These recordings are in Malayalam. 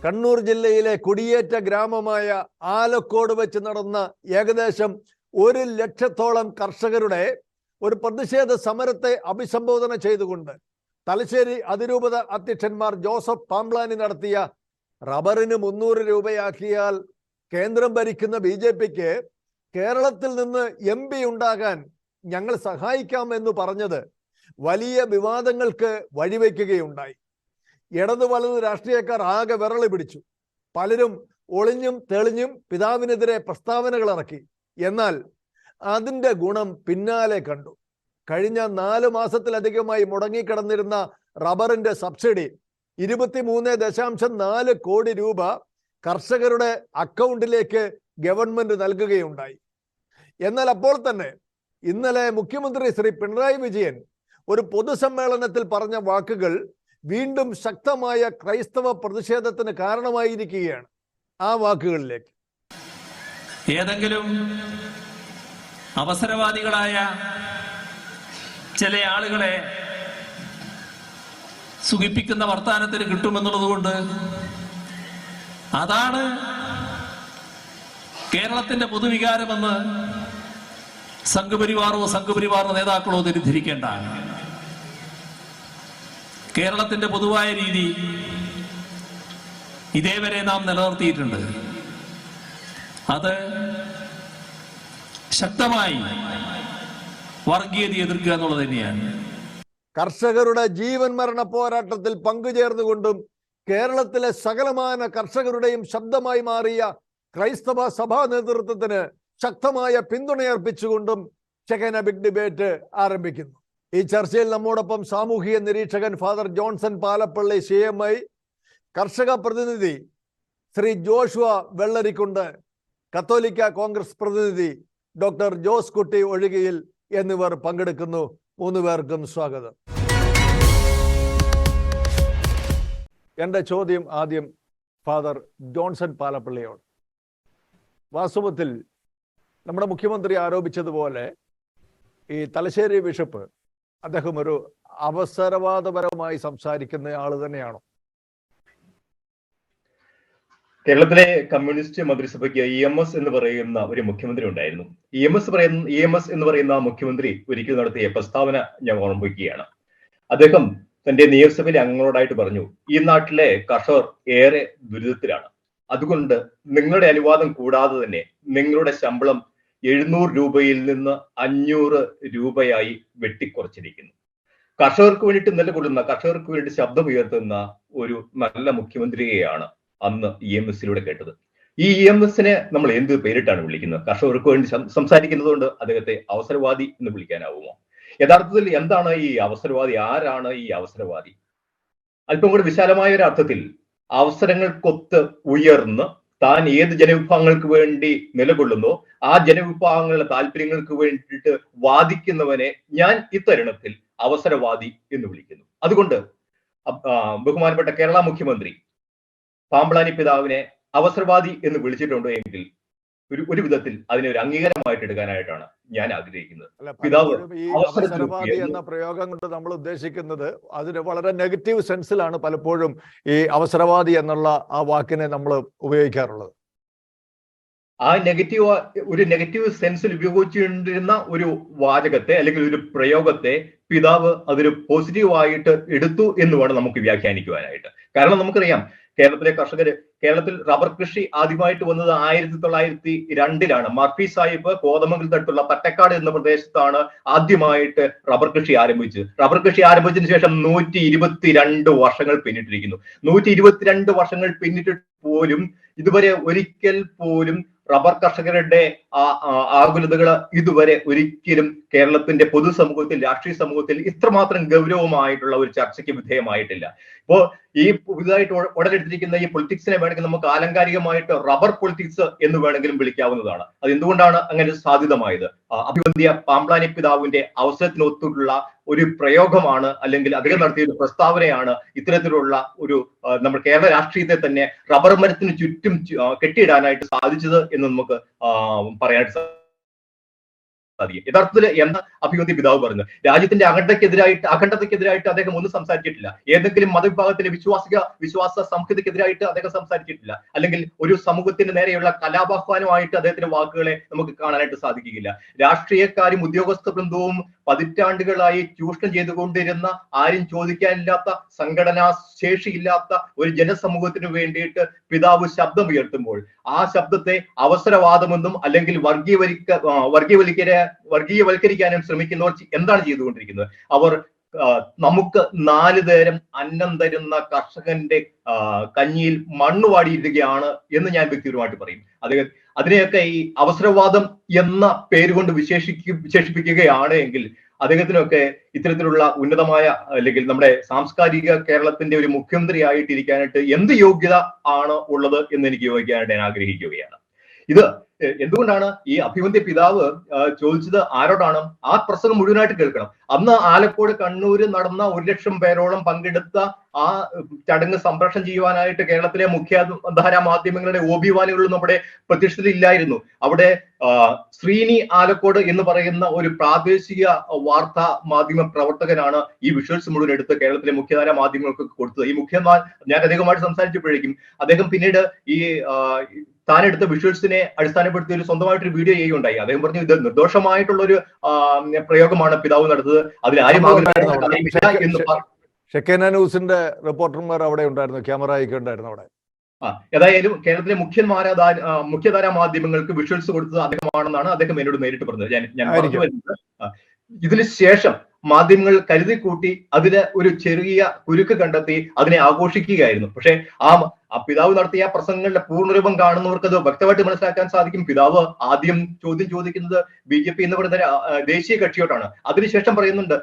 കണ്ണൂർ ജില്ലയിലെ കുടിയേറ്റ ഗ്രാമമായ ആലക്കോട് വെച്ച് നടന്ന ഏകദേശം 1,00,000-ഓളം കർഷകരുടെ ഒരു പ്രതിഷേധ സമരത്തെ അഭിസംബോധന ചെയ്തുകൊണ്ട് തലശ്ശേരി അതിരൂപത അധ്യക്ഷന്മാർ ജോസഫ് പാംബ്ലാനി നടത്തിയ റബ്ബറിന് 300 രൂപയാക്കിയാൽ കേന്ദ്രം ഭരിക്കുന്ന BJPക്ക് കേരളത്തിൽ നിന്ന് MP ഉണ്ടാകാൻ ഞങ്ങൾ സഹായിക്കാമെന്ന് പറഞ്ഞത് വലിയ വിവാദങ്ങൾക്ക് വഴിവെക്കുകയുണ്ടായി. ഇടതു വലത് രാഷ്ട്രീയക്കാർ ആകെ വിരളി പിടിച്ചു. പലരും ഒളിഞ്ഞും തെളിഞ്ഞും പിതാവിനെതിരെ പ്രസ്താവനകൾ ഇറക്കി. എന്നാൽ അതിൻ്റെ ഗുണം പിന്നാലെ കണ്ടു. കഴിഞ്ഞ 4 മാസത്തിലധികമായി മുടങ്ങിക്കിടന്നിരുന്ന റബ്ബറിന്റെ സബ്സിഡി 23.4 കോടി രൂപ കർഷകരുടെ അക്കൗണ്ടിലേക്ക് ഗവൺമെന്റ് നൽകുകയുണ്ടായി. എന്നാൽ അപ്പോൾ തന്നെ ഇന്നലെ മുഖ്യമന്ത്രി ശ്രീ പിണറായി വിജയൻ ഒരു പൊതുസമ്മേളനത്തിൽ പറഞ്ഞ വാക്കുകൾ വീണ്ടും ശക്തമായ ക്രൈസ്തവ പ്രതിഷേധത്തിന് കാരണമായിരിക്കുകയാണ്. ആ വാക്കുകളിലേക്ക്. ഏതെങ്കിലും അവസരവാദികളായ ചില ആളുകളെ സുഖിപ്പിക്കുന്ന വർത്താനത്തിന് കിട്ടുമെന്നുള്ളത് കൊണ്ട് അതാണ് കേരളത്തിന്റെ പൊതുവികാരമെന്ന് സംഘപരിവാറോ നേതാക്കളോ തെറ്റിദ്ധരിക്കേണ്ട. കേരളത്തിന്റെ പൊതുവായ രീതി ഇതേവരെ നാം നിലനിർത്തിയിട്ടുണ്ട്. അത് ശക്തമായി വർഗീയത എതിർക്കുക എന്നുള്ളത് തന്നെയാണ്. കർഷകരുടെ ജീവൻ മരണ പോരാട്ടത്തിൽ പങ്കുചേർന്നുകൊണ്ടും കേരളത്തിലെ സകലമാന കർഷകരുടെയും ശബ്ദമായി മാറിയ ക്രൈസ്തവ സഭാ നേതൃത്വത്തിന് ശക്തമായ പിന്തുണയർപ്പിച്ചുകൊണ്ടും ചെകന ബിഗ് ഡിബേറ്റ് ആരംഭിക്കുന്നു. ഈ ചർച്ചയിൽ നമ്മോടൊപ്പം സാമൂഹിക നിരീക്ഷകൻ ഫാദർ ജോൺസൺ പാലപ്പള്ളി CMI, കർഷക പ്രതിനിധി ശ്രീ ജോഷുവ വെള്ളരിക്കുണ്ട്, കത്തോലിക്ക കോൺഗ്രസ് പ്രതിനിധി ഡോക്ടർ ജോസ് കുട്ടി ഒഴുകിയിൽ എന്നിവർ പങ്കെടുക്കുന്നു. 3 പേർക്കും സ്വാഗതം. എൻ്റെ ചോദ്യം ആദ്യം ഫാദർ ജോൺസൺ പാലപ്പള്ളിയോട്. വാസ്തവത്തിൽ നമ്മുടെ മുഖ്യമന്ത്രി ആരോപിച്ചതുപോലെ ഈ തലശ്ശേരി ബിഷപ്പ് അദ്ദേഹം ഒരു അവസരവാദപരമായി സംസാരിക്കുന്ന ആള് തന്നെയാണോ? കേരളത്തിലെ കമ്മ്യൂണിസ്റ്റ് മന്ത്രിസഭയ്ക്ക് EMS എന്ന് പറയുന്ന ഒരു മുഖ്യമന്ത്രി ഉണ്ടായിരുന്നു. EMS എന്ന് പറയുന്ന മുഖ്യമന്ത്രി ഒരിക്കൽ നടത്തിയ പ്രസ്താവന ഞാൻ ഓർമ്മിക്കുകയാണ്. അദ്ദേഹം തന്റെ നിയമസഭയിലെ അംഗങ്ങളോടായിട്ട് പറഞ്ഞു, ഈ നാട്ടിലെ കർഷകർ ഏറെ ദുരിതത്തിലാണ്. അതുകൊണ്ട് നിങ്ങളുടെ അനുവാദം കൂടാതെ തന്നെ നിങ്ങളുടെ ശമ്പളം 700 രൂപയിൽ നിന്ന് 500 രൂപയായി വെട്ടിക്കുറച്ചിരിക്കുന്നു. കർഷകർക്ക് വേണ്ടിയിട്ട് നിലകൊള്ളുന്ന, കർഷകർക്ക് വേണ്ടി ശബ്ദമുയർത്തുന്ന ഒരു നല്ല മുഖ്യമന്ത്രിയെയാണ് അന്ന് EMSലൂടെ കേട്ടത്. ഈ EMSനെ നമ്മൾ എന്ത് പേരിട്ടാണ് വിളിക്കുന്നത്? കർഷകർക്ക് വേണ്ടി സംസാരിക്കുന്നത് കൊണ്ട് അദ്ദേഹത്തെ അവസരവാദി എന്ന് വിളിക്കാനാവുമോ? യഥാർത്ഥത്തിൽ എന്താണ് ഈ അവസരവാദി? ആരാണ് ഈ അവസരവാദി? അല്പം കൂടി വിശാലമായ ഒരു അർത്ഥത്തിൽ അവസരങ്ങൾക്കൊത്ത് ഉയർന്ന് താൻ ഏത് ജനവിഭാഗങ്ങൾക്ക് വേണ്ടി നിലകൊള്ളുന്നോ ആ ജനവിഭാഗങ്ങളുടെ താല്പര്യങ്ങൾക്ക് വേണ്ടിയിട്ട് വാദിക്കുന്നവനെ ഞാൻ ഇത്തരുണത്തിൽ അവസരവാദി എന്ന് വിളിക്കുന്നു. അതുകൊണ്ട് ബഹുമാനപ്പെട്ട കേരള മുഖ്യമന്ത്രി പാംബ്ലാനി പിതാവിനെ അവസരവാദി എന്ന് വിളിച്ചിട്ടുണ്ടോ എങ്കിൽ ഒരു വിധത്തിൽ അതിനെ ഒരു അംഗീകാരമായിട്ട് എടുക്കാനായിട്ടാണ് ഞാൻ ആഗ്രഹിക്കുന്നത്. പിതാവ് അവസരവാദി എന്ന പ്രയോഗം കൊണ്ട് നമ്മൾ ഉദ്ദേശിക്കുന്നത് അതിന് വളരെ നെഗറ്റീവ് സെൻസിലാണ് പലപ്പോഴും ഈ അവസരവാദി എന്നുള്ള ആ വാക്കിനെ നമ്മൾ ഉപയോഗിക്കാറുള്ളത്. ആ നെഗറ്റീവ് സെൻസിൽ ഉപയോഗിച്ചുകൊണ്ടിരുന്ന ഒരു വാചകത്തെ അല്ലെങ്കിൽ ഒരു പ്രയോഗത്തെ പിതാവ് അതൊരു പോസിറ്റീവായിട്ട് എടുത്തു എന്ന് വേണം നമുക്ക് വ്യാഖ്യാനിക്കുവാനായിട്ട്. കാരണം നമുക്കറിയാം, കേരളത്തിൽ റബ്ബർ കൃഷി ആദ്യമായിട്ട് വന്നത് 1902 മർഫി സാഹിബ് കോതമംഗലത്തടുത്തുള്ള തട്ടക്കാട് എന്ന പ്രദേശത്താണ് ആദ്യമായിട്ട് റബ്ബർ കൃഷി ആരംഭിച്ചത്. റബ്ബർ കൃഷി ആരംഭിച്ചതിന് ശേഷം 122 വർഷങ്ങൾ പിന്നിട്ടിരിക്കുന്നു. 122 വർഷങ്ങൾ പിന്നിട്ടിട്ട് പോലും ഇതുവരെ ഒരിക്കൽ പോലും റബ്ബർ കർഷകരുടെ ആകുലതകൾ ഇതുവരെ ഒരിക്കലും കേരളത്തിന്റെ പൊതുസമൂഹത്തിൽ, രാഷ്ട്രീയ സമൂഹത്തിൽ ഇത്രമാത്രം ഗൗരവമായിട്ടുള്ള ഒരു ചർച്ചയ്ക്ക് വിധേയമായിട്ടില്ല. ഇപ്പോ ഈ പുതുതായിട്ട് ഉടലെടുത്തിരിക്കുന്ന ഈ പൊളിറ്റിക്സിനെ വേണമെങ്കിൽ നമുക്ക് ആലങ്കാരികമായിട്ട് റബ്ബർ പൊളിറ്റിക്സ് എന്ന് വേണമെങ്കിലും വിളിക്കാവുന്നതാണ്. അത് എന്തുകൊണ്ടാണ് അങ്ങനെ സാധ്യതമായത്? അഭിവന്ധ്യ പാംബ്ലാനി പിതാവിന്റെ അവസരത്തിനൊത്തുള്ള ഒരു പ്രയോഗമാണ്, അല്ലെങ്കിൽ അദ്ദേഹം നടത്തിയ ഒരു പ്രസ്താവനയാണ് ഇത്തരത്തിലുള്ള ഒരു നമ്മൾ കേരള രാഷ്ട്രീയത്തെ തന്നെ റബ്ബർ മരത്തിന് ചുറ്റും കെട്ടിയിടാനായിട്ട് സാധിച്ചത് എന്ന് നമുക്ക് പറയാനായിട്ട് സാധിക്കും. യഥാർത്ഥത്തിൽ എന്താ അഭിവന്ധ്യ പിതാവ് പറഞ്ഞത്? രാജ്യത്തിന്റെ അഖണ്ഡതയ്ക്കെതിരായിട്ട് അദ്ദേഹം ഒന്നും സംസാരിച്ചിട്ടില്ല. ഏതെങ്കിലും മതവിഭാഗത്തിലെ വിശ്വാസ സംഹിതയ്ക്കെതിരായിട്ട് അദ്ദേഹം സംസാരിച്ചിട്ടില്ല. അല്ലെങ്കിൽ ഒരു സമൂഹത്തിന് നേരെയുള്ള കലാപാഹ്വാനമായിട്ട് അദ്ദേഹത്തിന്റെ വാക്കുകളെ നമുക്ക് കാണാനായിട്ട് സാധിക്കുകയില്ല. രാഷ്ട്രീയക്കാരും ഉദ്യോഗസ്ഥ ബൃന്ദവും പതിറ്റാണ്ടുകളായി ചൂഷണം ചെയ്തുകൊണ്ടിരുന്ന, ആരും ചോദിക്കാനില്ലാത്ത, സംഘടനാ ശേഷിയില്ലാത്ത ഒരു ജനസമൂഹത്തിന് വേണ്ടിയിട്ട് പിതാവ് ശബ്ദമുയർത്തുമ്പോൾ ആ ശബ്ദത്തെ അവസരവാദമെന്നും അല്ലെങ്കിൽ വർഗീയവൽക്കരിക്കാനും ശ്രമിക്കുന്നവർ എന്താണ് ചെയ്തുകൊണ്ടിരിക്കുന്നത്? അവർ നമുക്ക് 4 നേരം അന്നം തരുന്ന കർഷകന്റെ കഞ്ഞിയിൽ മണ്ണ് വാടിയിരിക്കുകയാണ് എന്ന് ഞാൻ വ്യക്തിപരമായിട്ട് പറയും. അതിനെയൊക്കെ ഈ അവസരവാദം എന്ന പേരുകൊണ്ട് വിശേഷിപ്പിക്കുകയാണ് എങ്കിൽ അദ്ദേഹത്തിനൊക്കെ ഇത്തരത്തിലുള്ള ഉന്നതമായ അല്ലെങ്കിൽ നമ്മുടെ സാംസ്കാരിക കേരളത്തിന്റെ ഒരു മുഖ്യമന്ത്രി ആയിട്ടിരിക്കാനായിട്ട് എന്ത് യോഗ്യത ആണ് ഉള്ളത് എന്ന് എനിക്ക് ചോദിക്കാനായിട്ട് ഞാൻ ആഗ്രഹിക്കുകയാണ്. ഇത് എന്തുകൊണ്ടാണ് ഈ അഭിവന്ധ്യ പിതാവ് ചോദിച്ചത് ആരോടാണ്? ആ പ്രസംഗം മുഴുവനായിട്ട് കേൾക്കണം. അന്ന് ആലക്കോട്, കണ്ണൂര് നടന്ന 1 ലക്ഷം പേരോളം പങ്കെടുത്ത ആ ചടങ്ങ് സംപ്രേഷണം ചെയ്യുവാനായിട്ട് കേരളത്തിലെ മുഖ്യധാരാ മാധ്യമങ്ങളുടെ ഓബിവാനുകളും നമ്മുടെ പ്രത്യക്ഷത്തിലില്ലായിരുന്നു. അവിടെ ശ്രീനി ആലക്കോട് എന്ന് പറയുന്ന ഒരു പ്രാദേശിക വാർത്താ മാധ്യമ പ്രവർത്തകനാണ് ഈ വിഷ്വൽസ് മുഴുവൻ എടുത്ത് കേരളത്തിലെ മുഖ്യധാരാ മാധ്യമങ്ങൾക്ക് കൊടുത്തത്. ഈ ഞാൻ അദ്ദേഹവുമായിട്ട് സംസാരിച്ചപ്പോഴേക്കും അദ്ദേഹം പിന്നീട് ഈ താൻ എടുത്ത വിഷ്വൽസിനെ അടിസ്ഥാനപ്പെടുത്തി ഒരു സ്വന്തമായിട്ടൊരു വീഡിയോ ചെയ്യുകയുണ്ടായി. അദ്ദേഹം പറഞ്ഞു, ഇത് നിർദോഷമായിട്ടുള്ള ഒരു പ്രയോഗമാണ് പിതാവ് നടത്തത്, അതിൽ ആരും ഷെക്കേന ന്യൂസിന്റെ റിപ്പോർട്ടർമാർ അവിടെ ഉണ്ടായിരുന്നു, ക്യാമറ ഒക്കെ ഉണ്ടായിരുന്നു അവിടെ. ഏതായാലും കേരളത്തിലെ മുഖ്യധാരാ മാധ്യമങ്ങൾക്ക് വിഷ്വൽസ് കൊടുത്തത് അദ്ദേഹമാണെന്നാണ് അദ്ദേഹം എന്നോട് നേരിട്ട് പറഞ്ഞത്. ഞാൻ പറഞ്ഞു വരുന്നത്, ഇതിന് ശേഷം മാധ്യമങ്ങൾ കരുതിക്കൂട്ടി അതിന് ഒരു ചെറിയ കുരുക്ക് കണ്ടെത്തി അതിനെ ആഘോഷിക്കുകയായിരുന്നു. പക്ഷെ ആ പിതാവ് നടത്തിയ പ്രസംഗങ്ങളുടെ പൂർണ്ണരൂപം കാണുന്നവർക്ക് അത് വ്യക്തമായിട്ട് മനസ്സിലാക്കാൻ സാധിക്കും. പിതാവ് ആദ്യം ചോദ്യം ചോദിക്കുന്നത് BJP എന്ന് പറയുന്ന ദേശീയ കക്ഷിയോട്ടാണ്. അതിനുശേഷം പറയുന്നുണ്ട്,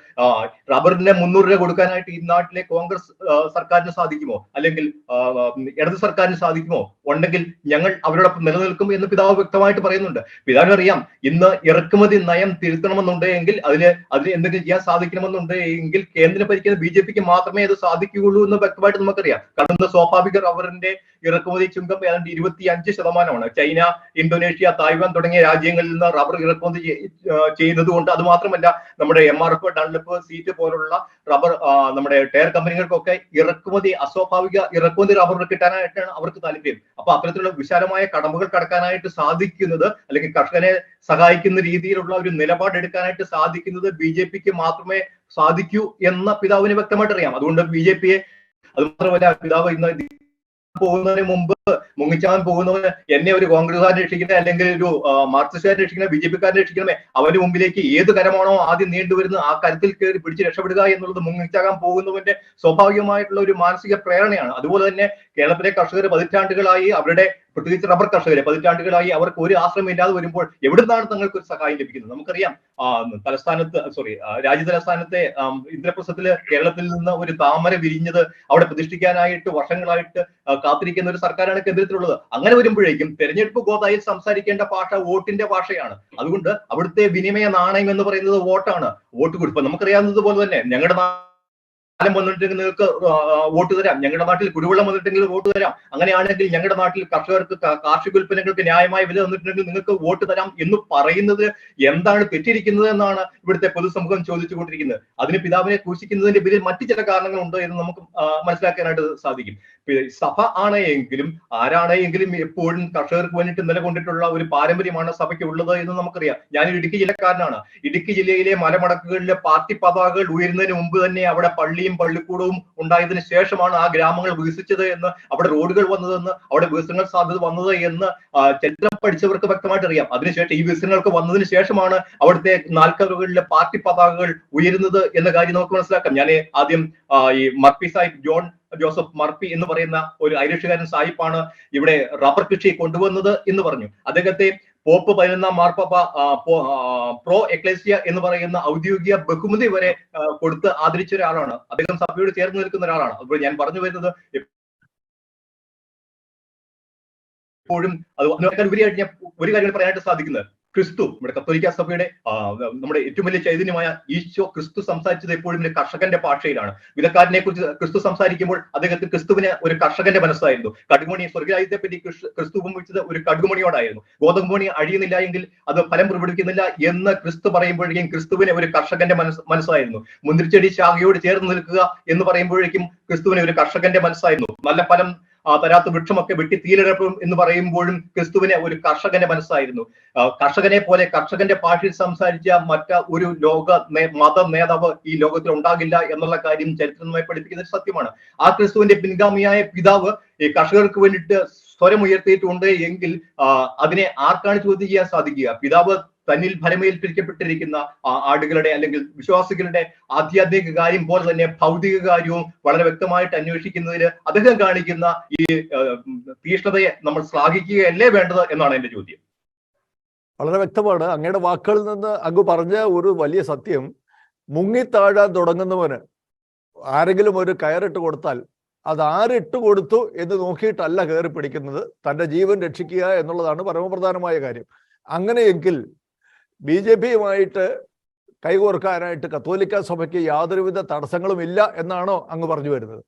റബ്ബറിന് 300 രൂപ കൊടുക്കാനായിട്ട് ഈ നാട്ടിലെ കോൺഗ്രസ് സർക്കാരിന് സാധിക്കുമോ, അല്ലെങ്കിൽ ഇടത് സർക്കാരിന് സാധിക്കുമോ? ഉണ്ടെങ്കിൽ ഞങ്ങൾ അവരോടൊപ്പം നിലനിൽക്കും എന്ന് പിതാവ് വ്യക്തമായിട്ട് പറയുന്നുണ്ട്. പിതാവിന് അറിയാം, ഇന്ന് ഇറക്കുമതി നയം തിരുത്തണമെന്നുണ്ടെങ്കിൽ അതിന് എന്തെങ്കിലും ചെയ്യാൻ സാധിക്കണമെന്നുണ്ടെങ്കിൽ കേന്ദ്രം ഭരിക്കുന്ന BJPക്ക് മാത്രമേ അത് സാധിക്കുകയുള്ളൂ എന്ന് വ്യക്തമായിട്ട് നമുക്കറിയാം. കാരണം സ്വാഭാവിക റബ്ബറിന്റെ ഇറക്കുമതി ചുങ്കം ഏതാണ്ട് 25%. ചൈന, ഇന്തോനേഷ്യ, തായ്വാൻ തുടങ്ങിയ രാജ്യങ്ങളിൽ നിന്ന് റബ്ബർ ഇറക്കുമതി ചെയ്യുന്നത് കൊണ്ട്, അത് മാത്രമല്ല നമ്മുടെ MRF, ഡൺലപ്പ്, സീറ്റ് പോലുള്ള റബ്ബർ നമ്മുടെ ടയർ കമ്പനികൾക്കൊക്കെ അസ്വാഭാവിക ഇറക്കുമതി റബ്ബർ കിട്ടാനായിട്ടാണ് അവർക്ക് താല്പര്യം. അപ്പൊ അത്തരത്തിലുള്ള വിശാലമായ കടമ്പകൾ കടക്കാനായിട്ട് സാധിക്കുന്നത്, അല്ലെങ്കിൽ കർഷകനെ സഹായിക്കുന്ന രീതിയിലുള്ള ഒരു നിലപാട് എടുക്കാനായിട്ട് സാധിക്കുന്നത് BJPക്ക് മാത്രമേ സാധിക്കൂ എന്ന പിതാവിന് വ്യക്തമായിട്ട് അറിയാം. അതുകൊണ്ട് BJPയെ, അത് മാത്രമല്ല പിതാവ് ഇന്ന് പോകുന്നതിന് മുമ്പ് മുങ്ങിച്ചാൻ പോകുന്നവന് എന്നെ ഒരു കോൺഗ്രസ്സുകാരനെ രക്ഷിക്കണേ, അല്ലെങ്കിൽ ഒരു മാർക്സിസ്റ്റുകാരനെ രക്ഷിക്കണേ, BJPക്കാരനെ രക്ഷിക്കണമേ, അവന്റെ മുമ്പിലേക്ക് ഏത് കരമാണോ ആദ്യം നീണ്ടുവരുന്നത് ആ കരത്തിൽ കയറി പിടിച്ച് രക്ഷപ്പെടുക എന്നുള്ളത് മുങ്ങിച്ചാകാൻ പോകുന്നവന്റെ സ്വാഭാവികമായിട്ടുള്ള ഒരു മാനസിക പ്രേരണയാണ്. അതുപോലെ തന്നെ കേരളത്തിലെ കർഷകർ പതിറ്റാണ്ടുകളായി, അവരുടെ പ്രത്യേകിച്ച് റബ്ബർ കർഷകരെ പതിറ്റാണ്ടുകളായി അവർക്ക് ഒരു ആശ്രമം ഇല്ലാതെ വരുമ്പോൾ എവിടുന്നാണ് തങ്ങൾക്ക് ഒരു സഹായം ലഭിക്കുന്നത്? നമുക്കറിയാം, രാജ്യതലസ്ഥാനത്തെ ഇന്ദ്രപ്രസ്ഥത്തില് കേരളത്തിൽ നിന്ന് ഒരു താമര വിരിഞ്ഞത് അവിടെ പ്രതിഷ്ഠിക്കാനായിട്ട് വർഷങ്ങളായിട്ട് കാത്തിരിക്കുന്ന ഒരു സർക്കാരാണ് കേന്ദ്രത്തിലുള്ളത്. അങ്ങനെ വരുമ്പോഴേക്കും തെരഞ്ഞെടുപ്പ് ഗോതായിൽ സംസാരിക്കേണ്ട ഭാഷ വോട്ടിന്റെ ഭാഷയാണ്. അതുകൊണ്ട് അവിടുത്തെ വിനിമയ നാണയം എന്ന് പറയുന്നത് വോട്ടാണ്. വോട്ട് കൊടുപ്പ് നമുക്കറിയാവുന്നത് പോലെ തന്നെ ഞങ്ങളുടെ വന്നിട്ടുണ്ടെങ്കിൽ നിങ്ങൾക്ക് വോട്ട് തരാം, ഞങ്ങളുടെ നാട്ടിൽ കുടിവെള്ളം വന്നിട്ടുണ്ടെങ്കിൽ വോട്ട് തരാം, അങ്ങനെയാണെങ്കിൽ ഞങ്ങളുടെ നാട്ടിൽ കർഷകർക്ക് കാർഷിക ഉൽപ്പന്നങ്ങൾക്ക് ന്യായമായ വില വന്നിട്ടുണ്ടെങ്കിൽ നിങ്ങൾക്ക് വോട്ട് തരാം എന്ന് പറയുന്നത് എന്താണ് തെറ്റിരിക്കുന്നത് എന്നാണ് ഇവിടുത്തെ പൊതുസമൂഹം ചോദിച്ചുകൊണ്ടിരിക്കുന്നത്. അതിന് പിതാവിനെ ക്രൂശിക്കുന്നതിന്റെ പിന്നിൽ മറ്റു ചില കാരണങ്ങളുണ്ട് എന്ന് നമുക്ക് മനസ്സിലാക്കാനായിട്ട് സാധിക്കും. സഭ ആണെങ്കിലും ആരാണെങ്കിലും എപ്പോഴും കർഷകർക്ക് വേണ്ടിയിട്ട് നിലകൊണ്ടിട്ടുള്ള ഒരു പാരമ്പര്യമാണ് സഭയ്ക്ക് ഉള്ളത് എന്ന് നമുക്കറിയാം. ഞാൻ ഇടുക്കി ജില്ലക്കാരനാണ്. ഇടുക്കി ജില്ലയിലെ മലമടക്കുകളിലെ പാർട്ടി പതാകകൾ ഉയരുന്നതിന് മുമ്പ് തന്നെ അവിടെ പള്ളിയും പള്ളിക്കൂടവും ഉണ്ടായതിനു ശേഷമാണ് ആ ഗ്രാമങ്ങൾ വികസിച്ചത് എന്ന്, അവിടെ റോഡുകൾ വന്നതെന്ന്, അവിടെ വികസനങ്ങൾ സാധ്യത വന്നത് എന്ന് ചരിത്രം പഠിച്ചവർക്ക് വ്യക്തമായിട്ട് അറിയാം. അതിനുശേഷം ഈ വികസനങ്ങൾക്ക് വന്നതിന് ശേഷമാണ് അവിടുത്തെ നാൽക്കറുകളിലെ പാർട്ടി പതാകകൾ ഉയരുന്നത് എന്ന കാര്യം നമുക്ക് മനസ്സിലാക്കാം. ഞാൻ ആദ്യം ഈ മർപ്പി സാഹിബ്, ജോൺ ജോസഫ് മർപ്പി എന്ന് പറയുന്ന ഒരു ഐറിഷുകാരൻ സാഹിബാണ് ഇവിടെ റബ്ബർ കൃഷി കൊണ്ടുവന്നത് എന്ന് പറഞ്ഞു. അദ്ദേഹത്തെ പോപ്പ് 11-ാം മാർപ്പാപ്പ പ്രോ എക്ലേസിയ എന്ന് പറയുന്ന ഔദ്യോഗിക ബഹുമതി വരെ കൊടുത്ത് ആദരിച്ച ഒരാളാണ്. അദ്ദേഹം സഭയോട് ചേർന്ന് നിൽക്കുന്ന ഒരാളാണ്. അപ്പോൾ ഞാൻ പറഞ്ഞു വരുന്നത്, എപ്പോഴും അത് ഉപരിയായിട്ട് ഞാൻ ഒരു കാര്യം പറയാനായിട്ട് സാധിക്കുന്നത്, ക്രിസ്തു, നമ്മുടെ കത്തോലിക്ക സഭയുടെ നമ്മുടെ ഏറ്റവും വലിയ ചൈതന്യമായ ഈശോ ക്രിസ്തു സംസാരിച്ചത് എപ്പോഴും ഒരു കർഷകന്റെ ഭാഷയിലാണ്. വിലക്കാരനെ കുറിച്ച് ക്രിസ്തു സംസാരിക്കുമ്പോൾ അദ്ദേഹത്തിന് ക്രിസ്തുവിന് ഒരു കർഷകന്റെ മനസ്സായിരുന്നു. കടുകുമണി, സ്വർഗരാജ്യത്തെ പറ്റി ക്രിസ്തു ഉപമിച്ചത് ഒരു കടുകുമണിയോടായിരുന്നു. ഗോതമ്പ് മണി അഴിയുന്നില്ല എങ്കിൽ അത് ഫലം പുറപ്പെടുവിക്കുന്നില്ല എന്ന് ക്രിസ്തു പറയുമ്പോഴേക്കും ക്രിസ്തുവിന് ഒരു കർഷകന്റെ മനസ്സായിരുന്നു. മുന്തിരിച്ചെടി ശാഖയോട് ചേർന്ന് നിൽക്കുക എന്ന് പറയുമ്പോഴേക്കും ക്രിസ്തുവിന് ഒരു കർഷകന്റെ മനസ്സായിരുന്നു. നല്ല ഫലം തരാത്ത വൃക്ഷമൊക്കെ വെട്ടി തീയിലിടപ്പെടും എന്ന് പറയുമ്പോഴും ക്രിസ്തുവിനെ ഒരു കർഷകന്റെ മനസ്സായിരുന്നു. കർഷകനെ പോലെ കർഷകന്റെ ഭാഷയിൽ സംസാരിച്ച ഒരു മത നേതാവ് ഈ ലോകത്തിൽ ഉണ്ടാകില്ല എന്നുള്ള കാര്യം ചരിത്രമായി പഠിപ്പിക്കുന്ന സത്യമാണ്. ആ ക്രിസ്തുവിന്റെ പിൻഗാമിയായ പിതാവ് ഈ കർഷകർക്ക് വേണ്ടിയിട്ട് സ്വരമുയർത്തിയിട്ടുണ്ട് എങ്കിൽ അതിനെ ആർക്കാണ് ചോദ്യം ചെയ്യാൻ സാധിക്കുക? പിതാവ് തന്നിൽ ഫലമേൽപ്പിക്കപ്പെട്ടിരിക്കുന്ന ആടുകളുടെ അല്ലെങ്കിൽ വിശ്വാസികളുടെ ആധ്യാത്മിക കാര്യം പോലെ തന്നെ ഭൗതിക കാര്യവും വളരെ വ്യക്തമായിട്ട് അന്വേഷിക്കുന്നതിൽ അദ്ദേഹം കാണിക്കുന്ന ഈ തീഷ്ണതയെ നമ്മൾ ശ്ലാഘിക്കുകയല്ലേ വേണ്ടത് എന്നാണ് എന്റെ ചോദ്യം. വളരെ വ്യക്തമാണ്. അങ്ങയുടെ വാക്കുകളിൽ നിന്ന് അങ്ങ് പറഞ്ഞ ഒരു വലിയ സത്യം, മുങ്ങിത്താഴാൻ തുടങ്ങുന്നവന് ആരെങ്കിലും ഒരു കയറിട്ട് കൊടുത്താൽ അത് ആരിട്ട് കൊടുത്തു എന്ന് നോക്കിയിട്ടല്ല കയറി പിടിക്കുന്നത്, തൻ്റെ ജീവൻ രക്ഷിക്കുക എന്നുള്ളതാണ് പരമപ്രധാനമായ കാര്യം. അങ്ങനെയെങ്കിൽ BJP-യുമായിട്ട് കൈകോർക്കാനായിട്ട് കത്തോലിക്ക സഭയ്ക്ക് യാതൊരുവിധ തടസ്സങ്ങളും ഇല്ല എന്നാണോ അങ്ങ് പറഞ്ഞു വരുന്നത്?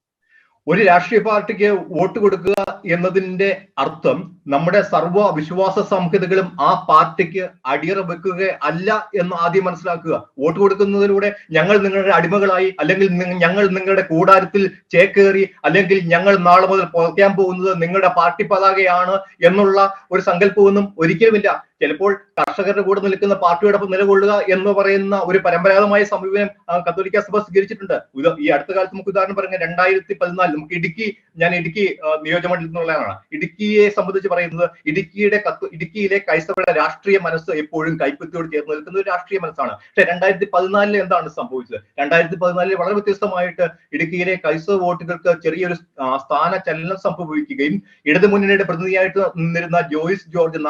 ഒരു രാഷ്ട്രീയ പാർട്ടിക്ക് വോട്ട് കൊടുക്കുക എന്നതിന്റെ അർത്ഥം നമ്മുടെ സർവ്വ വിശ്വാസ സംഹിതകളും ആ പാർട്ടിക്ക് അടിയറ വെക്കുക അല്ല എന്ന് ആദ്യം മനസ്സിലാക്കുക. വോട്ട് കൊടുക്കുന്നതിലൂടെ ഞങ്ങൾ നിങ്ങളുടെ അടിമകളായി, അല്ലെങ്കിൽ ഞങ്ങൾ നിങ്ങളുടെ കൂടാരത്തിൽ ചേക്കേറി, അല്ലെങ്കിൽ ഞങ്ങൾ നാളെ മുതൽ പുറക്കാൻ പോകുന്നത് നിങ്ങളുടെ പാർട്ടി പതാകയാണ് എന്നുള്ള ഒരു സങ്കല്പമൊന്നും ഒരിക്കലുമില്ല. ചിലപ്പോൾ കർഷകരുടെ കൂടെ നിൽക്കുന്ന പാർട്ടിയോടൊപ്പം നിലകൊള്ളുക എന്ന് പറയുന്ന ഒരു പരമ്പരാഗതമായ സമീപനം കത്തോലിക്ക സഭ സ്വീകരിച്ചിട്ടുണ്ട്. ഈ അടുത്ത കാലത്ത് നമുക്ക് ഉദാഹരണം പറഞ്ഞ 2014 നമുക്ക് ഞാൻ ഇടുക്കി നിയോജകമണ്ഡലത്തിൽ നിന്നുള്ളതാണ്. ഇടുക്കിയെ സംബന്ധിച്ച് പറയുന്നത് ഇടുക്കിയിലെ ക്രൈസ്തവരുടെ രാഷ്ട്രീയ മനസ്സ് എപ്പോഴും കൈപ്പത്തിയോട് ചേർന്ന് നിൽക്കുന്ന ഒരു രാഷ്ട്രീയ മനസ്സാണ്. പക്ഷെ 2014 എന്താണ് സംഭവിച്ചത്? 2014 വളരെ വ്യത്യസ്തമായിട്ട് ഇടുക്കിയിലെ ക്രൈസ്തവ വോട്ടുകൾക്ക് ചെറിയൊരു സ്ഥാന ചലനം സംഭവിക്കുകയും ഇടതു മുന്നണിയുടെ പ്രതിനിധിയായിട്ട് നിന്നിരുന്ന ജോയിസ് ജോർജ്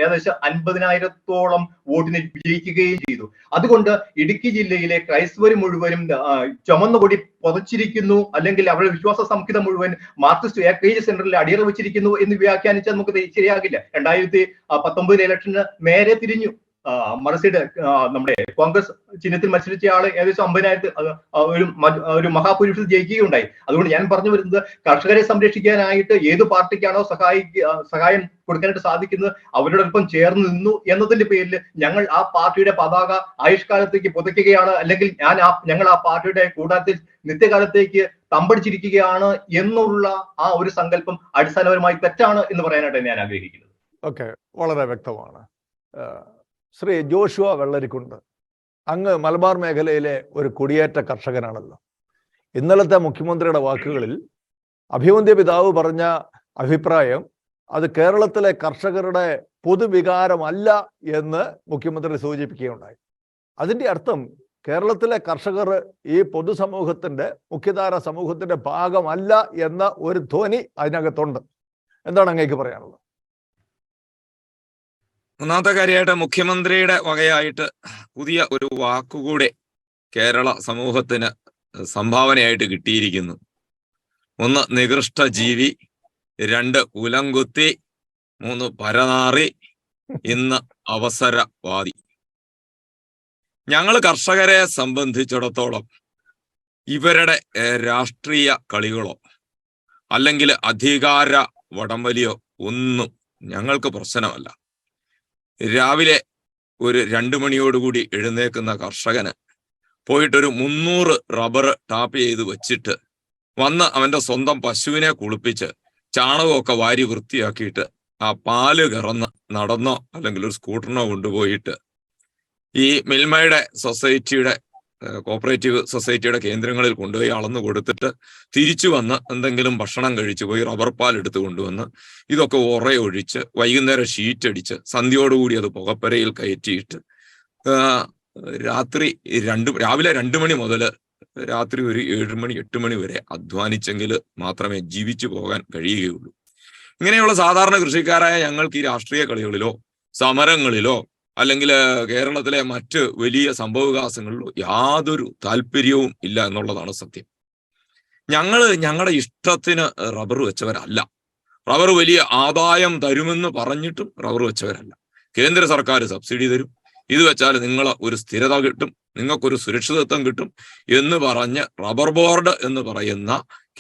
ഏകദേശം 50,000-ഓളം വോട്ടിന് വിജയിക്കുകയും ചെയ്തു. അതുകൊണ്ട് ഇടുക്കി ജില്ലയിലെ ക്രൈസ്തവർ മുഴുവനും ചുമന്ന കൊടി പുതച്ചിരിക്കുന്നു, അല്ലെങ്കിൽ അവരുടെ വിശ്വാസ സംഹിത മുഴുവൻ മാർക്സിസ്റ്റ് ഏകേജ് സെന്ററിൽ അടിയറ വെച്ചിരിക്കുന്നു എന്ന് വ്യാഖ്യാനിച്ചാൽ നമുക്ക് ശരിയാകില്ല. 2019 ഇലക്ഷന് നേരെ തിരിഞ്ഞു. മറുസൈഡ് നമ്മുടെ കോൺഗ്രസ് ചിഹ്നത്തിൽ മത്സരിച്ച ആള് ഏകദേശം 50,000 ഒരു മഹാപുരുഷത്തിൽ ജയിക്കുകയുണ്ടായി. അതുകൊണ്ട് ഞാൻ പറഞ്ഞു വരുന്നത്, കർഷകരെ സംരക്ഷിക്കാനായിട്ട് ഏത് പാർട്ടിക്കാണോ സഹായം കൊടുക്കാനായിട്ട് സാധിക്കുന്നത് അവരോടൊപ്പം ചേർന്ന് നിന്നു എന്നതിന്റെ പേരിൽ ഞങ്ങൾ ആ പാർട്ടിയുടെ പതാക ആയുഷ്കാലത്തേക്ക് പുതയ്ക്കുകയാണ്, അല്ലെങ്കിൽ ഞങ്ങൾ ആ പാർട്ടിയുടെ കൂടാരത്തിൽ നിത്യകാലത്തേക്ക് തമ്പടിച്ചിരിക്കുകയാണ് എന്നുള്ള ആ ഒരു സങ്കല്പം അടിസ്ഥാനപരമായി തെറ്റാണ് എന്ന് പറയാനായിട്ട് ഞാൻ ആഗ്രഹിക്കുന്നത്. ഓക്കെ, വളരെ വ്യക്തമാണ്. ശ്രീ ജോഷുവ വെള്ളരിക്കുണ്ട്, അങ്ങ് മലബാർ മേഖലയിലെ ഒരു കുടിയേറ്റ കർഷകനാണല്ലോ. ഇന്നലത്തെ മുഖ്യമന്ത്രിയുടെ വാക്കുകളിൽ അഭിവന്ദ്യ പിതാവ് പറഞ്ഞ അഭിപ്രായം അത് കേരളത്തിലെ കർഷകരുടെ പൊതുവികാരമല്ല എന്ന് മുഖ്യമന്ത്രി സൂചിപ്പിക്കുകയുണ്ടായി. അതിൻ്റെ അർത്ഥം കേരളത്തിലെ കർഷകർ ഈ പൊതുസമൂഹത്തിൻ്റെ, മുഖ്യധാര സമൂഹത്തിൻ്റെ ഭാഗമല്ല എന്ന ഒരു ധ്വനി അതിനകത്തുണ്ട്. എന്താണ് അങ്ങേക്ക് പറയാനുള്ളത്? ഒന്നാമത്തെ കാര്യമായിട്ട് മുഖ്യമന്ത്രിയുടെ വകയായിട്ട് പുതിയ ഒരു വാക്കുകൂടെ കേരള സമൂഹത്തിന് സംഭാവനയായിട്ട് കിട്ടിയിരിക്കുന്നു. 1 നികൃഷ്ട ജീവി, 2 ഉലംകുത്തി, 3 പരനാറി, ഇന്ന് അവസരവാദി. ഞങ്ങൾ കർഷകരെ സംബന്ധിച്ചിടത്തോളം ഇവരുടെ രാഷ്ട്രീയ കളികളോ അല്ലെങ്കിൽ അധികാര വടംവലിയോ ഒന്നും ഞങ്ങൾക്ക് പ്രശ്നമല്ല. രാവിലെ ഒരു 2 മണിയോടുകൂടി എഴുന്നേക്കുന്ന കർഷകന് പോയിട്ടൊരു 300 റബ്ബർ ടാപ്പ് ചെയ്ത് വെച്ചിട്ട് വന്ന് അവന്റെ സ്വന്തം പശുവിനെ കുളിപ്പിച്ച് ചാണകമൊക്കെ വാരി വൃത്തിയാക്കിയിട്ട് ആ പാല് കറന്ന് നടന്നോ അല്ലെങ്കിൽ ഒരു സ്കൂട്ടറിനോ കൊണ്ടുപോയിട്ട് ഈ മിൽമയുടെ സൊസൈറ്റിയുടെ കോപ്പറേറ്റീവ് സൊസൈറ്റിയുടെ കേന്ദ്രങ്ങളിൽ കൊണ്ടുപോയി അളന്നു കൊടുത്തിട്ട് തിരിച്ചു വന്ന് എന്തെങ്കിലും ഭക്ഷണം കഴിച്ചു പോയി റബ്ബർ പാൽ എടുത്ത് കൊണ്ടുവന്ന് ഇതൊക്കെ ഒറയൊഴിച്ച് വൈകുന്നേരം ഷീറ്റടിച്ച് സന്ധ്യയോടുകൂടി അത് പുകപ്പരയിൽ കയറ്റിയിട്ട് രാവിലെ 2 മണി മുതൽ രാത്രി ഒരു 7 മണി 8 മണി വരെ അധ്വാനിച്ചെങ്കിൽ മാത്രമേ ജീവിച്ചു പോകാൻ കഴിയുകയുള്ളൂ. ഇങ്ങനെയുള്ള സാധാരണ കൃഷിക്കാരായ ഞങ്ങൾക്ക് ഈ രാഷ്ട്രീയ കളികളിലോ സമരങ്ങളിലോ അല്ലെങ്കിൽ കേരളത്തിലെ മറ്റ് വലിയ സംഭവവികാസങ്ങളിലോ യാതൊരു താല്പര്യവും ഇല്ല എന്നുള്ളതാണ് സത്യം. ഞങ്ങളുടെ ഇഷ്ടത്തിന് റബ്ബർ വെച്ചവരല്ല. റബ്ബർ വലിയ ആദായം തരുമെന്ന് പറഞ്ഞിട്ടും റബ്ബർ വെച്ചവരല്ല. കേന്ദ്ര സർക്കാർ സബ്സിഡി തരും, ഇത് വെച്ചാൽ നിങ്ങൾ ഒരു സ്ഥിരത കിട്ടും, നിങ്ങൾക്കൊരു സുരക്ഷിതത്വം കിട്ടും എന്ന് പറഞ്ഞ് റബ്ബർ ബോർഡ് എന്ന് പറയുന്ന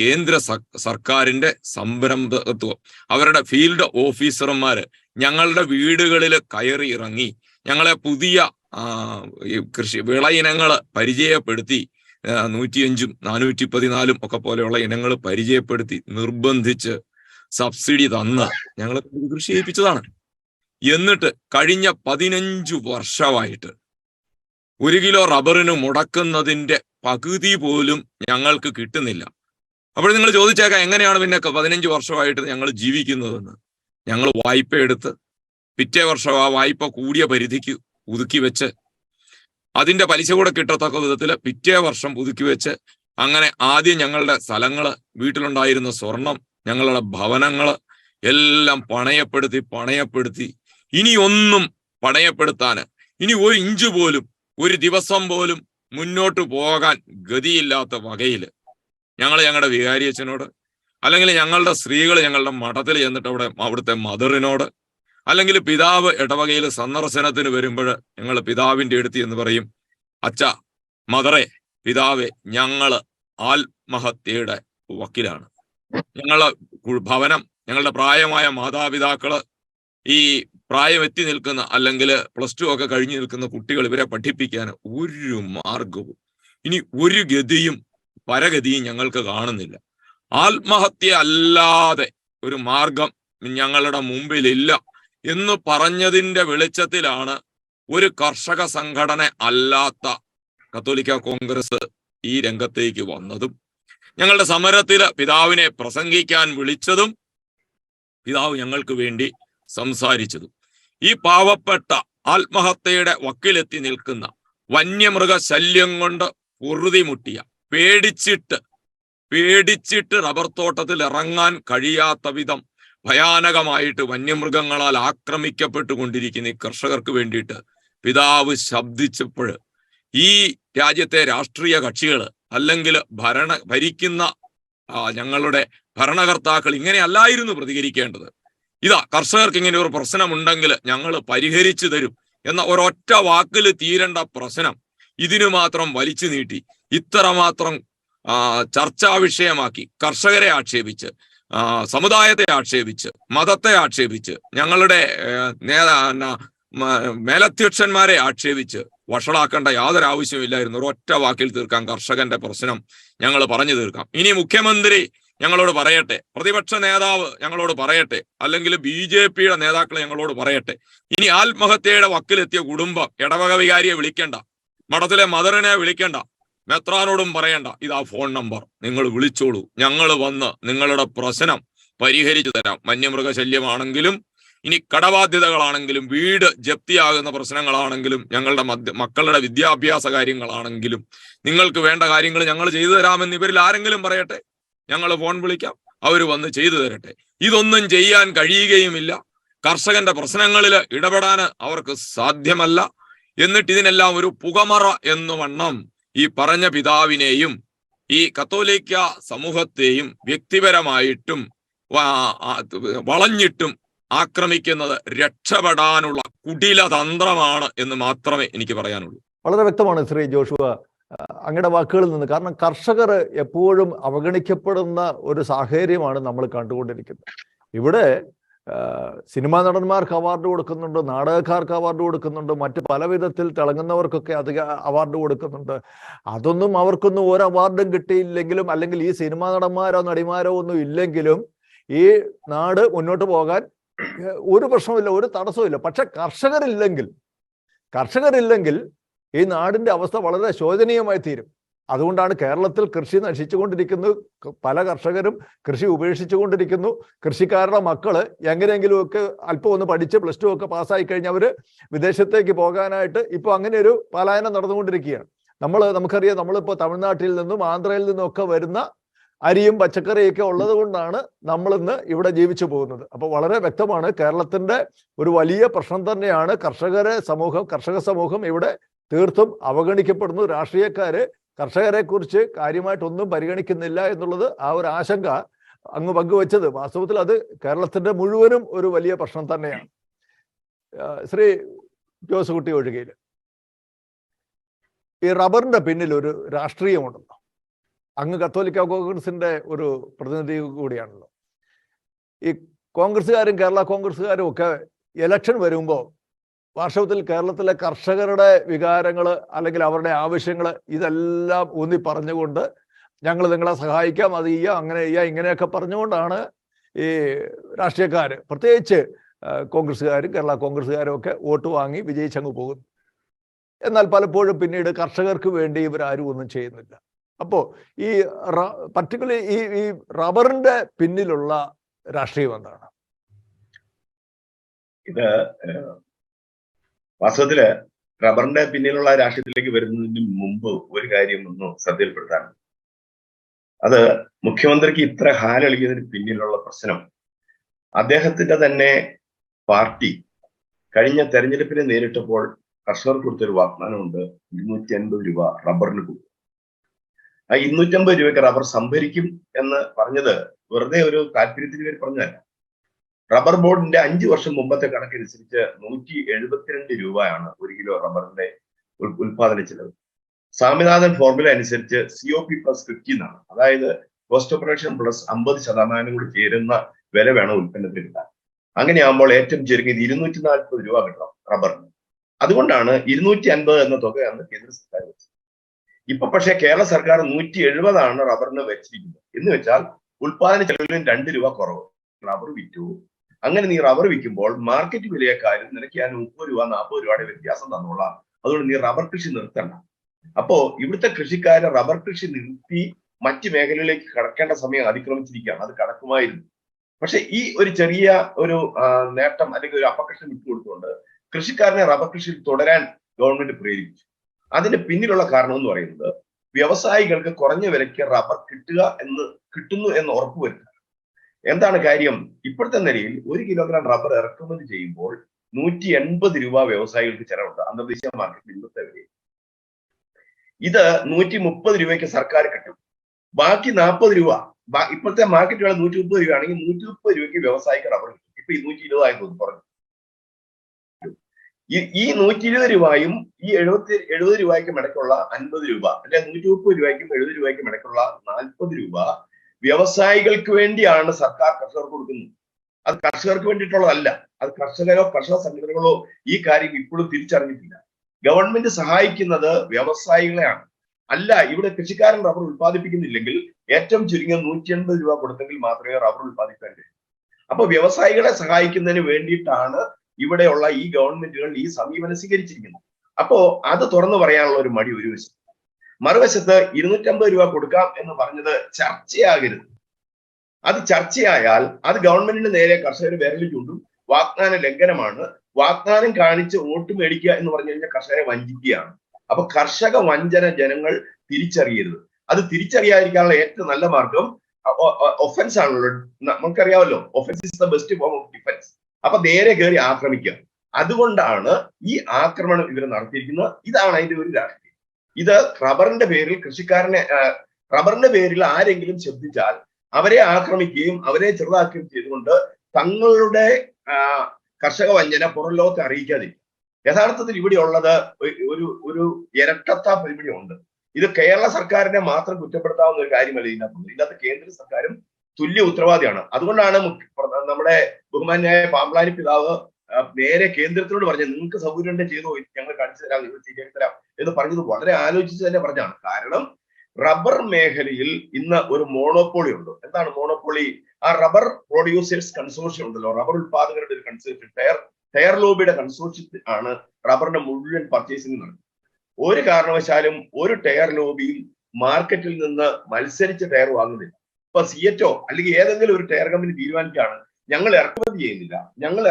കേന്ദ്ര സർക്കാരിന്റെ സംരംഭത്വം, അവരുടെ ഫീൽഡ് ഓഫീസർമാര് ഞങ്ങളുടെ വീടുകളിൽ കയറി ഇറങ്ങി ഞങ്ങളെ പുതിയ കൃഷി വിള ഇനങ്ങൾ പരിചയപ്പെടുത്തി 105 414 ഒക്കെ പോലെയുള്ള ഇനങ്ങൾ പരിചയപ്പെടുത്തി നിർബന്ധിച്ച് സബ്സിഡി തന്ന് ഞങ്ങൾ കൃഷി ചെയ്യിപ്പിച്ചതാണ്. എന്നിട്ട് കഴിഞ്ഞ 15 വർഷമായിട്ട് 1 കിലോ റബ്ബറിന് മുടക്കുന്നതിന്റെ പകുതി പോലും ഞങ്ങൾക്ക് കിട്ടുന്നില്ല. അപ്പോൾ നിങ്ങൾ ചോദിച്ചേക്കാം എങ്ങനെയാണ് പിന്നെ 15 വർഷമായിട്ട് ഞങ്ങൾ ജീവിക്കുന്നതെന്ന്. ഞങ്ങൾ വായ്പ എടുത്ത് പിറ്റേ വർഷം ആ വായ്പ കൂടിയ പരിധിക്ക് പുതുക്കി വെച്ച് അതിന്റെ പലിശ കൂടെ കിട്ടത്തക്ക വിധത്തിൽ പിറ്റേ വർഷം പുതുക്കി വെച്ച് അങ്ങനെ ആദ്യം ഞങ്ങളുടെ സ്ഥലങ്ങള്, വീട്ടിലുണ്ടായിരുന്ന സ്വർണം, ഞങ്ങളുടെ ഭവനങ്ങള് എല്ലാം പണയപ്പെടുത്തി ഇനി ഒന്നും പണയപ്പെടുത്താന്, ഇനി 1 ഇഞ്ച് പോലും 1 ദിവസം പോലും മുന്നോട്ട് പോകാൻ ഗതിയില്ലാത്ത വകയിൽ ഞങ്ങളുടെ വികാരിയച്ഛനോട്, അല്ലെങ്കിൽ ഞങ്ങളുടെ സ്ത്രീകൾ ഞങ്ങളുടെ മഠത്തിൽ ചെന്നിട്ട് അവിടുത്തെ മദറിനോട്, അല്ലെങ്കിൽ പിതാവ് ഇടവകയിൽ സന്ദർശനത്തിന് വരുമ്പോൾ ഞങ്ങൾ പിതാവിന്റെ അടുത്ത് എന്ന് പറയും, അച്ഛാ, മദറെ, പിതാവെ, ഞങ്ങള് ആത്മഹത്യയുടെ വക്കിലാണ്. ഞങ്ങളുടെ ഭവനം, ഞങ്ങളുടെ പ്രായമായ മാതാപിതാക്കള്, ഈ പ്രായം എത്തി നിൽക്കുന്ന അല്ലെങ്കിൽ +2 ഒക്കെ കഴിഞ്ഞു നിൽക്കുന്ന കുട്ടികൾ, ഇവരെ പഠിപ്പിക്കാൻ ഒരു മാർഗവും ഇനി ഒരു ഗതിയും പരഗതിയും ഞങ്ങൾക്ക് കാണുന്നില്ല. ആത്മഹത്യ അല്ലാതെ ഒരു മാർഗം ഞങ്ങളുടെ മുമ്പിലില്ല എന്ന് പറഞ്ഞതിന്റെ വെളിച്ചത്തിലാണ് ഒരു കർഷക സംഘടന അല്ലാത്ത കത്തോലിക്ക കോൺഗ്രസ് ഈ രംഗത്തേക്ക് വന്നതും ഞങ്ങളുടെ സമരത്തിൽ പിതാവിനെ പ്രസംഗിക്കാൻ വിളിച്ചതും പിതാവ് ഞങ്ങൾക്ക് വേണ്ടി സംസാരിച്ചതും. ഈ പാവപ്പെട്ട ആത്മഹത്യയുടെ വക്കിലെത്തി നിൽക്കുന്ന, വന്യമൃഗ ശല്യം കൊണ്ട് പൊറുതിമുട്ടിയ, പേടിച്ചിട്ട് റബ്ബർ തോട്ടത്തിൽ ഇറങ്ങാൻ കഴിയാത്ത വിധം ഭയാനകമായിട്ട് വന്യമൃഗങ്ങളാൽ ആക്രമിക്കപ്പെട്ടുകൊണ്ടിരിക്കുന്ന ഈ കർഷകർക്ക് വേണ്ടിയിട്ട് പിതാവ് ശബ്ദിച്ചപ്പോൾ ഈ രാജ്യത്തെ രാഷ്ട്രീയ കക്ഷികൾ അല്ലെങ്കിൽ ഭരിക്കുന്ന ഞങ്ങളുടെ ഭരണകർത്താക്കൾ ഇങ്ങനെയല്ലായിരുന്നു പ്രതികരിക്കേണ്ടത്. ഇതാ, കർഷകർക്ക് ഇങ്ങനെ ഒരു പ്രശ്നമുണ്ടെങ്കിൽ ഞങ്ങൾ പരിഹരിച്ചു തരും എന്ന ഒരൊറ്റ വാക്കിൽ തീരേണ്ട പ്രശ്നം ഇതിനു മാത്രം വലിച്ചു നീട്ടി ഇത്രമാത്രം ചർച്ചാ വിഷയമാക്കി കർഷകരെ ആക്ഷേപിച്ച്, സമുദായത്തെ ആക്ഷേപിച്ച്, മതത്തെ ആക്ഷേപിച്ച്, ഞങ്ങളുടെ മേലധ്യക്ഷന്മാരെ ആക്ഷേപിച്ച് വഷളാക്കേണ്ട യാതൊരു ആവശ്യമില്ലായിരുന്നു. ഒരൊറ്റ വാക്കിൽ തീർക്കാം കർഷകന്റെ പ്രശ്നം, ഞങ്ങൾ പറഞ്ഞു തീർക്കാം. ഇനി മുഖ്യമന്ത്രി ഞങ്ങളോട് പറയട്ടെ, പ്രതിപക്ഷ നേതാവ് ഞങ്ങളോട് പറയട്ടെ, അല്ലെങ്കിൽ BJPയുടെ നേതാക്കൾ ഞങ്ങളോട് പറയട്ടെ, ഇനി ആത്മഹത്യയുടെ വക്കിലെത്തിയ കുടുംബം ഇടവക വികാരിയെ വിളിക്കണ്ട, മഠത്തിലെ മദറിനെ വിളിക്കണ്ട, മെത്രാനോടും പറയണ്ട, ഇതാ ഫോൺ നമ്പർ, നിങ്ങൾ വിളിച്ചോളൂ, ഞങ്ങൾ വന്ന് നിങ്ങളുടെ പ്രശ്നം പരിഹരിച്ചു തരാം. വന്യമൃഗശല്യമാണെങ്കിലും ഇനി കടബാധ്യതകളാണെങ്കിലും വീട് ജപ്തിയാകുന്ന പ്രശ്നങ്ങളാണെങ്കിലും ഞങ്ങളുടെ മക്കളുടെ വിദ്യാഭ്യാസ കാര്യങ്ങളാണെങ്കിലും നിങ്ങൾക്ക് വേണ്ട കാര്യങ്ങൾ ഞങ്ങൾ ചെയ്തു തരാമെന്ന് ഇവരിൽ ആരെങ്കിലും പറയട്ടെ, ഞങ്ങൾ ഫോൺ വിളിക്കാം, അവർ വന്ന് ചെയ്തു തരട്ടെ. ഇതൊന്നും ചെയ്യാൻ കഴിയുകയുമില്ല. കർഷകന്റെ പ്രശ്നങ്ങളിൽ ഇടപെടാൻ അവർക്ക് സാധ്യമല്ല. എന്നിട്ട് ഇതിനെല്ലാം ഒരു പുകമറ എന്നു വണ്ണം ഈ പറഞ്ഞ പിതാവിനെയും ഈ കത്തോലിക്ക സമൂഹത്തെയും വ്യക്തിപരമായിട്ടും വളഞ്ഞിട്ടും ആക്രമിക്കുന്നത് രക്ഷപ്പെടാനുള്ള കുടിലതന്ത്രമാണ് എന്ന് മാത്രമേ എനിക്ക് പറയാനുള്ളൂ. വളരെ വ്യക്തമാണ് ശ്രീ ജോഷുവ അങ്ങയുടെ വാക്കുകളിൽ നിന്ന്. കാരണം കർഷകർ എപ്പോഴും അവഗണിക്കപ്പെടുന്ന ഒരു സാഹചര്യമാണ് നമ്മൾ കണ്ടുകൊണ്ടിരിക്കുന്നത്. ഇവിടെ സിനിമാ നടന്മാർക്ക് അവാർഡ് കൊടുക്കുന്നുണ്ട്, നാടകക്കാർക്ക് അവാർഡ് കൊടുക്കുന്നുണ്ട്, മറ്റ് പല വിധത്തിൽ തിളങ്ങുന്നവർക്കൊക്കെ അധിക അവാർഡ് കൊടുക്കുന്നുണ്ട്. അതൊന്നും അവർക്കൊന്നും ഒരു അവാർഡും കിട്ടിയില്ലെങ്കിലും, അല്ലെങ്കിൽ ഈ സിനിമാ നടന്മാരോ നടിമാരോ ഒന്നും ഇല്ലെങ്കിലും ഈ നാട് മുന്നോട്ട് പോകാൻ ഒരു പ്രശ്നമില്ല, ഒരു തടസ്സമില്ല. പക്ഷെ കർഷകരില്ലെങ്കിൽ ഈ നാടിന്റെ അവസ്ഥ വളരെ ശോചനീയമായി തീരും. അതുകൊണ്ടാണ് കേരളത്തിൽ കൃഷി നശിച്ചുകൊണ്ടിരിക്കുന്നത്. പല കർഷകരും കൃഷി ഉപേക്ഷിച്ചുകൊണ്ടിരിക്കുന്നു. കൃഷിക്കാരുടെ മക്കള് എങ്ങനെയെങ്കിലുമൊക്കെ അല്പം ഒന്ന് പഠിച്ച് +2 ഒക്കെ പാസ്സായി കഴിഞ്ഞാൽ അവര് വിദേശത്തേക്ക് പോകാനായിട്ട് ഇപ്പോൾ അങ്ങനെ ഒരു പലായനം നടന്നുകൊണ്ടിരിക്കുകയാണ്. നമുക്കറിയാം, നമ്മളിപ്പോൾ തമിഴ്നാട്ടിൽ നിന്നും ആന്ധ്രയിൽ നിന്നും ഒക്കെ വരുന്ന അരിയും പച്ചക്കറിയൊക്കെ ഉള്ളത് കൊണ്ടാണ് നമ്മളിന്ന് ഇവിടെ ജീവിച്ചു പോകുന്നത്. അപ്പോൾ വളരെ വ്യക്തമാണ്, കേരളത്തിന്റെ ഒരു വലിയ പ്രശ്നം തന്നെയാണ് കർഷക സമൂഹം ഇവിടെ തീർത്തും അവഗണിക്കപ്പെടുന്നു. രാഷ്ട്രീയക്കാര് കർഷകരെ കുറിച്ച് കാര്യമായിട്ടൊന്നും പരിഗണിക്കുന്നില്ല എന്നുള്ളത് ആ ഒരു ആശങ്ക അങ്ങ് പങ്കുവച്ചത് വാസ്തവത്തിൽ അത് കേരളത്തിന്റെ മുഴുവനും ഒരു വലിയ പ്രശ്നം തന്നെയാണ്. ശ്രീ ജോസുകുട്ടി ഒഴികയിൽ ഈ റബ്ബറിന്റെ പിന്നിൽ ഒരു രാഷ്ട്രീയമുണ്ടല്ലോ. അങ്ങ് കത്തോലിക്ക കോൺഗ്രസിന്റെ ഒരു പ്രതിനിധി കൂടിയാണല്ലോ. ഈ കോൺഗ്രസ്സുകാരും കേരള കോൺഗ്രസ്സുകാരും ഒക്കെ ഇലക്ഷൻ വരുമ്പോൾ വാസ്തവത്തിൽ കേരളത്തിലെ കർഷകരുടെ വികാരങ്ങൾ അല്ലെങ്കിൽ അവരുടെ ആവശ്യങ്ങൾ ഇതെല്ലാം ഊന്നി പറഞ്ഞുകൊണ്ട് ഞങ്ങൾ നിങ്ങളെ സഹായിക്കാം, അത് ചെയ്യാം, അങ്ങനെ ചെയ്യാം, ഇങ്ങനെയൊക്കെ പറഞ്ഞുകൊണ്ടാണ് ഈ രാഷ്ട്രീയക്കാർ, പ്രത്യേകിച്ച് കോൺഗ്രസ്സുകാരും കേരള കോൺഗ്രസ്സുകാരും ഒക്കെ വോട്ട് വാങ്ങി വിജയിച്ചങ്ങ് പോകുന്നു. എന്നാൽ പലപ്പോഴും പിന്നീട് കർഷകർക്ക് വേണ്ടി ഇവരാരും ഒന്നും ചെയ്യുന്നില്ല. അപ്പോൾ ഈ പർട്ടിക്കുലർലി ഈ റബ്ബറിന്റെ പിന്നിലുള്ള രാഷ്ട്രീയം എന്താണ്? ഇത് വാസ്തവത്തില് റബ്ബറിന്റെ പിന്നിലുള്ള രാഷ്ട്രീയത്തിലേക്ക് വരുന്നതിന് മുമ്പ് ഒരു കാര്യം ഒന്ന് ശ്രദ്ധയിൽപ്പെടുത്താൻ, അത് മുഖ്യമന്ത്രിക്ക് ഇത്ര ഹാലളിക്കുന്നതിന് പിന്നിലുള്ള പ്രശ്നം അദ്ദേഹത്തിന്റെ തന്നെ പാർട്ടി കഴിഞ്ഞ തെരഞ്ഞെടുപ്പിനെ നേരിട്ടപ്പോൾ കർഷകർക്ക് കൊടുത്തൊരു വാഗ്ദാനമുണ്ട്. 250 രൂപ റബ്ബറിന് കൊടുക്കും. ആ 250 രൂപയ്ക്ക് റബ്ബർ സംഭരിക്കും എന്ന് പറഞ്ഞത് വെറുതെ ഒരു താല്പര്യത്തിന് വേണ്ടി പറഞ്ഞതല്ല. റബ്ബർ ബോർഡിന്റെ 5 വർഷം മുമ്പത്തെ കണക്കനുസരിച്ച് 172 രൂപയാണ് 1 കിലോ റബ്ബറിന്റെ ഉൽപാദന ചെലവ്. സ്വാമിനാഥൻ ഫോർമുല അനുസരിച്ച് COP + 50 എന്നാണ്. അതായത് കോസ്റ്റ് ഓഫ് പ്രൊഡക്ഷൻ പ്ലസ് 50% കൂടി ചേരുന്ന വില വേണം ഉൽപ്പന്നത്തിന് കിട്ടാൻ. അങ്ങനെയാകുമ്പോൾ ഏറ്റവും ചുരുങ്ങിയത് 240 രൂപ കിട്ടണം റബ്ബറിന്. അതുകൊണ്ടാണ് 250 എന്ന തുകയാണ് കേന്ദ്ര സർക്കാർ വെച്ചത്. ഇപ്പൊ പക്ഷേ കേരള സർക്കാർ 170 റബ്ബറിന് വെച്ചിരിക്കുന്നത്. എന്ന് വെച്ചാൽ ഉൽപാദന ചെലവിലും 2 രൂപ കുറവ്. റബ്ബർ വിറ്റു. അങ്ങനെ നീ റബ്ബർ വിൽക്കുമ്പോൾ മാർക്കറ്റ് വിലയെക്കാരും നിനക്ക് ഞാൻ 30 രൂപ 40 രൂപയുടെ വ്യത്യാസം തന്നോളാം. അതുകൊണ്ട് നീ റബ്ബർ കൃഷി നിർത്തണ്ട. അപ്പോ ഇവിടുത്തെ കൃഷിക്കാര് റബ്ബർ കൃഷി നിർത്തി മറ്റ് മേഖലകളിലേക്ക് കടക്കേണ്ട സമയം അതിക്രമിച്ചിരിക്കുകയാണ്. അത് കടക്കുമായിരുന്നു. പക്ഷെ ഈ ഒരു ചെറിയ ഒരു നേട്ടം അല്ലെങ്കിൽ ഒരു അപകർഷം വിട്ടുകൊടുത്തുകൊണ്ട് കൃഷിക്കാരനെ റബ്ബർ കൃഷിയിൽ തുടരാൻ ഗവൺമെന്റ് പ്രേരിപ്പിച്ചു. അതിന് പിന്നിലുള്ള കാരണം എന്ന് പറയുന്നത് വ്യവസായികൾക്ക് കുറഞ്ഞ വിലയ്ക്ക് റബ്ബർ കിട്ടുന്നു എന്ന് ഉറപ്പുവരുത്തുക. എന്താണ് കാര്യം? ഇപ്പോഴത്തെ നിലയിൽ 1 കിലോഗ്രാം റബ്ബർ ഇറക്കുമതി ചെയ്യുമ്പോൾ 180 രൂപ വ്യവസായികൾക്ക് ചെലവുണ്ട് അന്തർദേശീയ മാർക്കറ്റിൽ ഇന്നത്തെ വിലയിൽ. ഇത് 130 രൂപയ്ക്ക് സർക്കാർ കിട്ടും. ബാക്കി 40 രൂപ ഇപ്പോഴത്തെ മാർക്കറ്റ് വില 130 രൂപയാണെങ്കിൽ 130 രൂപയ്ക്ക് വ്യവസായിക്ക് റബ്ബർ കിട്ടും. ഇപ്പൊ 220 ആയി തോന്നുന്നു പറഞ്ഞു. ഈ 120 രൂപയും ഈ 70 രൂപയ്ക്കും ഇടയ്ക്കുള്ള 50 രൂപ അല്ലെ 130 രൂപയ്ക്കും 70 രൂപയ്ക്കും ഇടയ്ക്കുള്ള 40 രൂപ വ്യവസായികൾക്ക് വേണ്ടിയാണ് സർക്കാർ കർഷകർക്ക് കൊടുക്കുന്നത്. അത് കർഷകർക്ക് വേണ്ടിയിട്ടുള്ളതല്ല. അത് കർഷകരോ കർഷക സംഘടനകളോ ഈ കാര്യം ഇപ്പോഴും തിരിച്ചറിഞ്ഞിട്ടില്ല. ഗവൺമെന്റ് സഹായിക്കുന്നത് വ്യവസായികളെയാണ്. അല്ല, ഇവിടെ കൃഷിക്കാരൻ റബ്ബർ ഉൽപ്പാദിപ്പിക്കുന്നില്ലെങ്കിൽ ഏറ്റവും ചുരുങ്ങിയ 180 രൂപ കൊടുത്തെങ്കിൽ മാത്രമേ റബ്ബർ ഉൽപ്പാദിക്കാൻ കഴിയൂ. അപ്പൊ വ്യവസായികളെ സഹായിക്കുന്നതിന് വേണ്ടിയിട്ടാണ് ഇവിടെയുള്ള ഈ ഗവൺമെന്റുകൾ ഈ സമീപനം സ്വീകരിച്ചിരിക്കുന്നത്. അപ്പോ അത് തുറന്നു പറയാനുള്ള ഒരു മടി ഒരു വശത്ത്. മറുവശത്ത് 250 രൂപ കൊടുക്കാം എന്ന് പറഞ്ഞത് ചർച്ചയാകരുത്. അത് ചർച്ചയായാൽ അത് ഗവൺമെന്റിന് നേരെ കർഷകർ വിരൽ ചൂണ്ടും. വാഗ്ദാന ലംഘനമാണ്. വാഗ്ദാനം കാണിച്ച് വോട്ട് മേടിക്കുക എന്ന് പറഞ്ഞു കഴിഞ്ഞാൽ കർഷകരെ വഞ്ചിക്കുകയാണ്. അപ്പൊ കർഷക വഞ്ചന ജനങ്ങൾ തിരിച്ചറിയരുത്. അത് തിരിച്ചറിയാതിരിക്കാനുള്ള ഏറ്റവും നല്ല മാർഗം ഒഫൻസ് ആണല്ലോ. നമുക്കറിയാമല്ലോ, offence is the best form of defence. അപ്പൊ നേരെ കയറി ആക്രമിക്കുക. അതുകൊണ്ടാണ് ഈ ആക്രമണം ഇവർ നടത്തിയിരിക്കുന്നത്. ഇതാണ് അതിന്റെ ഒരു രാഷ്ട്രീയം. ഇത് റബ്ബറിന്റെ പേരിൽ റബ്ബറിന്റെ പേരിൽ ആരെങ്കിലും ശബ്ദിച്ചാൽ അവരെ ആക്രമിക്കുകയും അവരെ ചെറുതാക്കുകയും ചെയ്തുകൊണ്ട് തങ്ങളുടെ കർഷക വഞ്ചന പുറം ലോകത്തെ അറിയിക്കാതിരിക്കും. യഥാർത്ഥത്തിൽ ഇവിടെ ഉള്ളത് ഒരു ഇരട്ടത്താപ്പ് ഇവിടെ ഉണ്ട്. ഇത് കേരള സർക്കാരിനെ മാത്രം കുറ്റപ്പെടുത്താവുന്ന ഒരു കാര്യമല്ല. ഇതിനകത്ത് കേന്ദ്ര സർക്കാരും തുല്യ ഉത്തരവാദിയാണ്. അതുകൊണ്ടാണ് നമ്മുടെ ബഹുമാന്യായ പാമ്പ്ലാനി പിതാവ് നേരെ കേന്ദ്രത്തിനോട് പറഞ്ഞത്, നിങ്ങൾക്ക് സൗകര്യം ഉണ്ടെങ്കിൽ ചെയ്തോ, ഞങ്ങൾ കാണിച്ചു തരാം, നിങ്ങൾ ശരിയാക്കി തരാം എന്ന് പറഞ്ഞത് വളരെ ആലോചിച്ച് തന്നെ പറഞ്ഞാണ്. കാരണം റബ്ബർ മേഖലയിൽ ഇന്ന് ഒരു മോണോപോളി ഉണ്ട്. എന്താണ് മോണോപോളി? ആ റബ്ബർ പ്രൊഡ്യൂസേഴ്സ് കൺസോർഷ്യം ഉണ്ടല്ലോ, റബ്ബർ ഉത്പാദകരുടെ ഒരു കൺസോർഷ്യം, ടയർ ലോബിയുടെ കൺസോർഷ്യത്തിൽ ആണ് റബ്ബറിന്റെ മുഴുവൻ പർച്ചേസിംഗ് നടക്കുന്നത്. ഒരു കാരണവശാലും ഒരു ടയർ ലോബിയും മാർക്കറ്റിൽ നിന്ന് മത്സരിച്ച് ടയർ വാങ്ങുന്നില്ല. ഇപ്പൊ സിയറ്റോ അല്ലെങ്കിൽ ഏതെങ്കിലും ഒരു ടയർ കമ്പനി തീരുമാനിക്കുകയാണ്, ഞങ്ങൾ ഇറക്കുമതി ചെയ്യുന്നില്ല, ഞങ്ങൾ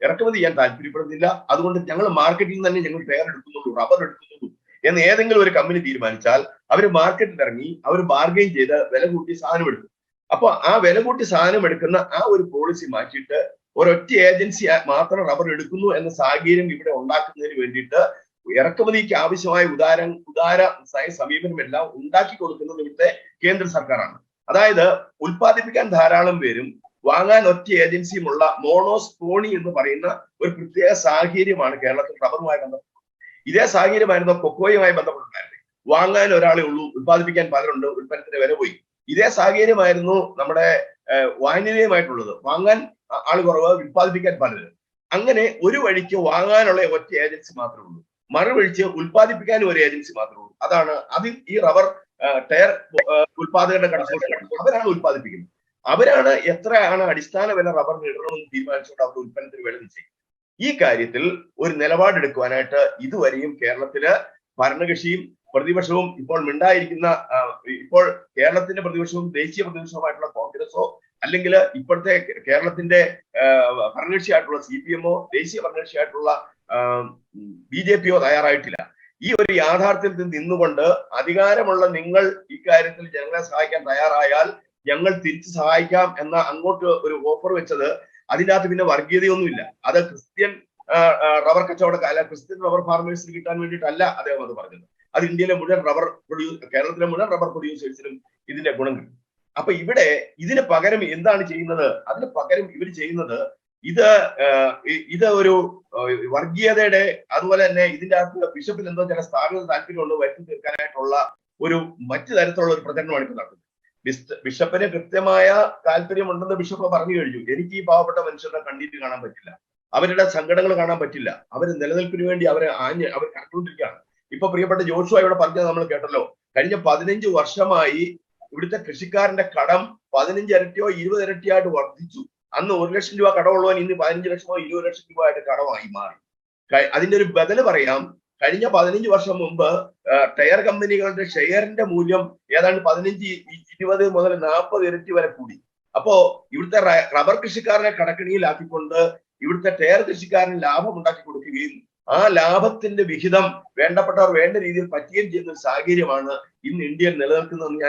ഇറക്കുമതി ചെയ്യാൻ താല്പര്യപ്പെടുന്നില്ല, അതുകൊണ്ട് ഞങ്ങൾ മാർക്കറ്റിൽ നിന്ന് തന്നെ ഞങ്ങൾ ടയർ എടുക്കുന്നുള്ളൂ, റബ്ബർ എടുക്കുന്നുള്ളൂ എന്ന് ഏതെങ്കിലും ഒരു കമ്പനി തീരുമാനിച്ചാൽ അവർ മാർക്കറ്റിൽ ഇറങ്ങി അവർ ബാർഗെയിൻ ചെയ്ത് വില കൂട്ടി സാധനം എടുക്കും. അപ്പൊ ആ വില കൂട്ടി സാധനം എടുക്കുന്ന ആ ഒരു പോളിസി മാറ്റിയിട്ട് ഒരൊറ്റ ഏജൻസി മാത്രം റബ്ബർ എടുക്കുന്നു എന്ന സാഹചര്യം ഇവിടെ ഉണ്ടാക്കുന്നതിന് വേണ്ടിയിട്ട് ഇറക്കുമതിക്ക് ആവശ്യമായ ഉദാര സമീപനം എല്ലാം ഉണ്ടാക്കി കൊടുക്കുന്നത് ഇവിടുത്തെ കേന്ദ്ര സർക്കാരാണ്. അതായത് ഉൽപ്പാദിപ്പിക്കാൻ ധാരാളം പേരും വാങ്ങാൻ ഒറ്റ ഏജൻസിയുമുള്ള മോണോസ്പോണി എന്ന് പറയുന്ന ഒരു പ്രത്യേക സാഹചര്യമാണ് കേരളത്തിൽ റബ്ബറുമായി ബന്ധപ്പെട്ടത്. ഇതേ സാഹചര്യമായിരുന്നു കൊക്കോയുമായി ബന്ധപ്പെട്ടുണ്ടായിരുന്നത്. വാങ്ങാൻ ഒരാളെ ഉള്ളൂ, ഉത്പാദിപ്പിക്കാൻ പലരുണ്ട്, ഉൽപ്പന്നത്തിന്റെ വില പോയി. ഇതേ സാഹചര്യമായിരുന്നു നമ്മുടെ വാനിലയുമായിട്ടുള്ളത്. വാങ്ങാൻ ആൾ കുറവ്, ഉത്പാദിപ്പിക്കാൻ പലര്. അങ്ങനെ ഒരു വഴിക്ക് വാങ്ങാനുള്ള ഒറ്റ ഏജൻസി മാത്രമേ ഉള്ളൂ, മറുവഴിച്ച് ഉത്പാദിപ്പിക്കാനും ഒരു ഏജൻസി മാത്രമേ ഉള്ളൂ. അതാണ് അതിൽ ഈ റബ്ബർ ടയർ ഉത്പാദകരുടെ കൺസോർഷ്യം, അവരാണ് ഉത്പാദിപ്പിക്കുന്നത്. അവരാണ് എത്രയാണ് അടിസ്ഥാന വില റബ്ബറിന് ഇടണമെന്ന് തീരുമാനിച്ചുകൊണ്ട് അവരുടെ ഉൽപ്പന്നത്തിന് വില നിശ്ചയിക്കും. ഈ കാര്യത്തിൽ ഒരു നിലപാടെടുക്കുവാനായിട്ട് ഇതുവരെയും കേരളത്തില് ഭരണകക്ഷിയും പ്രതിപക്ഷവും ഇപ്പോൾ ഇപ്പോൾ കേരളത്തിന്റെ പ്രതിപക്ഷവും ദേശീയ പ്രതിപക്ഷവുമായിട്ടുള്ള കോൺഗ്രസോ അല്ലെങ്കിൽ ഇപ്പോഴത്തെ കേരളത്തിന്റെ ഭരണകക്ഷിയായിട്ടുള്ള CPM-ഓ ദേശീയ ഭരണകക്ഷിയായിട്ടുള്ള BJP-യോ തയ്യാറായിട്ടില്ല. ഈ ഒരു യാഥാർത്ഥ്യത്തിൽ നിന്നുകൊണ്ട് അധികാരമുള്ള നിങ്ങൾ ഇക്കാര്യത്തിൽ ജനങ്ങളെ സഹായിക്കാൻ തയ്യാറായാൽ ഞങ്ങൾ തിരിച്ചു സഹായിക്കാം എന്ന അങ്ങോട്ട് ഒരു ഓഫർ വെച്ചത്, അതിൻ്റെ അകത്ത് പിന്നെ വർഗീയതയൊന്നുമില്ല. അത് ക്രിസ്ത്യൻ റബ്ബർ കച്ചവടക്കാരല്ല, ക്രിസ്ത്യൻ റബ്ബർ ഫാർമേഴ്സിന് കിട്ടാൻ വേണ്ടിയിട്ടല്ല അദ്ദേഹം അത് പറഞ്ഞത്. അത് ഇന്ത്യയിലെ മുഴുവൻ കേരളത്തിലെ മുഴുവൻ റബ്ബർ പ്രൊഡ്യൂസേഴ്സിനും ഇതിന്റെ ഗുണം കിട്ടും. അപ്പൊ ഇവിടെ ഇതിന് പകരം എന്താണ് ചെയ്യുന്നത്? അതിന് പകരം ഇവർ ചെയ്യുന്നത് ഇത് ഒരു വർഗീയതയുടെ, അതുപോലെ തന്നെ ഇതിന്റെ അകത്ത് ബിഷപ്പിൽ എന്തോ ചില സ്ഥാപിത താല്പര്യമുണ്ട് വരുത്തി തീർക്കാനായിട്ടുള്ള ഒരു മറ്റു തരത്തിലുള്ള ഒരു പ്രചരണമാണ് ഇപ്പോൾ നടക്കുന്നത്. ബിഷപ്പിന് കൃത്യമായ താല്പര്യമുണ്ടെന്ന് ബിഷപ്പ് പറഞ്ഞു കഴിഞ്ഞു. എനിക്ക് ഈ പാവപ്പെട്ട മനുഷ്യരുടെ കണ്ണീര് കാണാൻ പറ്റില്ല, അവരുടെ സങ്കടങ്ങൾ കാണാൻ പറ്റില്ല, അവർ നിലനിൽപ്പിന് വേണ്ടി അവർ കണ്ടുകൊണ്ടിരിക്കുകയാണ്. ഇപ്പൊ പ്രിയപ്പെട്ട ജോഷുവ ഇവിടെ പറഞ്ഞത് നമ്മൾ കേട്ടല്ലോ. കഴിഞ്ഞ 15 വർഷമായി ഇവിടുത്തെ കൃഷിക്കാരന്റെ കടം 15 ഇരട്ടിയോ 20 ഇരട്ടിയായിട്ട് വർദ്ധിച്ചു. അന്ന് 1 ലക്ഷം രൂപ കടമുള്ളവൻ ഇന്ന് 15 ലക്ഷമോ 20 ലക്ഷം രൂപ ആയിട്ട് കടമായി മാറി. അതിന്റെ ഒരു ബദല് പറയാം. കഴിഞ്ഞ 15 വർഷം മുമ്പ് ടയർ കമ്പനികളുടെ ഷെയറിന്റെ മൂല്യം ഏതാണ്ട് 15, 20 മുതൽ 40 ഇരട്ടി വരെ കൂടി. അപ്പോ ഇവിടുത്തെ റബ്ബർ കൃഷിക്കാരനെ കടക്കണിയിലാക്കിക്കൊണ്ട് ഇവിടുത്തെ ടയർ കൃഷിക്കാരന് ലാഭം ഉണ്ടാക്കി കൊടുക്കുകയും ആ ലാഭത്തിന്റെ വിഹിതം വേണ്ടപ്പെട്ടവർ വേണ്ട രീതിയിൽ പറ്റുകയും ചെയ്യുന്ന ഒരു സാഹചര്യമാണ് ഇന്ന് ഇന്ത്യയിൽ നിലനിൽക്കുന്നതെന്ന്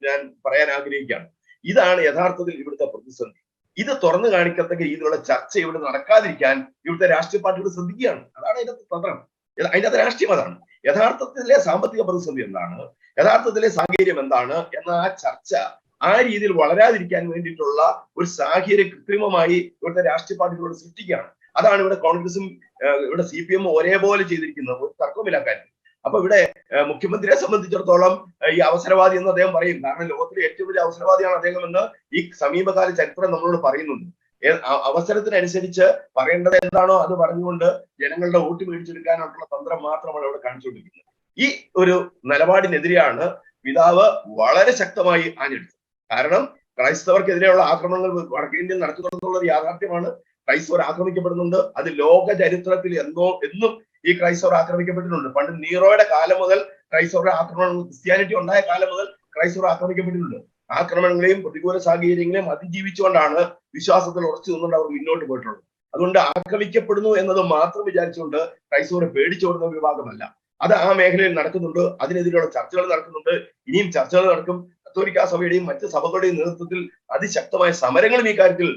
ഞാൻ പറയാൻ ആഗ്രഹിക്കുകയാണ്. ഇതാണ് യഥാർത്ഥത്തിൽ ഇവിടുത്തെ പ്രതിസന്ധി. ഇത് തുറന്നു കാണിക്കത്തക്ക രീതിയിലുള്ള ചർച്ച ഇവിടെ നടക്കാതിരിക്കാൻ ഇവിടുത്തെ രാഷ്ട്രീയ പാർട്ടികൾ ശ്രദ്ധിക്കുകയാണ്. അതാണ് അതിന്റെ തന്ത്രം, അതിന്റെ രാഷ്ട്രീയം അതാണ്. യഥാർത്ഥത്തിലെ സാമ്പത്തിക പ്രതിസന്ധി എന്താണ്, യഥാർത്ഥത്തിലെ സാഹചര്യം എന്താണ് എന്ന ആ ചർച്ച ആ രീതിയിൽ വളരാതിരിക്കാൻ വേണ്ടിയിട്ടുള്ള ഒരു സാഹചര്യം കൃത്രിമമായി ഇവിടുത്തെ രാഷ്ട്രീയ പാർട്ടികളോട് സൃഷ്ടിക്കുകയാണ്. അതാണ് ഇവിടെ കോൺഗ്രസും ഇവിടെ CPM ഒരേപോലെ ചെയ്തിരിക്കുന്നത്, ഒരു തർക്കമില്ല കാര്യം. അപ്പൊ ഇവിടെ മുഖ്യമന്ത്രിയെ സംബന്ധിച്ചിടത്തോളം ഈ അവസരവാദി എന്ന് അദ്ദേഹം പറയും. കാരണം ലോകത്തിലെ ഏറ്റവും വലിയ അവസരവാദിയാണ് അദ്ദേഹം എന്ന് ഈ സമീപകാല ചരിത്രം നമ്മളോട് പറയുന്നുണ്ട്. അവസരത്തിനനുസരിച്ച് പറയേണ്ടത് എന്താണോ അത് പറഞ്ഞുകൊണ്ട് ജനങ്ങളുടെ വോട്ട് മേടിച്ചെടുക്കാനുള്ള തന്ത്രം മാത്രമാണ് ഇവിടെ കാണിച്ചുകൊണ്ടിരിക്കുന്നത്. ഈ ഒരു നിലപാടിനെതിരെയാണ് പിതാവ് വളരെ ശക്തമായി ആഞ്ഞെടുത്തത്. കാരണം ക്രൈസ്തവർക്കെതിരെയുള്ള ആക്രമണങ്ങൾ വടക്കേന്ത്യയിൽ നടക്കുന്നുള്ളത് യാഥാർത്ഥ്യമാണ്. ക്രൈസ്തവർ ആക്രമിക്കപ്പെടുന്നുണ്ട്. അത് ലോക ചരിത്രത്തിൽ എന്നും ഈ ക്രൈസ്തവർ ആക്രമിക്കപ്പെട്ടിട്ടുണ്ട്. പണ്ട് നീറോയുടെ കാലം മുതൽ ക്രൈസ്തവരുടെ ആക്രമണങ്ങൾ, ക്രിസ്ത്യാനിറ്റി ഉണ്ടായ കാലം മുതൽ ക്രൈസ്തവർ ആക്രമിക്കപ്പെട്ടിട്ടുണ്ട്. ആക്രമണങ്ങളെയും പ്രതികൂല സാഹചര്യങ്ങളെയും അതിജീവിച്ചുകൊണ്ടാണ് വിശ്വാസത്തിൽ ഉറച്ചു നിന്നുകൊണ്ട് അവർ മുന്നോട്ട് പോയിട്ടുള്ളത്. അതുകൊണ്ട് ആക്രമിക്കപ്പെടുന്നു എന്നത് മാത്രം വിചാരിച്ചുകൊണ്ട് ക്രൈസ്തവരെ പേടിച്ചോടുന്ന വിഭാഗമല്ല. അത് ആ മേഖലയിൽ നടക്കുന്നുണ്ട്. അതിനെതിരെയുള്ള ചർച്ചകൾ നടക്കുന്നുണ്ട്. ഇനിയും ചർച്ചകൾ നടക്കും. കത്തോലിക്കാ സഭയുടെയും മറ്റ് സഭകളുടെയും നേതൃത്വത്തിൽ അതിശക്തമായ സമരങ്ങളും ഈ കാര്യത്തിൽ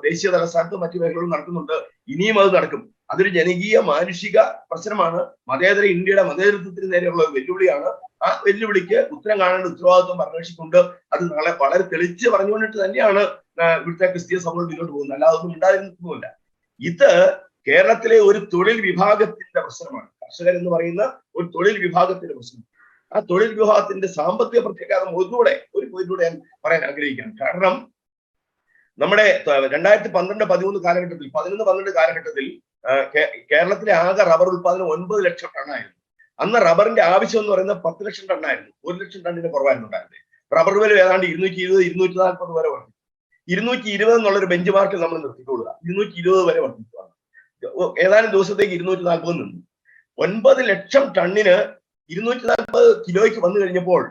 ദേശീയ തലസ്ഥാനത്തും മറ്റു മേഖലകളിലും നടക്കുന്നുണ്ട്. ഇനിയും അത് നടക്കും. അതൊരു ജനകീയ മാനുഷിക പ്രശ്നമാണ്. മതേതര ഇന്ത്യയുടെ മതേതരത്വത്തിന് നേരെയുള്ള ഒരു വെല്ലുവിളിയാണ്. ആ വെല്ലുവിളിക്ക് ഉത്തരം കാണേണ്ട ഉത്തരവാദിത്വം ഭരണകക്ഷിക്കുണ്ട്. അത് നാളെ വളരെ തെളിച്ച് പറഞ്ഞുകൊണ്ടിട്ട് തന്നെയാണ് ഇവിടുത്തെ ക്രിസ്തീയ സഭകൾ മുന്നോട്ട് പോകുന്നത്. അല്ലാതെ ഒന്നും ഉണ്ടായിരുന്നില്ല. ഇത് കേരളത്തിലെ ഒരു തൊഴിൽ വിഭാഗത്തിന്റെ പ്രശ്നമാണ്. കർഷകർ എന്ന് പറയുന്ന ഒരു തൊഴിൽ വിഭാഗത്തിന്റെ പ്രശ്നം. ആ തൊഴിൽ വിഭാഗത്തിന്റെ സാമ്പത്തിക പ്രത്യാഘാതം ഒരു പോയിന്റിലൂടെ ഞാൻ പറയാൻ ആഗ്രഹിക്കുകയാണ്. കാരണം നമ്മുടെ 2012-13 കാലഘട്ടത്തിൽ 11-12 കാലഘട്ടത്തിൽ കേരളത്തിലെ ആകെ റബ്ബർ ഉൽപ്പാദനം 9 ലക്ഷം ടണ്ണായിരുന്നു. അന്ന് റബ്ബറിന്റെ ആവശ്യം എന്ന് പറയുന്നത് 10 ലക്ഷം ടണ്ണായിരുന്നു. 1 ലക്ഷം ടണ്ണിന് കുറവായിരുന്നു ഉണ്ടായിരുന്നത്. റബ്ബർ വില ഏതാണ്ട് 220-240 വരെ വർദ്ധിച്ചു. 220 എന്നുള്ളൊരു ബെഞ്ച് മാർക്കിൽ നമ്മൾ നിർത്തിക്കൊള്ളുക. 220 വരെ വർദ്ധിച്ചു. ഏതാനും ദിവസത്തേക്ക് 240 നിന്നു. 9 ലക്ഷം ടണ്ണിന് 240 കിലോയ്ക്ക് വന്നു കഴിഞ്ഞപ്പോൾ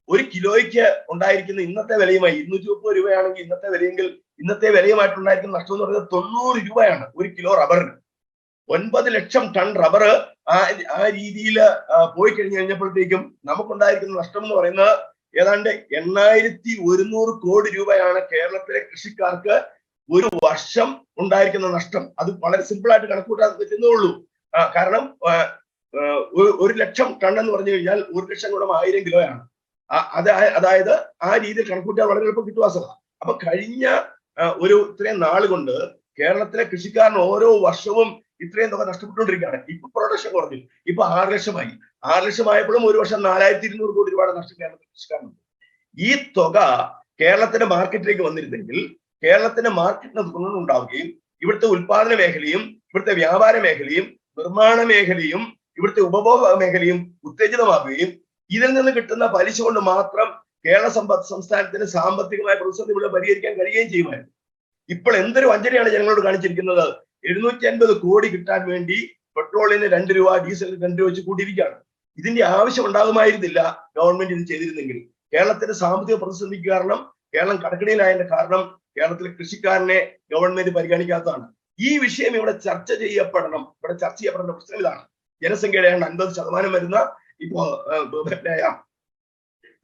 ഒരു കിലോയ്ക്ക് ഉണ്ടായിരിക്കുന്ന ഇന്നത്തെ വിലയുമായി 230 രൂപയാണെങ്കിൽ ഇന്നത്തെ വിലയുമായിട്ടുണ്ടായിരിക്കുന്ന നഷ്ടം എന്ന് പറയുന്നത് 90 രൂപയാണ് ഒരു കിലോ റബ്ബറിന്. 9 ലക്ഷം ടൺ റബ്ബർ ആ രീതിയിൽ പോയി കഴിഞ്ഞപ്പോഴത്തേക്കും നമുക്കുണ്ടായിരിക്കുന്ന നഷ്ടം എന്ന് പറയുന്നത് ഏതാണ്ട് 8100 കോടി രൂപയാണ് കേരളത്തിലെ കൃഷിക്കാർക്ക് ഒരു വർഷം ഉണ്ടായിരിക്കുന്ന നഷ്ടം. അത് വളരെ സിമ്പിൾ ആയിട്ട് കണക്കൂട്ടാൻ പറ്റുന്നേ ഉള്ളൂ. കാരണം 1 ലക്ഷം ടൺ എന്ന് പറഞ്ഞു കഴിഞ്ഞാൽ 1 ലക്ഷം ഗുണം 1000 കിലോയാണ്. അതായത് ആ രീതിയിൽ കണക്കൂട്ടിയാൽ വളരെ എളുപ്പം കിട്ടുവാസത. അപ്പൊ കഴിഞ്ഞ ഇത്രയും നാൾ കൊണ്ട് കേരളത്തിലെ കൃഷിക്കാരന് ഓരോ വർഷവും ഇത്രയും തുക നഷ്ടപ്പെട്ടുകൊണ്ടിരിക്കുകയാണ്. ഇപ്പൊ പ്രൊഡക്ഷൻ കുറഞ്ഞു, ഇപ്പൊ 6 ലക്ഷമായി. 6 ലക്ഷമായപ്പോഴും ഒരു വർഷം 4200 കോടി രൂപയുടെ നഷ്ടം കേരളത്തിലെ കൃഷിക്കാരനുണ്ട്. ഈ തുക കേരളത്തിന്റെ മാർക്കറ്റിലേക്ക് വന്നിരുന്നെങ്കിൽ കേരളത്തിന്റെ മാർക്കറ്റിന് ഗുണമുണ്ടാവുകയും ഇവിടുത്തെ ഉൽപാദന മേഖലയും ഇവിടുത്തെ വ്യാപാര മേഖലയും നിർമ്മാണ മേഖലയും ഇവിടുത്തെ ഉപഭോഗ മേഖലയും ഉത്തേജിതമാകുകയും ഇതിൽ നിന്ന് കിട്ടുന്ന പലിശ കൊണ്ട് മാത്രം കേരള സംസ്ഥാനത്തിന് സാമ്പത്തികമായ പ്രതിസന്ധി ഇവിടെ പരിഹരിക്കാൻ കഴിയുകയും ചെയ്യുമായിരുന്നു. ഇപ്പോൾ എന്തൊരു വഞ്ചനയാണ് ജനങ്ങളോട് കാണിച്ചിരിക്കുന്നത്. 750 കോടി കിട്ടാൻ വേണ്ടി പെട്രോളിന് 2 രൂപ, ഡീസലിന് 2 രൂപ വെച്ച് കൂട്ടിയിരിക്കുകയാണ്. ഇതിന്റെ ആവശ്യം ഉണ്ടാകുമായിരുന്നില്ല ഗവൺമെന്റ് ഇത് ചെയ്തിരുന്നെങ്കിൽ. കേരളത്തിന്റെ സാമ്പത്തിക പ്രതിസന്ധിക്ക് കാരണം, കേരളം കടക്കണിയിലായതിന്റെ കാരണം കേരളത്തിലെ കൃഷിക്കാരനെ ഗവൺമെന്റ് പരിഗണിക്കാത്തതാണ്. ഈ വിഷയം ഇവിടെ ചർച്ച ചെയ്യപ്പെടണം. ഇവിടെ ചർച്ച ചെയ്യപ്പെടേണ്ട പ്രശ്നം ഇതാണ്. ജനസംഖ്യയുടെ 50% വരുന്ന ഇപ്പോ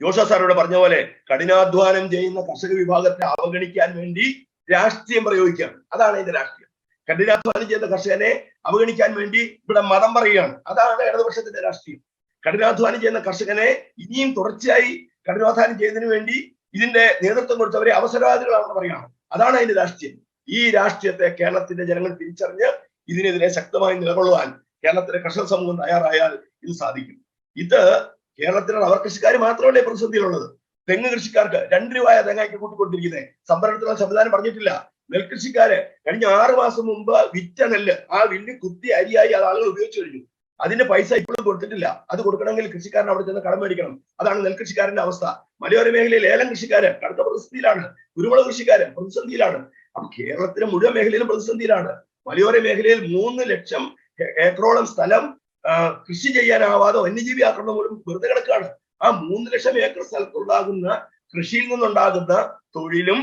ജോഷ സാറോട് പറഞ്ഞ പോലെ കഠിനാധ്വാനം ചെയ്യുന്ന കർഷക വിഭാഗത്തെ അവഗണിക്കാൻ വേണ്ടി രാഷ്ട്രീയം പ്രയോഗിക്കുകയാണ്. അതാണ് ഇതിന്റെ രാഷ്ട്രീയം. കഠിനാധ്വാനം ചെയ്യുന്ന കർഷകനെ അവഗണിക്കാൻ വേണ്ടി ഇവിടെ മതം പറയുകയാണ്. അതാണ് ഇടതുപക്ഷത്തിന്റെ രാഷ്ട്രീയം. കഠിനാധ്വാനം ചെയ്യുന്ന കർഷകനെ ഇനിയും തുടർച്ചയായി കഠിനാധ്വാനം ചെയ്യുന്നതിന് വേണ്ടി ഇതിന്റെ നേതൃത്വം കൊടുത്തവരെ അവസരവാദികളാണെന്ന് പറയുകയാണ്. അതാണ് അതിന്റെ രാഷ്ട്രീയം. ഈ രാഷ്ട്രീയത്തെ കേരളത്തിന്റെ ജനങ്ങൾ തിരിച്ചറിഞ്ഞ് ഇതിനെതിരെ ശക്തമായി നിലകൊള്ളുവാൻ കേരളത്തിലെ കർഷക സമൂഹം തയ്യാറായാൽ ഇത് സാധിക്കും. ഇത് കേരളത്തിലെ റബ്ബർ കൃഷിക്കാർ മാത്രമല്ലേ പ്രതിസന്ധിയിലുള്ളത്. തെങ്ങ് കൃഷിക്കാർക്ക് 2 രൂപ തേങ്ങയ്ക്ക് കൂട്ടിക്കൊണ്ടിരിക്കുന്നത്. സംഭരണത്തിനുള്ള സംവിധാനം പറഞ്ഞിട്ടില്ല. നെൽകൃഷിക്കാര് കഴിഞ്ഞ 6 മാസം മുമ്പ് വിറ്റ നെല്ല് ആ വില്ല് കുത്തി അരിയായി അത് ആളുകൾ ഉപയോഗിച്ചു കഴിഞ്ഞു. അതിന്റെ പൈസ ഇപ്പോഴും കൊടുത്തിട്ടില്ല. അത് കൊടുക്കണമെങ്കിൽ കൃഷിക്കാരൻ അവിടെ ചെന്ന് കടം മേടിക്കണം. അതാണ് നെൽകൃഷിക്കാരന്റെ അവസ്ഥ. മലയോര മേഖലയിൽ ഏലം കൃഷിക്കാര് കടുത്ത പ്രതിസന്ധിയിലാണ്. കുരുമുളക് കൃഷിക്കാര് പ്രതിസന്ധിയിലാണ്. അപ്പൊ കേരളത്തിലെ മുഴുവൻ മേഖലയിലും പ്രതിസന്ധിയിലാണ്. മലയോര മേഖലയിൽ 3 ലക്ഷം ഏക്കറോളം സ്ഥലം കൃഷി ചെയ്യാനാവാതെ വന്യജീവി ആക്രമണം മൂലം വെറുതെ കിടക്കുകയാണ്. ആ 3 ലക്ഷം ഏക്കർ സ്ഥലത്തുണ്ടാകുന്ന കൃഷിയിൽ നിന്നുണ്ടാകുന്ന തൊഴിലും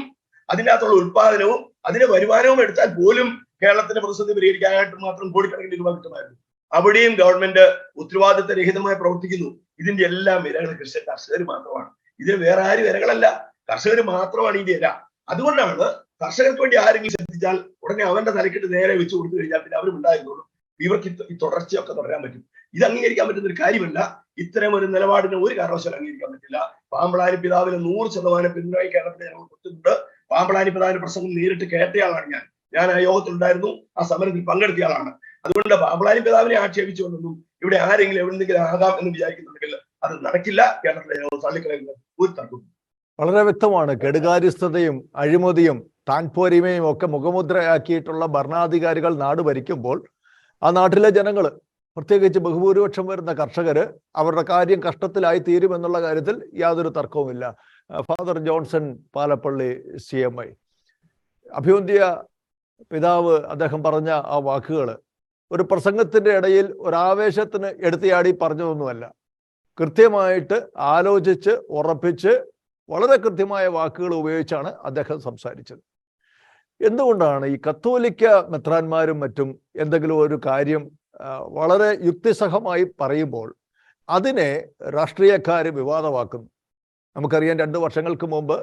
അതിനകത്തുള്ള ഉൽപാദനവും അതിന്റെ വരുമാനവും എടുത്താൽ പോലും കേരളത്തിന്റെ പ്രതിസന്ധി പരിഹരിക്കാനായിട്ട് മാത്രം കോടിക്കണക്കിന് രൂപ കിട്ടുമായിരുന്നു. അവിടെയും ഗവൺമെന്റ് ഉത്തരവാദിത്ത രഹിതമായി പ്രവർത്തിക്കുന്നു. ഇതിന്റെ എല്ലാം ഇരകൾ കർഷകർ മാത്രമാണ്. ഇതിന് വേറെ ആരും ഇരകളല്ല, കർഷകർ മാത്രമാണ് ഇതിന്റെ ഇര. അതുകൊണ്ടാണ് കർഷകർക്ക് വേണ്ടി ആരെങ്കിലും ശ്രദ്ധിച്ചാൽ ഉടനെ അവന്റെ തലക്കിട്ട് നേരെ വെച്ച് കൊടുത്തു കഴിഞ്ഞാൽ പിന്നെ അവരും ഉണ്ടായിരുന്നുള്ളൂ. ഇവർക്ക് ഈ തുടർച്ചയൊക്കെ തുടരാൻ പറ്റും. ഇത് അംഗീകരിക്കാൻ പറ്റുന്ന ഒരു കാര്യമല്ല. ഇത്തരം ഒരു നിലപാടിന് ഒരു കാരണവശാലും അംഗീകരിക്കാൻ പറ്റില്ല. പാമ്പളാനി പിതാവിന് 100% പിന്തുണ കേരളത്തിൽ ഞങ്ങൾ കൊടുത്തിട്ടുണ്ട്. പാമ്പളാനി പിതാവിന്റെ പ്രസംഗം നേരിട്ട് കേട്ടയാളാണ് ഞാൻ ആ യോഗത്തിലുണ്ടായിരുന്നു, ആ സമരത്തിൽ പങ്കെടുത്തയാളാണ്. അതുകൊണ്ട് പാമ്പളാനി പിതാവിനെ ആക്ഷേപിച്ചുകൊണ്ടൊന്നും ഇവിടെ ആരെങ്കിലും എവിടെന്നെങ്കിലും ആകാം എന്ന് വിചാരിക്കുന്നുണ്ടെങ്കിൽ അത് നടക്കില്ല. കേരളത്തിലെ തള്ളിക്കളയുന്ന ഒരു തർക്കവും. വളരെ വ്യക്തമാണ്. കെടുകാര്യസ്ഥതയും അഴിമതിയും താൻപോരിമയും ഒക്കെ മുഖമുദ്രയാക്കിയിട്ടുള്ള ഭരണാധികാരികൾ നാട് ഭരിക്കുമ്പോൾ ആ നാട്ടിലെ ജനങ്ങൾ, പ്രത്യേകിച്ച് ബഹുഭൂരിപക്ഷം വരുന്ന കർഷകര്, അവരുടെ കാര്യം കഷ്ടത്തിലായി തീരുമെന്നുള്ള കാര്യത്തിൽ യാതൊരു തർക്കവുമില്ല. ഫാദർ ജോൺസൺ പാലപ്പള്ളി CMI, അഭിവന്ദ്യ പിതാവ് അദ്ദേഹം പറഞ്ഞ ആ വാക്കുകൾ ഒരു പ്രസംഗത്തിന്റെ ഇടയിൽ ഒരാവേശത്തിന് എടുത്തിയാടി പറഞ്ഞതൊന്നുമല്ല. കൃത്യമായിട്ട് ആലോചിച്ച് ഉറപ്പിച്ച് വളരെ കൃത്യമായ വാക്കുകൾ ഉപയോഗിച്ചാണ് അദ്ദേഹം സംസാരിച്ചത്. എന്തുകൊണ്ടാണ് ഈ കത്തോലിക്ക മെത്രാന്മാരും മറ്റും എന്തെങ്കിലും ഒരു കാര്യം വളരെ യുക്തിസഹമായി പറയുമ്പോൾ അതിനെ രാഷ്ട്രീയക്കാർ വിവാദമാക്കുന്നു? നമുക്കറിയാം, 2 വർഷങ്ങൾക്ക് മുമ്പ്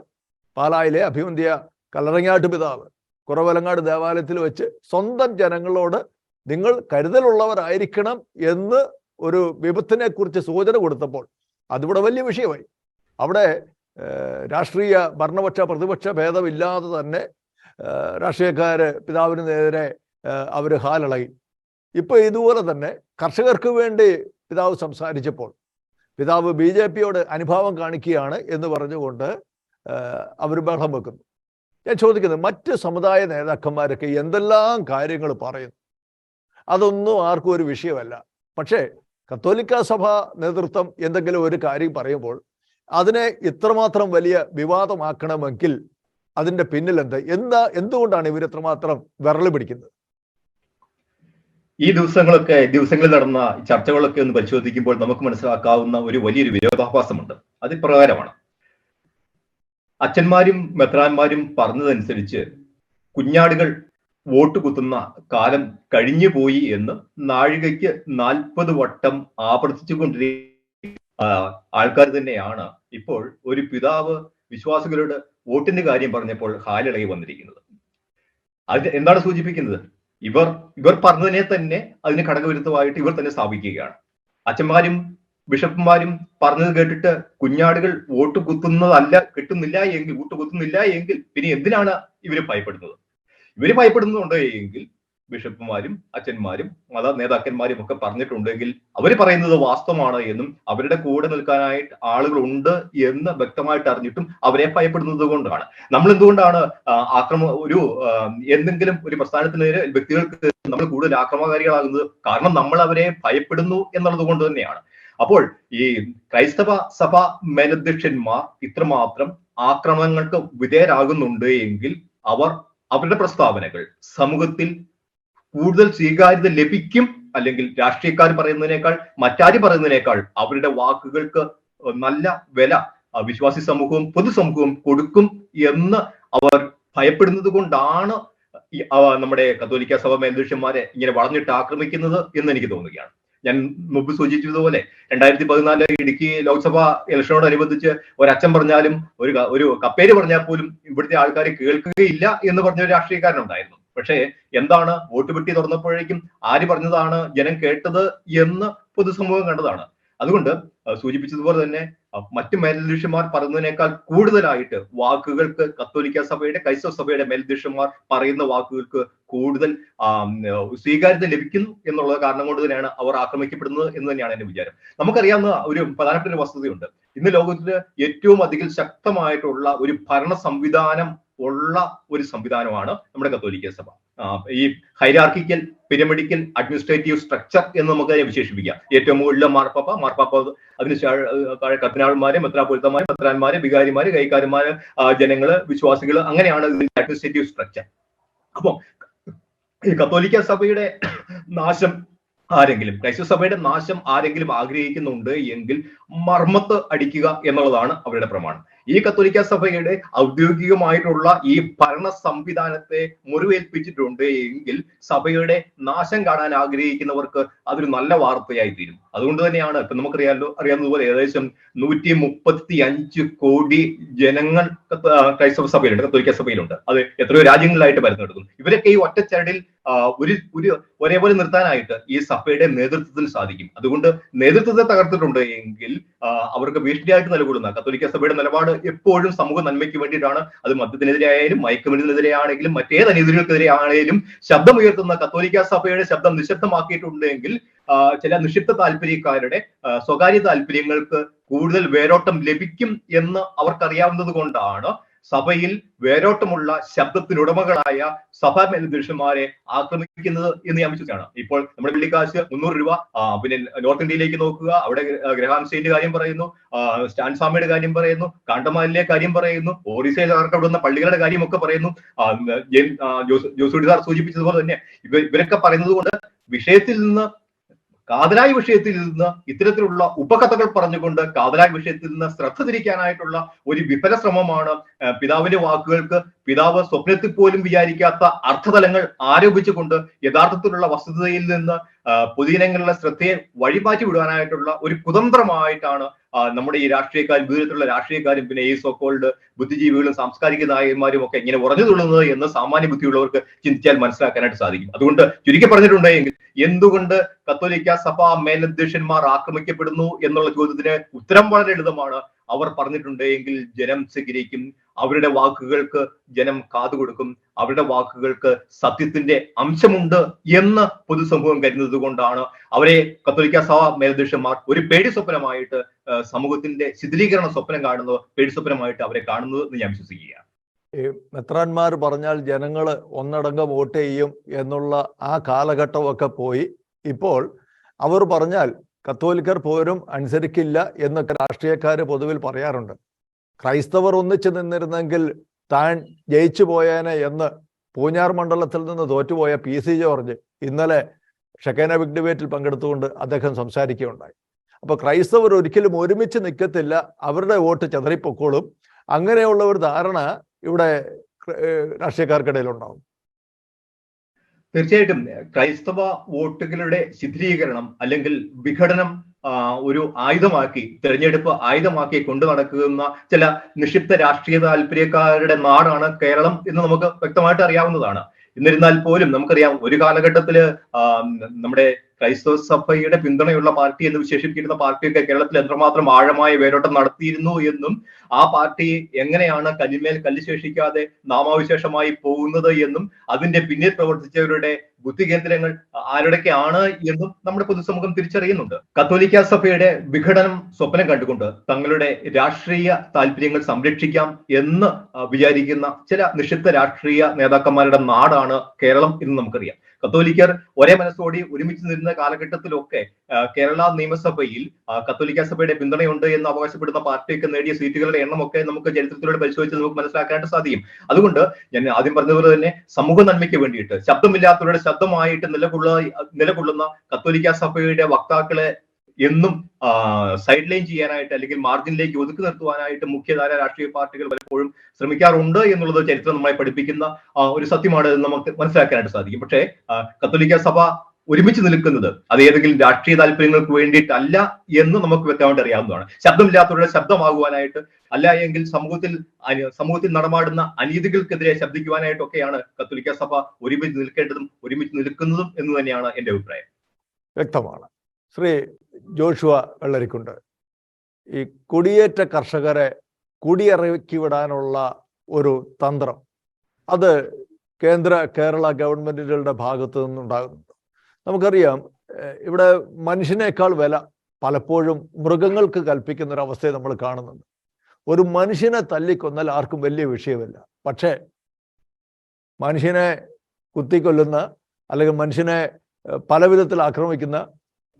പാലായിലെ അഭിവന്ദ്യ കല്ലറങ്ങാട്ട് പിതാവ് കുറവലങ്ങാട് ദേവാലയത്തിൽ വെച്ച് സ്വന്തം ജനങ്ങളോട് നിങ്ങൾ കരുതലുള്ളവരായിരിക്കണം എന്ന് ഒരു വിപത്തിനെ കുറിച്ച് സൂചന കൊടുത്തപ്പോൾ അതിവിടെ വലിയ വിഷയമായി. അവിടെ രാഷ്ട്രീയ ഭരണപക്ഷ പ്രതിപക്ഷ ഭേദമില്ലാതെ തന്നെ രാഷ്ട്രീയക്കാര് പിതാവിന് നേരെ അവർ ഹാലിളകി. ഇപ്പൊ ഇതുപോലെ തന്നെ കർഷകർക്ക് വേണ്ടി പിതാവ് സംസാരിച്ചപ്പോൾ പിതാവ് BJPയോട് അനുഭാവം കാണിക്കുകയാണ് എന്ന് പറഞ്ഞുകൊണ്ട് അവർ ബഹളം വെക്കുന്നു. ഞാൻ ചോദിക്കുന്നത്, മറ്റ് സമുദായ നേതാക്കന്മാരൊക്കെ എന്തെല്ലാം കാര്യങ്ങൾ പറയുന്നു, അതൊന്നും ആർക്കും ഒരു വിഷയമല്ല. പക്ഷേ കത്തോലിക്ക സഭ നേതൃത്വം എന്തെങ്കിലും ഒരു കാര്യം പറയുമ്പോൾ അതിനെ ഇത്രമാത്രം വലിയ വിവാദമാക്കണമെങ്കിൽ അതിന്റെ പിന്നിൽ എന്തുകൊണ്ടാണ് ഇവർ ഇത്രമാത്രം വിരളി പിടിക്കുന്നത്? ഈ ദിവസങ്ങളിൽ നടന്ന ചർച്ചകളൊക്കെ ഒന്ന് പരിശോധിക്കുമ്പോൾ നമുക്ക് മനസ്സിലാക്കാവുന്ന ഒരു വലിയൊരു വിരോധാഭാസമുണ്ട്. അത് പ്രകാരമാണ്, അച്ഛന്മാരും മെത്രാന്മാരും പറഞ്ഞതനുസരിച്ച് കുഞ്ഞാടുകൾ വോട്ട് കുത്തുന്ന കാലം കഴിഞ്ഞു പോയി എന്ന് നാഴികയ്ക്ക് 40 വട്ടം ആവർത്തിച്ചുകൊണ്ടിരിക്കുന്ന ആൾക്കാർ തന്നെയാണ് ഇപ്പോൾ ഒരു പിതാവ് വിശ്വാസികളുടെ വോട്ടിന്റെ കാര്യം പറഞ്ഞപ്പോൾ ഹാലിളകി വന്നിരിക്കുന്നത്. അത് എന്താണ് സൂചിപ്പിക്കുന്നത്? ഇവർ പറഞ്ഞതിനെ തന്നെ അതിന് ഘടകവിരുദ്ധമായിട്ട് ഇവർ തന്നെ സ്ഥാപിക്കുകയാണ്. അച്ഛന്മാരും ബിഷപ്പുമാരും പറഞ്ഞത് കേട്ടിട്ട് കുഞ്ഞാടുകൾ വോട്ട് കിട്ടുന്നില്ല എങ്കിൽ പിന്നെ എന്തിനാണ് ഇവര് ഭയപ്പെടുന്നത്? ഇവര് ഭയപ്പെടുന്നുണ്ട് എങ്കിൽ ബിഷപ്പുമാരും അച്ഛന്മാരും മത നേതാക്കന്മാരും ഒക്കെ പറഞ്ഞിട്ടുണ്ടെങ്കിൽ അവർ പറയുന്നത് വാസ്തവമാണ് എന്നും അവരുടെ കൂടെ നിൽക്കാനായിട്ട് ആളുകൾ ഉണ്ട് എന്ന് വ്യക്തമായിട്ട് അറിഞ്ഞിട്ടും അവരെ ഭയപ്പെടുന്നത് കൊണ്ടാണ്. നമ്മൾ എന്തുകൊണ്ടാണ് എന്തെങ്കിലും ഒരു പ്രസ്ഥാനത്തിനെതിരെ വ്യക്തികൾക്ക് നമ്മൾ കൂടുതൽ ആക്രമണകാരികളാകുന്നത്? കാരണം നമ്മൾ അവരെ ഭയപ്പെടുന്നു എന്നുള്ളത് കൊണ്ട് തന്നെയാണ്. അപ്പോൾ ഈ ക്രൈസ്തവ സഭ മേലധ്യക്ഷന്മാർ ഇത്രമാത്രം ആക്രമണങ്ങൾക്ക് വിധേയരാകുന്നുണ്ട് എങ്കിൽ അവരുടെ പ്രസ്താവനകൾ സമൂഹത്തിൽ കൂടുതൽ സ്വീകാര്യത ലഭിക്കും, അല്ലെങ്കിൽ രാഷ്ട്രീയക്കാർ പറയുന്നതിനേക്കാൾ മറ്റാരും പറയുന്നതിനേക്കാൾ അവരുടെ വാക്കുകൾക്ക് നല്ല വില വിശ്വാസി സമൂഹവും പൊതുസമൂഹവും കൊടുക്കും എന്ന് അവർ ഭയപ്പെടുന്നത് കൊണ്ടാണ് നമ്മുടെ കത്തോലിക്ക സഭ മേലധ്യക്ഷന്മാരെ ഇങ്ങനെ വളഞ്ഞിട്ട് ആക്രമിക്കുന്നത് എന്ന് എനിക്ക് തോന്നുകയാണ്. ഞാൻ മുമ്പ് സൂചിപ്പിച്ചതുപോലെ 2014 ഇടുക്കി ലോക്സഭാ ഇലക്ഷനോടനുബന്ധിച്ച് ഒരച്ഛൻ പറഞ്ഞാലും ഒരു കപ്പേര് പറഞ്ഞാൽ പോലും ഇവിടുത്തെ ആൾക്കാർ കേൾക്കുകയില്ല എന്ന് പറഞ്ഞ ഒരു രാഷ്ട്രീയക്കാരനുണ്ടായിരുന്നു. പക്ഷേ എന്താണ്, വോട്ട് പെട്ടി തുറന്നപ്പോഴേക്കും ആര് പറഞ്ഞതാണ് ജനം കേട്ടത് എന്ന് പൊതുസമൂഹം കണ്ടതാണ്. അതുകൊണ്ട് സൂചിപ്പിച്ചതുപോലെ തന്നെ മറ്റു മേലധ്യക്ഷന്മാർ പറയുന്നതിനേക്കാൾ കൂടുതലായിട്ട് വാക്കുകൾക്ക് കത്തോലിക്ക സഭയുടെ ക്രൈസ്തവ സഭയുടെ മേലധ്യക്ഷന്മാർ പറയുന്ന വാക്കുകൾക്ക് കൂടുതൽ സ്വീകാര്യത ലഭിക്കുന്നു എന്നുള്ള കാരണം കൊണ്ട് തന്നെയാണ് അവർ ആക്രമിക്കപ്പെടുന്നത് എന്ന് തന്നെയാണ് എന്റെ വിചാരം. നമുക്കറിയാവുന്ന ഒരു പ്രധാനപ്പെട്ട ഒരു വസ്തുതയുണ്ട്. ഇന്ന് ലോകത്തിൽ ഏറ്റവും അധികം ശക്തമായിട്ടുള്ള ഒരു ഭരണ സംവിധാനം ഉള്ള ഒരു സംവിധാനമാണ് നമ്മുടെ കത്തോലിക്ക സഭ. ഈ ഹൈരാർക്കിക്കൽ പിരമിഡിക്കൽ അഡ്മിനിസ്ട്രേറ്റീവ് സ്ട്രക്ചർ എന്ന് നമുക്ക് വിശേഷിപ്പിക്കാം. ഏറ്റവും മുകളിലെ മാർപ്പാപ്പ അതിന് താഴെ കർദിനാൾമാര്, മെത്രാന്മാര്, വികാരിമാര്, കൈക്കാരന്മാര്, ജനങ്ങള്, വിശ്വാസികള്, അങ്ങനെയാണ് ഇതിന്റെ അഡ്മിനിസ്ട്രേറ്റീവ് സ്ട്രക്ചർ. അപ്പൊ ഈ കത്തോലിക്ക സഭയുടെ നാശം ക്രൈസ്തവ സഭയുടെ നാശം ആരെങ്കിലും ആഗ്രഹിക്കുന്നുണ്ട് എങ്കിൽ മർമ്മത്ത് അടിക്കുക എന്നുള്ളതാണ് അവരുടെ പ്രമാണം. ഈ കത്തോലിക്ക സഭയുടെ ഔദ്യോഗികമായിട്ടുള്ള ഈ ഭരണ സംവിധാനത്തെ മുറിവേൽപ്പിച്ചിട്ടുണ്ട് എങ്കിൽ സഭയുടെ നാശം കാണാൻ ആഗ്രഹിക്കുന്നവർക്ക് അതൊരു നല്ല വാർത്തയായി തീരും. അതുകൊണ്ട് തന്നെയാണ് ഇപ്പൊ അറിയാവുന്നതുപോലെ ഏകദേശം 135 കോടി ജനങ്ങൾ ക്രൈസ്തവ സഭയിലുണ്ട്, കത്തോലിക്ക സഭയിലുണ്ട്. അത് എത്രയോ രാജ്യങ്ങളിലായിട്ട് പരന്നെടുക്കുന്നു. ഇവരൊക്കെ ഈ ഒറ്റച്ചരടിൽ ഒരേപോലെ നിർത്താനായിട്ട് ഈ സഭയുടെ നേതൃത്വത്തിന് സാധിക്കും. അതുകൊണ്ട് നേതൃത്വത്തെ തകർത്തിട്ടുണ്ട് എങ്കിൽ അവർക്ക് ഭീഷണിയായിട്ട് നിലകൊള്ളുന്ന കത്തോലിക്ക സഭയുടെ നിലപാട് എപ്പോഴും സമൂഹ നന്മയ്ക്ക് വേണ്ടിയിട്ടാണ്. അത് മദ്യത്തിനെതിരെ ആയാലും മയക്കുമരുന്നിനെതിരെ ആണെങ്കിലും മറ്റേത് അനീതികൾക്കെതിരെ ആണെങ്കിലും ശബ്ദമുയർത്തുന്ന കത്തോലിക്ക സഭയുടെ ശബ്ദം നിശബ്ദമാക്കിയിട്ടുണ്ടെങ്കിൽ ചില നിക്ഷിപ്ത താല്പര്യക്കാരുടെ സ്വകാര്യ താല്പര്യങ്ങൾക്ക് കൂടുതൽ വേരോട്ടം ലഭിക്കും എന്ന് അവർക്കറിയാവുന്നത് കൊണ്ടാണ് സഭയിൽ വേരോട്ടമുള്ള ശബ്ദത്തിനുടമകളായ സഭാ മേലധ്യക്ഷന്മാരെ ആക്രമിക്കുന്നത് എന്ന് ഞാൻ വിശ്വസിച്ചാണ്. ഇപ്പോൾ നമ്മുടെ വെള്ളിക്കാശ് 300 രൂപ, പിന്നെ നോർത്ത് ഇന്ത്യയിലേക്ക് നോക്കുക, അവിടെ ഗ്രഹാം സ്റ്റേന്റെ കാര്യം പറയുന്നു, സ്റ്റാൻ സ്വാമിയുടെ കാര്യം പറയുന്നു, കാണ്ടമാലിലെ കാര്യം പറയുന്നു, ഒറീസയിൽ അവിടുന്ന പള്ളികളുടെ കാര്യമൊക്കെ പറയുന്നു. ജോസൂട്ടി സാർ സൂചിപ്പിച്ചതുപോലെ തന്നെ ഇവരൊക്കെ പറയുന്നത് കൊണ്ട് കാതലായ വിഷയത്തിൽ നിന്ന് ഇത്തരത്തിലുള്ള ഉപകഥകൾ പറഞ്ഞുകൊണ്ട് കാതലായ വിഷയത്തിൽ നിന്ന് ശ്രദ്ധ തിരിക്കാനായിട്ടുള്ള ഒരു വിഫല ശ്രമമാണ് പിതാവിന്റെ വാക്കുകൾക്ക് പിതാവ് സ്വപ്നത്തിൽ പോലും വിചാരിക്കാത്ത അർത്ഥതലങ്ങൾ ആരോപിച്ചുകൊണ്ട് യഥാർത്ഥത്തിലുള്ള വസ്തുതയിൽ നിന്ന് പൊതുജനങ്ങളുടെ ശ്രദ്ധയെ വഴിമാറ്റി വിടാനായിട്ടുള്ള ഒരു കുതന്ത്രമായിട്ടാണ് നമ്മുടെ ഈ രാഷ്ട്രീയക്കാരും വിവിധത്തിലുള്ള രാഷ്ട്രീയക്കാരും പിന്നെ ഈ സോക്കോൾഡ് ബുദ്ധിജീവികളും സാംസ്കാരിക നായകന്മാരും ഒക്കെ ഇങ്ങനെ ഉറഞ്ഞു തുള്ളുന്നത് എന്ന് സാമാന്യ ബുദ്ധിയുള്ളവർക്ക് ചിന്തിച്ചാൽ മനസ്സിലാക്കാനായിട്ട് സാധിക്കും. അതുകൊണ്ട് ചുരുക്കി പറഞ്ഞിട്ടുണ്ടെങ്കിൽ എന്തുകൊണ്ട് കത്തോലിക്ക സഭാ മേലധ്യക്ഷന്മാർ ആക്രമിക്കപ്പെടുന്നു എന്നുള്ള ചോദ്യത്തിന് ഉത്തരം വളരെ ലളിതമാണ്. അവർ പറഞ്ഞിട്ടുണ്ടെങ്കിൽ ജനം സ്വീകരിക്കും, അവരുടെ വാക്കുകൾക്ക് ജനം കാതുകൊടുക്കും, അവരുടെ വാക്കുകൾക്ക് സത്യത്തിന്റെ അംശമുണ്ട് എന്ന് പൊതുസമൂഹം കരുതുന്നത് കൊണ്ടാണ് അവരെ കത്തോലിക്ക സഭാ മേലധ്യക്ഷന്മാർ ഒരു പേടി സ്വപ്നമായിട്ട് സമൂഹത്തിന്റെ ശിഥിലീകരണ സ്വപ്നം കാണുന്നത്, പേടി സ്വപ്നമായിട്ട് അവരെ കാണുന്നത് എന്ന് ഞാൻ വിശ്വസിക്കുകയാണ്. ഈ മെത്രാന്മാർ പറഞ്ഞാൽ ജനങ്ങൾ ഒന്നടങ്കം വോട്ട് ചെയ്യും എന്നുള്ള ആ കാലഘട്ടമൊക്കെ പോയി. ഇപ്പോൾ അവർ പറഞ്ഞാൽ കത്തോലിക്കർ പോലും അനുസരിക്കില്ല എന്നൊക്കെ രാഷ്ട്രീയക്കാർ പൊതുവിൽ പറയാറുണ്ട്. ക്രൈസ്തവർ ഒന്നിച്ചു നിന്നിരുന്നെങ്കിൽ താൻ ജയിച്ചു പോയേനെ എന്ന് പൂഞ്ഞാർ മണ്ഡലത്തിൽ നിന്ന് തോറ്റുപോയ PC ജോർജ് ഇന്നലെ ഷെക്കേന ബിഗ് ഡിബേറ്റിൽ പങ്കെടുത്തുകൊണ്ട് അദ്ദേഹം സംസാരിക്കുകയുണ്ടായി. അപ്പൊ ക്രൈസ്തവർ ഒരിക്കലും ഒരുമിച്ച് നിൽക്കത്തില്ല, അവരുടെ വോട്ട് ചെതറിപ്പൊക്കോളും, അങ്ങനെയുള്ള ഒരു ധാരണ ഇവിടെ രാഷ്ട്രീയക്കാർക്കിടയിൽ ഉണ്ടാവും. തീർച്ചയായിട്ടും ക്രൈസ്തവ വോട്ടുകളുടെ ശിഥിലീകരണം അല്ലെങ്കിൽ വിഘടനം ഒരു ആയുധമാക്കി, തെരഞ്ഞെടുപ്പ് ആയുധമാക്കി കൊണ്ടു നടക്കുന്ന ചില നിക്ഷിപ്ത രാഷ്ട്രീയ താല്പര്യക്കാരുടെ നാടാണ് കേരളം എന്ന് നമുക്ക് വ്യക്തമായിട്ട് അറിയാവുന്നതാണ്. എന്നിരുന്നാൽ പോലും നമുക്കറിയാം ഒരു കാലഘട്ടത്തില് നമ്മുടെ ക്രൈസ്തവ സഭയുടെ പിന്തുണയുള്ള പാർട്ടി എന്ന് വിശേഷിപ്പിക്കുന്ന പാർട്ടിയൊക്കെ കേരളത്തിൽ എത്രമാത്രം ആഴമായ വേരോട്ടം നടത്തിയിരുന്നു എന്നും ആ പാർട്ടി എങ്ങനെയാണ് കല്ലിന്മേൽ കല്ല് ശേഷിക്കാതെ നാമാവിശേഷമായി പോകുന്നത് എന്നും അതിന്റെ പിന്നിൽ പ്രവർത്തിച്ചവരുടെ ബുദ്ധികേന്ദ്രങ്ങൾ ആരുടെയൊക്കെയാണ് എന്നും നമ്മുടെ പൊതുസമൂഹം തിരിച്ചറിയുന്നുണ്ട്. കത്തോലിക്ക സഭയുടെ വിഘടനം സ്വപ്നം കണ്ടുകൊണ്ട് തങ്ങളുടെ രാഷ്ട്രീയ താല്പര്യങ്ങൾ സംരക്ഷിക്കാം എന്ന് വിചാരിക്കുന്ന ചില നിഷിദ്ധ രാഷ്ട്രീയ നേതാക്കന്മാരുടെ നാടാണ് കേരളം എന്ന് നമുക്കറിയാം. കത്തോലിക്കർ ഒരേ മനസ്സോടി ഒരുമിച്ച് നിന്ന കാലഘട്ടത്തിലൊക്കെ കേരള നിയമസഭയിൽ കത്തോലിക്ക സഭയുടെ പിന്തുണയുണ്ട് എന്ന് അവകാശപ്പെടുന്ന പാർട്ടിയൊക്കെ നേടിയ സീറ്റുകളുടെ എണ്ണമൊക്കെ നമുക്ക് ചരിത്രത്തിലൂടെ പരിശോധിച്ച് നമുക്ക് മനസ്സിലാക്കാനായിട്ട് സാധിക്കും. അതുകൊണ്ട് ഞാൻ ആദ്യം പറഞ്ഞതുപോലെ തന്നെ സമൂഹ നന്മയ്ക്ക് വേണ്ടിയിട്ട് ശബ്ദമില്ലാത്തവരുടെ ശബ്ദമായിട്ട് നിലകൊള്ളുന്ന കത്തോലിക്ക സഭയുടെ വക്താക്കളെ എന്നും സൈഡ് ലൈൻ ചെയ്യാനായിട്ട് അല്ലെങ്കിൽ മാർജിനിലേക്ക് ഒതുക്കി നിർത്തുവാനായിട്ട് മുഖ്യധാര രാഷ്ട്രീയ പാർട്ടികൾ പലപ്പോഴും ശ്രമിക്കാറുണ്ട് എന്നുള്ളത് ചരിത്രം നമ്മളെ പഠിപ്പിക്കുന്ന ഒരു സത്യമാണ് നമുക്ക് മനസ്സിലാക്കാനായിട്ട് സാധിക്കും. പക്ഷേ കത്തോലിക്ക സഭ ഒരുമിച്ച് നിൽക്കുന്നത് അത് ഏതെങ്കിലും രാഷ്ട്രീയ താല്പര്യങ്ങൾക്ക് വേണ്ടിയിട്ടല്ല എന്ന് നമുക്ക് വ്യക്തമായിട്ട് അറിയാവുന്നതാണ്. ശബ്ദമില്ലാത്തവരുടെ ശബ്ദമാകുവാനായിട്ട്, അല്ല എങ്കിൽ സമൂഹത്തിൽ നടമാടുന്ന അനീതികൾക്കെതിരെ ശബ്ദിക്കുവാനായിട്ടൊക്കെയാണ് കത്തോലിക്ക സഭ ഒരുമിച്ച് നിൽക്കേണ്ടതും ഒരുമിച്ച് നിൽക്കുന്നതും എന്ന് തന്നെയാണ് എന്റെ അഭിപ്രായം. വ്യക്തമാണ്. ശ്രീ ജോഷുവ വെള്ളരിക്കുണ്ട്, ഈ കുടിയേറ്റ കർഷകരെ കുടിയിറക്കി വിടാനുള്ള ഒരു തന്ത്രം അത് കേരള ഗവൺമെന്റുകളുടെ ഭാഗത്തു നിന്നുണ്ടാകുന്നുണ്ട്. നമുക്കറിയാം, ഇവിടെ മനുഷ്യനേക്കാൾ വില പലപ്പോഴും മൃഗങ്ങൾക്ക് കൽപ്പിക്കുന്ന ഒരു അവസ്ഥയെ നമ്മൾ കാണുന്നുണ്ട്. ഒരു മനുഷ്യനെ തല്ലിക്കൊന്നാൽ ആർക്കും വലിയ വിഷയമില്ല. പക്ഷേ മനുഷ്യനെ കുത്തിക്കൊല്ലുന്ന അല്ലെങ്കിൽ മനുഷ്യനെ പല വിധത്തിൽ ആക്രമിക്കുന്ന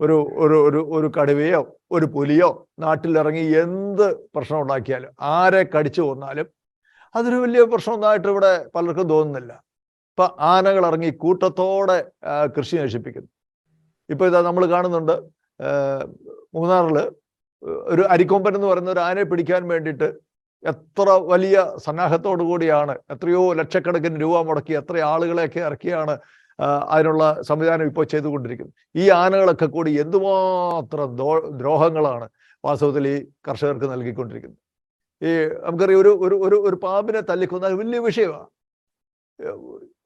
ഒരു കടുവയോ ഒരു പുലിയോ നാട്ടിലിറങ്ങി എന്ത് പ്രശ്നം ഉണ്ടാക്കിയാലും, ആരെ കടിച്ചു കൊന്നാലും അതൊരു വലിയ പ്രശ്നമൊന്നായിട്ട് ഇവിടെ പലർക്കും തോന്നുന്നില്ല. ഇപ്പൊ ആനകൾ ഇറങ്ങി കൂട്ടത്തോടെ കൃഷി നശിപ്പിക്കുന്നു. ഇപ്പൊ ഇതാ നമ്മൾ കാണുന്നുണ്ട്, മൂന്നാറില് ഒരു അരിക്കൊമ്പൻ എന്ന് പറയുന്ന ഒരു ആനയെ പിടിക്കാൻ വേണ്ടിയിട്ട് എത്ര വലിയ സന്നാഹത്തോടു കൂടിയാണ്, എത്രയോ ലക്ഷക്കണക്കിന് രൂപ മുടക്കി എത്ര ആളുകളെയൊക്കെ ഇറക്കിയാണ് അതിനുള്ള സംവിധാനം ഇപ്പോൾ ചെയ്തുകൊണ്ടിരിക്കുന്നത്. ഈ ആനകളൊക്കെ കൂടി എന്തുമാത്രം ദ്രോഹങ്ങളാണ് വാസ്തവത്തിൽ ഈ കർഷകർക്ക് നൽകിക്കൊണ്ടിരിക്കുന്നത്. ഈ നമുക്കറിയാം, ഒരു പാമ്പിനെ തല്ലിക്കൊന്നാൽ വലിയ വിഷയമാണ്.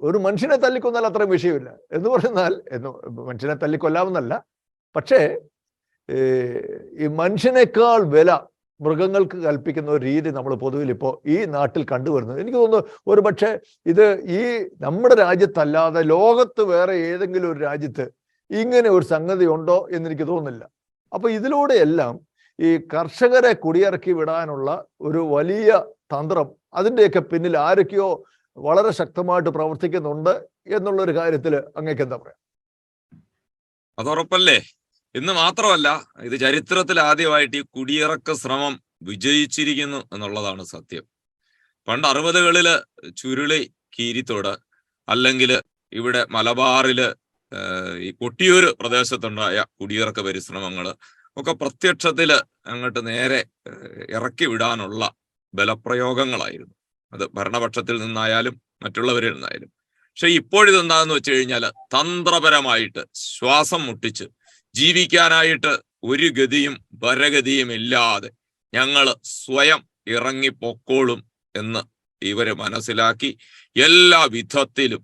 ഒരു മനുഷ്യനെ തല്ലിക്കൊന്നാൽ അത്രയും വിഷയമില്ല എന്ന് പറഞ്ഞാൽ മനുഷ്യനെ തല്ലിക്കൊല്ലാമെന്നല്ല, പക്ഷേ ഈ മനുഷ്യനേക്കാൾ വില മൃഗങ്ങൾക്ക് കൽപ്പിക്കുന്ന ഒരു രീതി നമ്മൾ പൊതുവിൽ ഇപ്പോൾ ഈ നാട്ടിൽ കണ്ടുവരുന്നത്. എനിക്ക് തോന്നുന്നു ഒരു പക്ഷേ ഇത് ഈ നമ്മുടെ രാജ്യത്തല്ലാതെ ലോകത്ത് വേറെ ഏതെങ്കിലും ഒരു രാജ്യത്ത് ഇങ്ങനെ ഒരു സംഗതി ഉണ്ടോ എന്നെനിക്ക് തോന്നുന്നില്ല. അപ്പൊ ഇതിലൂടെയെല്ലാം ഈ കർഷകരെ കുടിയിറക്കി വിടാനുള്ള ഒരു വലിയ തന്ത്രം, അതിൻ്റെയൊക്കെ പിന്നിൽ ആരൊക്കെയോ വളരെ ശക്തമായിട്ട് പ്രവർത്തിക്കുന്നുണ്ട് എന്നുള്ളൊരു കാര്യത്തിൽ അങ്ങേക്ക് എന്താ പറയാ? അതുറപ്പല്ലേ. എന്ന് മാത്രമല്ല, ഇത് ചരിത്രത്തിൽ ആദ്യമായിട്ട് ഈ കുടിയിറക്ക ശ്രമം വിജയിച്ചിരിക്കുന്നു എന്നുള്ളതാണ് സത്യം. പണ്ട് 60കളില് ചുരുളി കീരിത്തോട് അല്ലെങ്കിൽ ഇവിടെ മലബാറില് ഈ കൊട്ടിയൂര് പ്രദേശത്തുണ്ടായ കുടിയിറക്ക പരിശ്രമങ്ങള് ഒക്കെ പ്രത്യക്ഷത്തില് അങ്ങോട്ട് നേരെ ഇറക്കി വിടാനുള്ള ബലപ്രയോഗങ്ങളായിരുന്നു. അത് ഭരണപക്ഷത്തിൽ നിന്നായാലും മറ്റുള്ളവരിൽ നിന്നായാലും. പക്ഷെ ഇപ്പോഴിതെന്താന്ന് വെച്ച് കഴിഞ്ഞാൽ തന്ത്രപരമായിട്ട് ശ്വാസം മുട്ടിച്ച് ജീവിക്കാനായിട്ട് ഒരു ഗതിയും പരഗതിയും ഇല്ലാതെ ഞങ്ങൾ സ്വയം ഇറങ്ങിപ്പൊക്കോളും എന്ന് ഇവര് മനസ്സിലാക്കി എല്ലാ വിധത്തിലും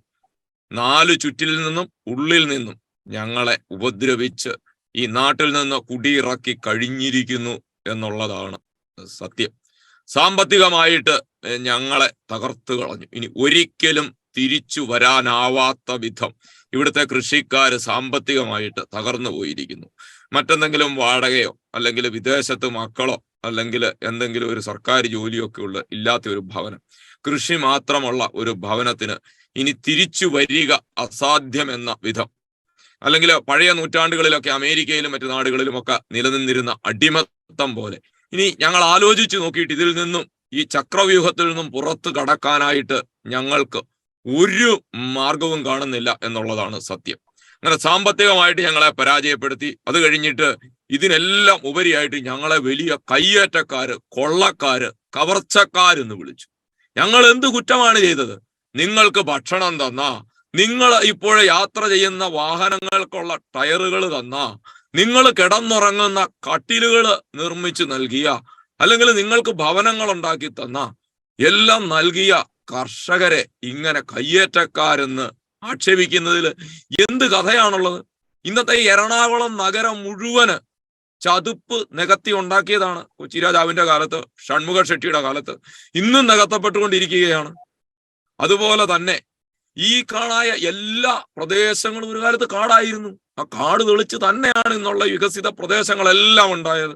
4 ചുറ്റിൽ നിന്നും ഉള്ളിൽ നിന്നും ഞങ്ങളെ ഉപദ്രവിച്ച് ഈ നാട്ടിൽ നിന്ന് കുടിയിറക്കി കഴിഞ്ഞിരിക്കുന്നു എന്നുള്ളതാണ് സത്യം. സാമ്പത്തികമായിട്ട് ഞങ്ങളെ തകർത്തു കളഞ്ഞു. ഇനി ഒരിക്കലും തിരിച്ചു വരാനാവാത്ത വിധം ഇവിടുത്തെ കൃഷിക്കാര് സാമ്പത്തികമായിട്ട് തകർന്നു പോയിരിക്കുന്നു. മറ്റെന്തെങ്കിലും വാടകയോ അല്ലെങ്കിൽ വിദേശത്ത് മക്കളോ അല്ലെങ്കിൽ എന്തെങ്കിലും ഒരു സർക്കാർ ജോലിയൊക്കെ ഇല്ലാത്ത ഒരു ഭവനം, കൃഷി മാത്രമുള്ള ഒരു ഭവനത്തിന് ഇനി തിരിച്ചു വരിക അസാധ്യമെന്ന വിധം, അല്ലെങ്കിൽ പഴയ നൂറ്റാണ്ടുകളിലൊക്കെ അമേരിക്കയിലും മറ്റു നാടുകളിലുമൊക്കെ നിലനിന്നിരുന്ന അടിമത്തം പോലെ ഇനി ഞങ്ങൾ ആലോചിച്ച് നോക്കിയിട്ട് ഇതിൽ നിന്നും ഈ ചക്രവ്യൂഹത്തിൽ നിന്നും പുറത്തു കടക്കാനായിട്ട് ഞങ്ങൾക്ക് ഒരു മാർഗവും കാണുന്നില്ല എന്നുള്ളതാണ് സത്യം. അങ്ങനെ സാമ്പത്തികമായിട്ട് ഞങ്ങളെ പരാജയപ്പെടുത്തി. അത് കഴിഞ്ഞിട്ട് ഇതിനെല്ലാം ഉപരിയായിട്ട് ഞങ്ങളെ വലിയ കയ്യേറ്റക്കാര്, കൊള്ളക്കാര്, കവർച്ചക്കാരെന്ന് വിളിച്ചു. ഞങ്ങൾ എന്ത് കുറ്റമാണ് ചെയ്തത്? നിങ്ങൾക്ക് ഭക്ഷണം തന്നാ, നിങ്ങൾ ഇപ്പോഴെ യാത്ര ചെയ്യുന്ന വാഹനങ്ങൾക്കുള്ള ടയറുകൾ തന്നാ, നിങ്ങൾ കിടന്നുറങ്ങുന്ന കട്ടിലുകൾ നിർമ്മിച്ചു നൽകിയ, അല്ലെങ്കിൽ നിങ്ങൾക്ക് ഭവനങ്ങൾ ഉണ്ടാക്കി തന്ന, എല്ലാം നൽകിയ കർഷകരെ ഇങ്ങനെ കയ്യേറ്റക്കാരെന്ന് ആക്ഷേപിക്കുന്നതിൽ എന്ത് കഥയാണുള്ളത്? ഇന്നത്തെ ഈ എറണാകുളം നഗരം മുഴുവന് ചതുപ്പ് നികത്തി ഉണ്ടാക്കിയതാണ് കൊച്ചി രാജാവിന്റെ കാലത്ത്, ഷൺമുഖ ഷെട്ടിയുടെ കാലത്ത്. ഇന്നും നികത്തപ്പെട്ടുകൊണ്ടിരിക്കുകയാണ്. അതുപോലെ തന്നെ ഈ കാടായ എല്ലാ പ്രദേശങ്ങളും ഒരു കാലത്ത് കാടായിരുന്നു. ആ കാട് തെളിച്ച് തന്നെയാണ് ഇന്നുള്ള വികസിത പ്രദേശങ്ങളെല്ലാം ഉണ്ടായത്.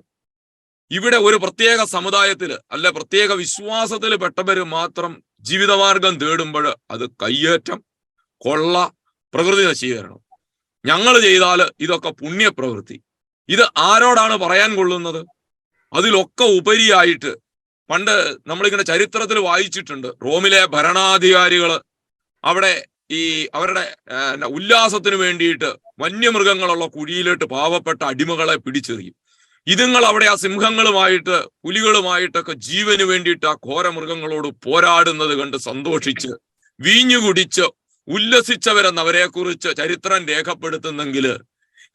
ഇവിടെ ഒരു പ്രത്യേക സമുദായത്തില് അല്ലെ പ്രത്യേക വിശ്വാസത്തിൽ പെട്ടവര് മാത്രം ജീവിതമാർഗം തേടുമ്പോൾ അത് കയ്യേറ്റം, കൊള്ള, പ്രകൃതി നശീകരണം. ഞങ്ങൾ ചെയ്താല് ഇതൊക്കെ പുണ്യപ്രവൃത്തി. ഇത് ആരോടാണ് പറയാൻ കൊള്ളുന്നത്? അതിലൊക്കെ ഉപരിയായിട്ട് പണ്ട് നമ്മളിങ്ങനെ ചരിത്രത്തിൽ വായിച്ചിട്ടുണ്ട്, റോമിലെ ഭരണാധികാരികള് അവിടെ ഈ അവരുടെ ഉല്ലാസത്തിന് വേണ്ടിയിട്ട് വന്യമൃഗങ്ങളുള്ള കുഴിയിലിട്ട് പാവപ്പെട്ട അടിമകളെ പിടിച്ചെറിയും. ഇതുങ്ങൾ അവിടെ ആ സിംഹങ്ങളുമായിട്ട് പുലികളുമായിട്ടൊക്കെ ജീവന് വേണ്ടിയിട്ട് ആ ഘോരമൃഗങ്ങളോട് പോരാടുന്നത് കണ്ട് സന്തോഷിച്ച് വീഞ്ഞു കുടിച്ച് ഉല്ലസിച്ചവരെന്നവരെ കുറിച്ച് ചരിത്രം രേഖപ്പെടുത്തുന്നെങ്കിൽ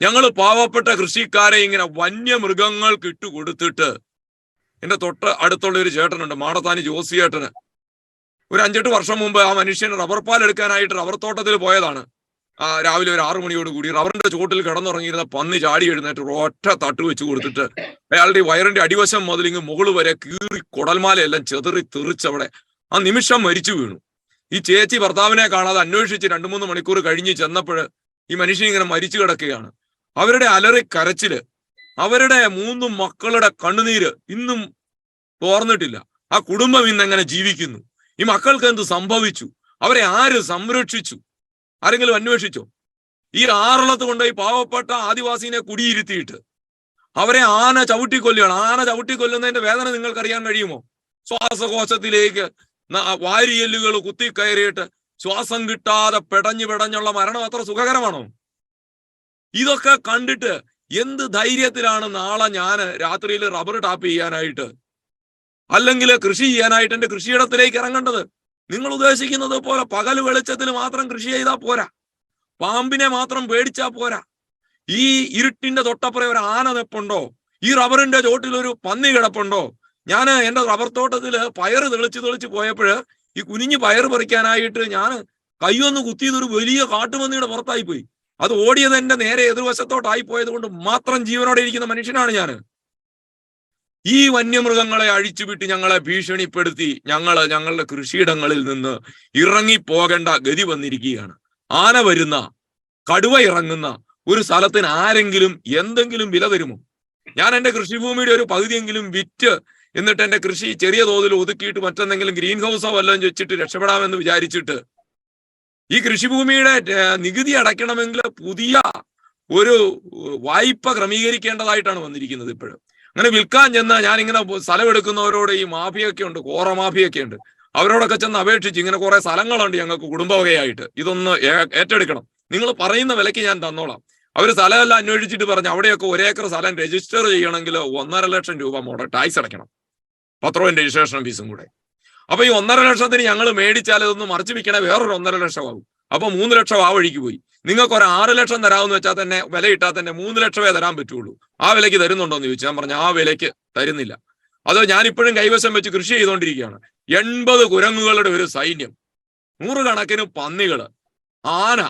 ഞങ്ങൾ പാവപ്പെട്ട കൃഷിക്കാരെ ഇങ്ങനെ വന്യമൃഗങ്ങൾക്ക് ഇട്ടുകൊടുത്തിട്ട്, എന്റെ തൊട്ട് അടുത്തുള്ള ഒരു ചേട്ടനുണ്ട്, മാടത്താനി ജോസിയേട്ടന്. ഒരു 5-8 വർഷം മുമ്പ് ആ മനുഷ്യൻ റബ്ബർ പാൽ എടുക്കാനായിട്ട് റബ്ബർ തോട്ടത്തിൽ പോയതാണ്. രാവിലെ ഒരു 6 മണിയോട് കൂടി റബ്ബറിന്റെ ചോട്ടിൽ കിടന്നുറങ്ങിയിരുന്ന പന്നി ചാടി എഴുന്നേറ്റ് ഒറ്റ തട്ട് വെച്ച് കൊടുത്തിട്ട് അയാളുടെ വയറിന്റെ അടിവശം മുതൽ ഇങ്ങ് മുകളിൽ വരെ കീറി കുടൽമാലയെല്ലാം ചെതറി തെറിച്ചവിടെ ആ നിമിഷം മരിച്ചു വീണു. ഈ ചേച്ചി ഭർത്താവിനെ കാണാതെ അന്വേഷിച്ച് 2-3 മണിക്കൂർ കഴിഞ്ഞ് ചെന്നപ്പോൾ ഈ മനുഷ്യൻ ഇങ്ങനെ മരിച്ചു കിടക്കുകയാണ്. അവരുടെ അലറി കരച്ചില്, അവരുടെ 3 മക്കളുടെ കണ്ണുനീര് ഇന്നും തോർന്നിട്ടില്ല. ആ കുടുംബം ഇന്നെങ്ങനെ ജീവിക്കുന്നു? ഈ മക്കൾക്ക് എന്ത് സംഭവിച്ചു? അവരെ ആര് സംരക്ഷിച്ചു? ആരെങ്കിലും അന്വേഷിച്ചോ? ഈ ആറളത്ത് കൊണ്ടുപോയി പാവപ്പെട്ട ആദിവാസീനെ കുടിയിരുത്തിയിട്ട് അവരെ ആന ചവിട്ടിക്കൊല്ലുകയാണ്. ആന ചവിട്ടിക്കൊല്ലുന്നതിന്റെ വേദന നിങ്ങൾക്കറിയാൻ കഴിയുമോ? ശ്വാസകോശത്തിലേക്ക് വാരിയെല്ലുകൾ കുത്തിക്കയറിയിട്ട് ശ്വാസം കിട്ടാതെ പെടഞ്ഞുള്ള മരണം അത്ര സുഖകരമാണോ? ഇതൊക്കെ കണ്ടിട്ട് എന്ത് ധൈര്യത്തിലാണ് നാളെ ഞാൻ രാത്രിയിൽ റബ്ബർ ടാപ്പ് ചെയ്യാനായിട്ട് അല്ലെങ്കിൽ കൃഷി ചെയ്യാനായിട്ട് എന്റെ കൃഷിയിടത്തിലേക്ക് ഇറങ്ങേണ്ടത്? നിങ്ങൾ ഉദ്ദേശിക്കുന്നത് പോലെ പകൽ വെളിച്ചത്തിൽ മാത്രം കൃഷി ചെയ്താൽ പോരാ, പാമ്പിനെ മാത്രം പേടിച്ചാ പോരാ. ഈ ഇരുട്ടിന്റെ തൊട്ടപ്പുറം ഒരു ആന നിപ്പുണ്ടോ? ഈ റബ്ബറിന്റെ ചോട്ടിൽ ഒരു പന്നി കിടപ്പുണ്ടോ? ഞാൻ എന്റെ റബ്ബർ തോട്ടത്തില് പയറ് തെളിച്ച് പോയപ്പോൾ ഈ കുനിഞ്ഞ് പയറ് പറിക്കാനായിട്ട് ഞാൻ കൈയൊന്ന് കുത്തിയതൊരു വലിയ കാട്ടുപന്നിയുടെ പുറത്തായി പോയി. അത് ഓടിയത് എന്റെ നേരെ എതിർവശത്തോട്ടായി പോയത് കൊണ്ട് മാത്രം ജീവനോടെ ഇരിക്കുന്ന മനുഷ്യനാണ് ഞാൻ. ഈ വന്യമൃഗങ്ങളെ അഴിച്ചുവിട്ട് ഞങ്ങളെ ഭീഷണിപ്പെടുത്തി ഞങ്ങളുടെ കൃഷിയിടങ്ങളിൽ നിന്ന് ഇറങ്ങിപ്പോകേണ്ട ഗതി വന്നിരിക്കുകയാണ്. ആന വരുന്ന, കടുവ ഇറങ്ങുന്ന ഒരു സ്ഥലത്തിന് ആരെങ്കിലും എന്തെങ്കിലും വില തരുമോ? ഞാൻ എന്റെ കൃഷിഭൂമിയുടെ ഒരു പകുതിയെങ്കിലും വിറ്റ് എന്നിട്ട് എന്റെ കൃഷി ചെറിയ തോതിൽ ഒതുക്കിയിട്ട് മറ്റെന്തെങ്കിലും ഗ്രീൻ ഹൗസോ വല്ലതും വെച്ചിട്ട് രക്ഷപ്പെടാമെന്ന് വിചാരിച്ചിട്ട് ഈ കൃഷിഭൂമിയുടെ നികുതി അടയ്ക്കണമെങ്കിൽ പുതിയ ഒരു വായ്പ ക്രമീകരിക്കേണ്ടതായിട്ടാണ് വന്നിരിക്കുന്നത് ഇപ്പോഴും. അങ്ങനെ വിൽക്കാൻ ചെന്ന് ഞാനിങ്ങനെ സ്ഥലം എടുക്കുന്നവരോട്, ഈ മാഫിയൊക്കെ ഉണ്ട്, കോറ മാഫിയൊക്കെ ഉണ്ട്, അവരോടൊക്കെ ചെന്ന് അപേക്ഷിച്ച് ഇങ്ങനെ കുറെ സ്ഥലങ്ങളുണ്ട് ഞങ്ങൾക്ക് കുടുംബവകയായിട്ട്, ഇതൊന്ന് ഏറ്റെടുക്കണം, നിങ്ങൾ പറയുന്ന വിലയ്ക്ക് ഞാൻ തന്നോളാം. അവർ സ്ഥലമെല്ലാം അന്വേഷിച്ചിട്ട് പറഞ്ഞു അവിടെയൊക്കെ 1 ഏക്കർ സ്ഥലം രജിസ്റ്റർ ചെയ്യണമെങ്കിൽ 1.5 ലക്ഷം രൂപ ടാക്സ് അടയ്ക്കണം, പത്രവും രജിസ്ട്രേഷൻ ഫീസും കൂടെ. അപ്പൊ ഈ 1.5 ലക്ഷത്തിന് ഞങ്ങൾ മേടിച്ചാൽ ഇതൊന്ന് മറിച്ച് വിൽക്കണേ വേറൊരു 1.5 ലക്ഷം ആവും. അപ്പൊ 3 ലക്ഷം ആ വഴിക്ക് പോയി. നിങ്ങൾക്ക് ഒരു 6 ലക്ഷം തരാമെന്ന് വെച്ചാൽ തന്നെ വില ഇട്ടാൽ തന്നെ 3 ലക്ഷമേ തരാൻ പറ്റുള്ളൂ. ആ വിലയ്ക്ക് തരുന്നുണ്ടോ എന്ന് ചോദിച്ചു. ഞാൻ പറഞ്ഞു ആ വിലയ്ക്ക് തരുന്നില്ല. അത് ഞാനിപ്പോഴും കൈവശം വെച്ച് കൃഷി ചെയ്തുകൊണ്ടിരിക്കുകയാണ്. 80 കുരങ്ങുകളുടെ ഒരു സൈന്യം, 100 കണക്കിന് പന്നികള്, ആന,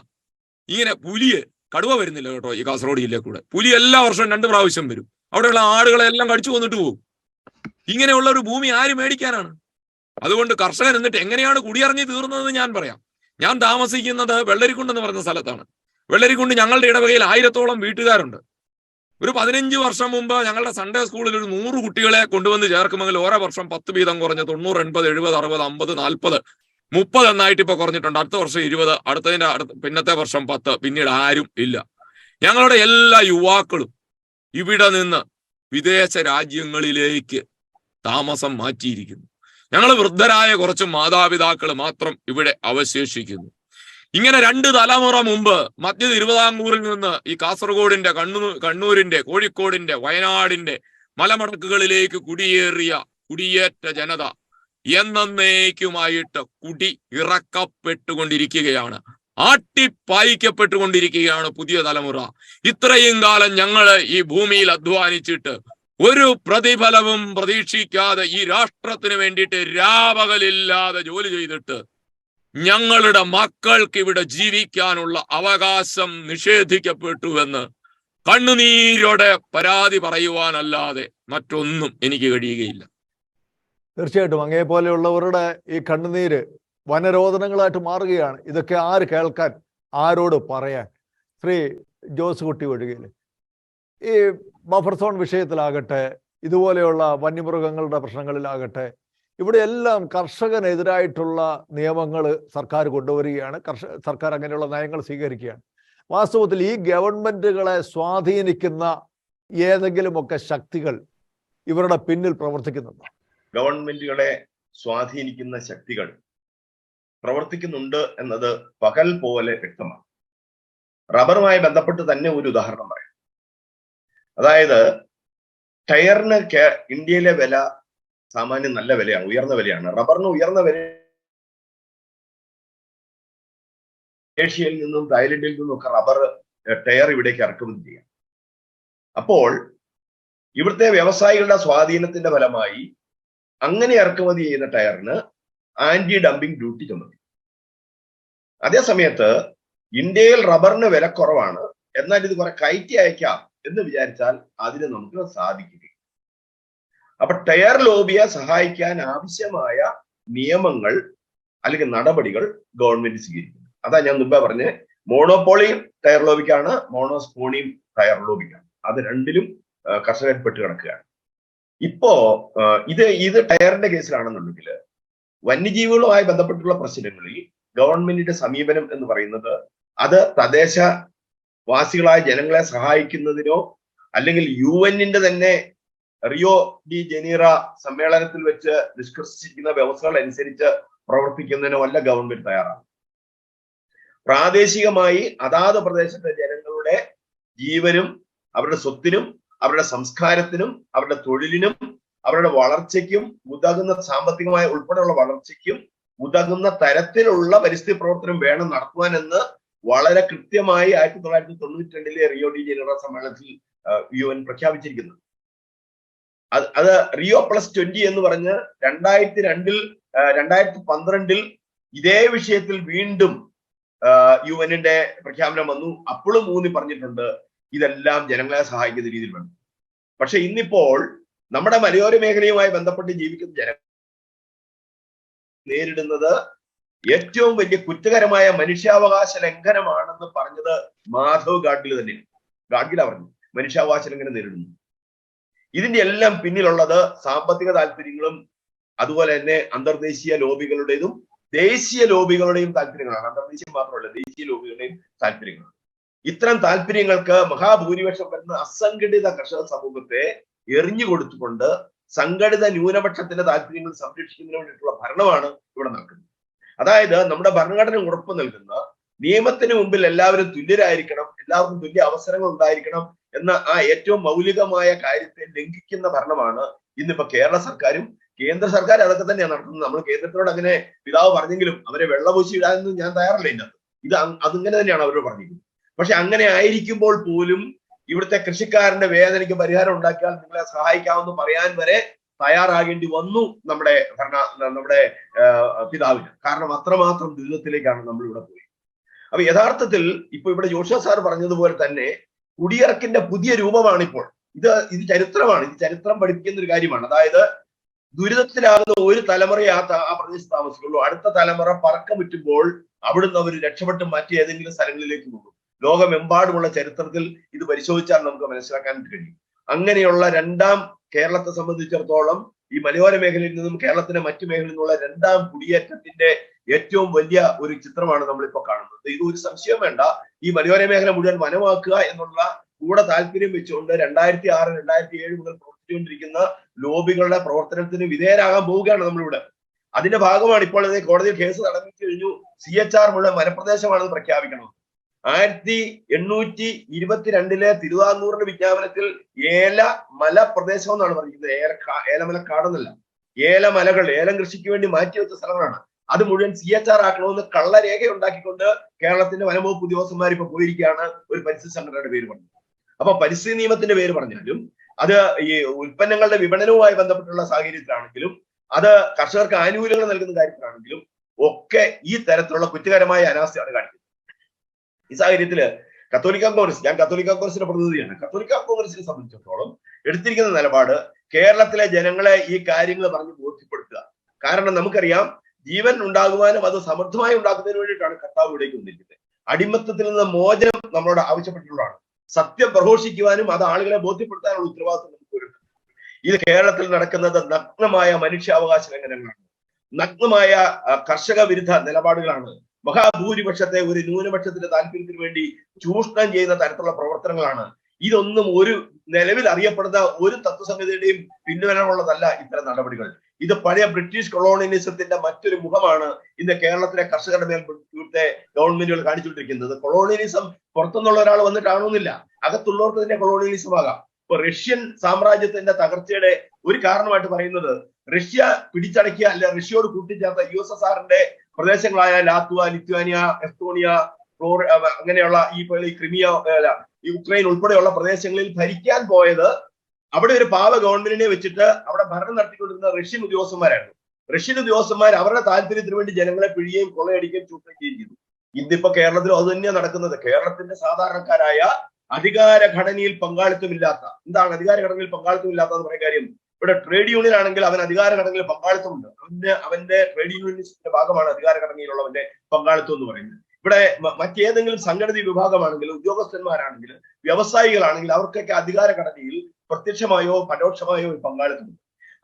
ഇങ്ങനെ പുലിയെ, കടുവ വരുന്നില്ല കേട്ടോ ഈ കാസർഗോഡ് ജില്ലയിൽ കൂടെ. പുലി എല്ലാ വർഷവും 2 പ്രാവശ്യം വരും. അവിടെയുള്ള ആടുകളെല്ലാം കടിച്ചു കൊന്നിട്ട് പോകും. ഇങ്ങനെയുള്ള ഒരു ഭൂമി ആര് മേടിക്കാനാണ്? അതുകൊണ്ട് കർഷകൻ എന്നിട്ട് എങ്ങനെയാണ് കുടിയിറങ്ങി തീർന്നതെന്ന് ഞാൻ പറയാം. ഞാൻ താമസിക്കുന്നത് വെള്ളരിക്കുണ്ട് എന്ന് പറയുന്ന സ്ഥലത്താണ്. വെള്ളരിക്കുണ്ട് ഞങ്ങളുടെ ഇടവകയിൽ 1000-ഓളം വീട്ടുകാരുണ്ട്. ഒരു 15 വർഷം മുമ്പ് ഞങ്ങളുടെ സൺഡേ സ്കൂളിൽ ഒരു 100 കുട്ടികളെ കൊണ്ടുവന്ന് ചേർക്കുമെങ്കിൽ ഓരോ വർഷം 10 വീതം കുറഞ്ഞ് 90, 80, 70, 60, 50, 40, 30 എന്നായിട്ട് ഇപ്പൊ കുറഞ്ഞിട്ടുണ്ട്. അടുത്ത വർഷം 20, പിന്നത്തെ വർഷം 10, പിന്നീട് ആരും ഇല്ല. ഞങ്ങളുടെ എല്ലാ യുവാക്കളും ഇവിടെ നിന്ന് വിദേശ രാജ്യങ്ങളിലേക്ക് താമസം മാറ്റിയിരിക്കുന്നു. ഞങ്ങൾ വൃദ്ധരായ കുറച്ച് മാതാപിതാക്കൾ മാത്രം ഇവിടെ അവശേഷിക്കുന്നു. ഇങ്ങനെ 2 തലമുറ മുമ്പ് മധ്യ തിരുവിതാംകൂറിൽ നിന്ന് ഈ കാസർഗോഡിന്റെ, കണ്ണൂരിന്റെ, കോഴിക്കോടിന്റെ, വയനാടിന്റെ മലമടക്കുകളിലേക്ക് കുടിയേറ്റ ജനത എന്നേക്കുമായിട്ട് ഇറക്കപ്പെട്ടുകൊണ്ടിരിക്കുകയാണ്, ആട്ടിപ്പായിക്കപ്പെട്ടുകൊണ്ടിരിക്കുകയാണ് പുതിയ തലമുറ. ഇത്രയും കാലം ഞങ്ങൾ ഈ ഭൂമിയിൽ അധ്വാനിച്ചിട്ട് ഒരു പ്രതിഫലവും പ്രതീക്ഷിക്കാതെ ഈ രാഷ്ട്രത്തിന് വേണ്ടിയിട്ട് രാപകലില്ലാതെ ജോലി ചെയ്തിട്ട് ഞങ്ങളുടെ മക്കൾക്ക് ഇവിടെ ജീവിക്കാനുള്ള അവകാശം നിഷേധിക്കപ്പെട്ടുവെന്ന് കണ്ണുനീരോടെ പരാതി പറയുവാനല്ലാതെ മറ്റൊന്നും എനിക്ക് കഴിയുകയില്ല. തീർച്ചയായിട്ടും അങ്ങേ പോലെയുള്ളവരുടെ ഈ കണ്ണുനീര് വനരോധനങ്ങളായിട്ട് മാറുകയാണ്. ഇതൊക്കെ ആര് കേൾക്കാൻ, ആരോട് പറയാൻ? ശ്രീ ജോസ് കുട്ടി ഒഴികയിൽ ഈ ബഫർ സോൺ വിഷയത്തിലാകട്ടെ, ഇതുപോലെയുള്ള വന്യമൃഗങ്ങളുടെ പ്രശ്നങ്ങളിലാകട്ടെ, ഇവിടെയെല്ലാം കർഷകനെതിരായിട്ടുള്ള നിയമങ്ങൾ സർക്കാർ കൊണ്ടുവരികയാണ്. സർക്കാർ അങ്ങനെയുള്ള നയങ്ങൾ സ്വീകരിക്കുകയാണ്. വാസ്തവത്തിൽ ഈ ഗവൺമെന്റുകളെ സ്വാധീനിക്കുന്ന ഏതെങ്കിലുമൊക്കെ ശക്തികൾ ഇവരുടെ പിന്നിൽ പ്രവർത്തിക്കുന്നുണ്ടോ? ഗവൺമെന്റുകളെ സ്വാധീനിക്കുന്ന ശക്തികൾ പ്രവർത്തിക്കുന്നുണ്ട് എന്നത് പകൽ പോലെ വ്യക്തമാണ്. റബ്ബറുമായി ബന്ധപ്പെട്ട് തന്നെ ഒരു ഉദാഹരണം പറയാം. അതായത് ടയറിന് ഇന്ത്യയിലെ വില സാമാന്യം നല്ല വിലയാണ്, ഉയർന്ന വിലയാണ്. റബ്ബറിന് ഉയർന്ന വില ഏഷ്യയിൽ നിന്നും തായ്ലൻഡിൽ നിന്നും ഒക്കെ റബ്ബർ ടയർ ഇവിടേക്ക് ഇറക്കുമതി ചെയ്യാം. അപ്പോൾ ഇവിടുത്തെ വ്യവസായികളുടെ സ്വാധീനത്തിന്റെ ഫലമായി അങ്ങനെ ഇറക്കുമതി ചെയ്യുന്ന ടയറിന് ആന്റി ഡംപിംഗ് ഡ്യൂട്ടി ചുമത്തി. അതേ സമയത്ത് ഇന്ത്യയിൽ റബ്ബറിന് വില കുറവാണ്, എന്നാൽ ഇത് കുറെ കയറ്റി അയക്കാം എന്ന് വിചാരിച്ചാൽ അതിന് നമുക്ക് സാധിക്കില്ല. അപ്പൊ ടയർ ലോബിയെ സഹായിക്കാൻ ആവശ്യമായ നിയമങ്ങൾ അല്ലെങ്കിൽ നടപടികൾ ഗവൺമെന്റ് സ്വീകരിക്കുന്നു. അതാ ഞാൻ മുമ്പേ പറഞ്ഞ്, മോണോപോളിയും ടയർ ലോബിക്കാണ്, മോണോസ്പോണിയും ടയർ ലോബിക്കാണ്. അത് രണ്ടിലും കർഷകർ പെട്ട് കിടക്കുകയാണ്. ഇപ്പോ ഇത് ടയറിന്റെ കേസിലാണെന്നുണ്ടെങ്കിൽ വന്യജീവികളുമായി ബന്ധപ്പെട്ടുള്ള പ്രശ്നങ്ങളിൽ ഗവൺമെന്റിന്റെ സമീപനം എന്ന് പറയുന്നത് അത് തദ്ദേശവാസികളായ ജനങ്ങളെ സഹായിക്കുന്നതിനോ അല്ലെങ്കിൽ UN-ന്റെ തന്നെ റിയോ ഡി ജനീറ സമ്മേളനത്തിൽ വെച്ച് നിഷ്കർഷിച്ചിരിക്കുന്ന വ്യവസ്ഥകൾ അനുസരിച്ച് പ്രവർത്തിക്കുന്നതിനോ അല്ല ഗവൺമെന്റ് തയ്യാറാണ്. പ്രാദേശികമായി അതാത് പ്രദേശത്തെ ജനങ്ങളുടെ ജീവനും അവരുടെ സ്വത്തിനും അവരുടെ സംസ്കാരത്തിനും അവരുടെ തൊഴിലിനും അവരുടെ വളർച്ചയ്ക്കും ഉതകുന്ന സാമ്പത്തികമായ ഉൾപ്പെടെയുള്ള വളർച്ചയ്ക്കും ഉതകുന്ന തരത്തിലുള്ള പരിസ്ഥിതി പ്രവർത്തനം വേണം നടത്തുവാനെന്ന് വളരെ കൃത്യമായി 1992 റിയോ ഡി ജനീറോ സമ്മേളനത്തിൽ UN പ്രഖ്യാപിച്ചിരിക്കുന്നു. അത് റിയോ +20 എന്ന് പറഞ്ഞ് 2012 ഇതേ വിഷയത്തിൽ വീണ്ടും UN-ന്റെ പ്രഖ്യാപനം വന്നു. അപ്പോഴും ഊന്നി പറഞ്ഞിട്ടുണ്ട് ഇതെല്ലാം ജനങ്ങളെ സഹായിക്കുന്ന രീതിയിൽ വേണം. പക്ഷെ ഇന്നിപ്പോൾ നമ്മുടെ മലയോര മേഖലയുമായി ബന്ധപ്പെട്ട് ജീവിക്കുന്ന ജനങ്ങൾ നേരിടുന്നത് ഏറ്റവും വലിയ കുറ്റകരമായ മനുഷ്യാവകാശ ലംഘനമാണെന്ന് പറഞ്ഞത് മാധവ് ഗാഡ്ഗിൽ തന്നെയാണ്. ഗാഡ്ഗില പറഞ്ഞു മനുഷ്യാവകാശ ലംഘനം നേരിടുന്നു. ഇതിന്റെ എല്ലാം പിന്നിലുള്ളത് സാമ്പത്തിക താല്പര്യങ്ങളും അതുപോലെ തന്നെ അന്തർദേശീയ ലോബികളുടേതും ദേശീയ ലോബികളുടെയും താല്പര്യങ്ങളാണ്. അന്തർദേശീയം മാത്രമല്ല, ദേശീയ ലോബികളുടെയും താല്പര്യങ്ങളാണ്. ഇത്തരം താല്പര്യങ്ങൾക്ക് മഹാഭൂരിപക്ഷം വരുന്ന അസംഘടിത കർഷക സമൂഹത്തെ എറിഞ്ഞു കൊടുത്തുകൊണ്ട് സംഘടിത ന്യൂനപക്ഷത്തിന്റെ താല്പര്യങ്ങൾ സംരക്ഷിക്കുന്നതിന് വേണ്ടിയിട്ടുള്ള ഭരണമാണ് ഇവിടെ നടക്കുന്നത്. അതായത് നമ്മുടെ ഭരണഘടന ഉറപ്പു നൽകുന്ന നിയമത്തിന് മുമ്പിൽ എല്ലാവരും തുല്യരായിരിക്കണം, എല്ലാവർക്കും തുല്യ അവസരങ്ങൾ ഉണ്ടായിരിക്കണം എന്ന ആ ഏറ്റവും മൗലികമായ കാര്യത്തെ ലംഘിക്കുന്ന ഭരണമാണ് ഇന്നിപ്പോ കേരള സർക്കാരും കേന്ദ്ര സർക്കാർ അതൊക്കെ തന്നെയാണ് നടത്തുന്നത്. നമ്മൾ കേന്ദ്രത്തിനോട് അങ്ങനെ പിതാവ് പറഞ്ഞെങ്കിലും അവരെ വെള്ളപൂശി ഇടാനൊന്നും ഞാൻ തയ്യാറല്ല. ഇത് അതിങ്ങനെ തന്നെയാണ് അവരോട് പറഞ്ഞിരിക്കുന്നത്. പക്ഷെ അങ്ങനെ ആയിരിക്കുമ്പോൾ പോലും ഇവിടുത്തെ കൃഷിക്കാരന്റെ വേദനയ്ക്ക് പരിഹാരം ഉണ്ടാക്കിയാൽ നിങ്ങളെ സഹായിക്കാമെന്ന് പറയാൻ വരെ തയ്യാറാകേണ്ടി വന്നു നമ്മുടെ പിതാവിന്. കാരണം അത്രമാത്രം ദുരിതത്തിലേക്കാണ് നമ്മൾ ഇവിടെ പോയി. അപ്പൊ യഥാർത്ഥത്തിൽ ഇപ്പൊ ഇവിടെ ജോഷുവ സാർ പറഞ്ഞതുപോലെ തന്നെ കുടിയിറക്കിന്റെ പുതിയ രൂപമാണ് ഇപ്പോൾ. ഇത് ചരിത്രമാണ്. ഇത് ചരിത്രം പഠിപ്പിക്കുന്ന ഒരു കാര്യമാണ്. അതായത് ദുരിതത്തിലാകുന്ന ഒരു തലമുറയെ ആ പ്രദേശത്ത് താമസിക്കുള്ളൂ. അടുത്ത തലമുറ പറക്കമുറ്റുമ്പോൾ അവിടുന്ന് അവർ രക്ഷപ്പെട്ട് മറ്റ് ഏതെങ്കിലും സ്ഥലങ്ങളിലേക്ക് പോകും. ലോകമെമ്പാടുമുള്ള ചരിത്രത്തിൽ ഇത് പരിശോധിച്ചാൽ നമുക്ക് മനസ്സിലാക്കാൻ കഴിയും. അങ്ങനെയുള്ള രണ്ടാം കേരളത്തെ സംബന്ധിച്ചിടത്തോളം ഈ മലയോര മേഖലയിൽ നിന്നും കേരളത്തിന്റെ മറ്റു മേഖലയിൽ നിന്നുള്ള രണ്ടാം കുടിയേറ്റത്തിന്റെ ഏറ്റവും വലിയ ഒരു ചിത്രമാണ് നമ്മളിപ്പോ കാണുന്നത്. ഇത് ഒരു സംശയം വേണ്ട. ഈ മലയോര മേഖല മുഴുവൻ വനമാക്കുക എന്നുള്ള കൂടെ താല്പര്യം വെച്ചുകൊണ്ട് 2006, 2007 മുതൽ പ്രവർത്തിച്ചുകൊണ്ടിരിക്കുന്ന ലോബികളുടെ പ്രവർത്തനത്തിന് വിധേയരാകാൻ പോവുകയാണ് നമ്മളിവിടെ. അതിന്റെ ഭാഗമാണ് ഇപ്പോൾ കോടതിയിൽ കേസ് നടന്നിട്ട് കഴിഞ്ഞു. CHR മുഴുവൻ വനപ്രദേശമാണെന്ന് പ്രഖ്യാപിക്കണം. 1822 തിരുവാങ്കൂറിന്റെ വിജ്ഞാപനത്തിൽ ഏലമല പ്രദേശം എന്നാണ് പറഞ്ഞിരിക്കുന്നത്. ഏലമലക്കാടെന്നല്ല, ഏലമലകൾ ഏലം കൃഷിക്ക് വേണ്ടി മാറ്റിവെച്ച സ്ഥലങ്ങളാണ്. അത് മുഴുവൻ CHR ആക്കണമെന്ന് കള്ളരേഖ ഉണ്ടാക്കിക്കൊണ്ട് കേരളത്തിന്റെ വനംവകുപ്പ് ഉദ്യോഗസ്ഥന്മാർ ഇപ്പൊ പോയിരിക്കുകയാണ് ഒരു പരിസ്ഥിതി സംഘടനയുടെ പേര് പറഞ്ഞു. അപ്പൊ പരിസ്ഥിതി നിയമത്തിന്റെ പേര് പറഞ്ഞാലും അത് ഈ ഉൽപ്പന്നങ്ങളുടെ വിപണനവുമായി ബന്ധപ്പെട്ടുള്ള സാഹചര്യത്തിലാണെങ്കിലും അത് കർഷകർക്ക് ആനുകൂല്യങ്ങൾ നൽകുന്ന കാര്യത്തിലാണെങ്കിലും ഒക്കെ ഈ തരത്തിലുള്ള കുറ്റകരമായ അനാസ്ഥയാണ് കാണിക്കുന്നത്. ഈ സാഹചര്യത്തില് കത്തോലിക്ക കോൺഗ്രസ്, ഞാൻ കത്തോലിക്ക കോൺഗ്രസിന്റെ പ്രതിനിധിയാണ്, കത്തോലിക്ക കോൺഗ്രസിനെ സംബന്ധിച്ചിടത്തോളം എടുത്തിരിക്കുന്ന നിലപാട് കേരളത്തിലെ ജനങ്ങളെ ഈ കാര്യങ്ങൾ പറഞ്ഞ് ബോധ്യപ്പെടുത്തുക. കാരണം നമുക്കറിയാം, ജീവൻ ഉണ്ടാകുവാനും അത് സമൃദ്ധമായി ഉണ്ടാക്കുന്നതിന് വേണ്ടിയിട്ടാണ് കർത്താവ് ഇവിടേക്ക് വന്നിരിക്കുന്നത്. അടിമത്തത്തിൽ നിന്ന് മോചനം നമ്മളോട് ആവശ്യപ്പെട്ടിട്ടുള്ളതാണ്. സത്യം പ്രഘോഷിക്കുവാനും അത് ആളുകളെ ബോധ്യപ്പെടുത്താനുള്ള ഉത്തരവാദിത്വം നമുക്ക് ഒരുക്കും. ഇത് കേരളത്തിൽ നടക്കുന്നത് നഗ്നമായ മനുഷ്യാവകാശ ലംഘനങ്ങളാണ്, നഗ്നമായ കർഷക വിരുദ്ധ നിലപാടുകളാണ്, മഹാഭൂരിപക്ഷത്തെ ഒരു ന്യൂനപക്ഷത്തിന്റെ താല്പര്യത്തിന് വേണ്ടി ചൂഷണം ചെയ്യുന്ന തരത്തിലുള്ള പ്രവർത്തനങ്ങളാണ്. ഇതൊന്നും ഒരു നിലവിൽ അറിയപ്പെടുന്ന ഒരു തത്വസംഹിതയുടെയും പിൻവലമുള്ളതല്ല ഇത്തരം നടപടികൾ. ഇത് പഴയ ബ്രിട്ടീഷ് കൊളോണിയലിസത്തിന്റെ മറ്റൊരു മുഖമാണ് ഇന്ന് കേരളത്തിലെ കർഷകരുടെ മേൽ ഇവിടുത്തെ ഗവൺമെന്റുകൾ കാണിച്ചുകൊണ്ടിരിക്കുന്നത്. കൊളോണിയലിസം പുറത്തുനിന്നുള്ള ഒരാൾ വന്നിട്ടാണെന്നില്ല, അകത്തുള്ളവർക്ക് തന്നെ കൊളോണിയലിസം ആകാം. ഇപ്പൊ റഷ്യൻ സാമ്രാജ്യത്തിന്റെ തകർച്ചയുടെ ഒരു കാരണമായിട്ട് പറയുന്നത് റഷ്യ പിടിച്ചടക്കിയ അല്ല റഷ്യയോട് കൂട്ടിച്ചേർത്ത USSRന്റെ പ്രദേശങ്ങളായ ലാത്വ, ലിത്വാനിയ, എസ്തോണിയ, അങ്ങനെയുള്ള ഈ ക്രിമിയ, യുക്രൈൻ ഉൾപ്പെടെയുള്ള പ്രദേശങ്ങളിൽ ഭരിക്കാൻ പോയത് അവിടെ ഒരു പാവ ഗവൺമെന്റിനെ വെച്ചിട്ട് അവിടെ ഭരണം നടത്തിക്കൊണ്ടിരുന്ന റഷ്യൻ ഉദ്യോഗസ്ഥന്മാരായിരുന്നു. റഷ്യൻ ഉദ്യോഗസ്ഥന്മാർ അവരുടെ താല്പര്യത്തിന് വേണ്ടി ജനങ്ങളെ പിഴിയുകയും കൊള്ളയടിക്കുകയും ചൂഷണം ചെയ്യുകയും ചെയ്തു. ഇന്നിപ്പോ കേരളത്തിലും അത് തന്നെയാണ് നടക്കുന്നത്. കേരളത്തിന്റെ സാധാരണക്കാരായ അധികാര ഘടനയിൽ പങ്കാളിത്തമില്ലാത്ത, എന്താണ് അധികാര ഘടനയിൽ പങ്കാളിത്തമില്ലാത്തതെന്ന് പറയുന്ന കാര്യം, ഇവിടെ ട്രേഡ് യൂണിയൻ ആണെങ്കിൽ അവൻ അധികാര ഘടനയിൽ പങ്കാളിത്തമുണ്ട്, അവന്റെ ട്രേഡ് യൂണിയനിസ്റ്റിന്റെ ഭാഗമാണ് അധികാര ഘടനയിലുള്ളവന്റെ പങ്കാളിത്തം എന്ന് പറയുന്നത്. ഇവിടെ മറ്റേതെങ്കിലും സംഘടിത വിഭാഗമാണെങ്കിലും ഉദ്യോഗസ്ഥന്മാരാണെങ്കിലും വ്യവസായികളാണെങ്കിലും അവർക്കൊക്കെ അധികാര ഘടനയിൽ പ്രത്യക്ഷമായോ പരോക്ഷമായോ പങ്കാളിത്തമുണ്ട്.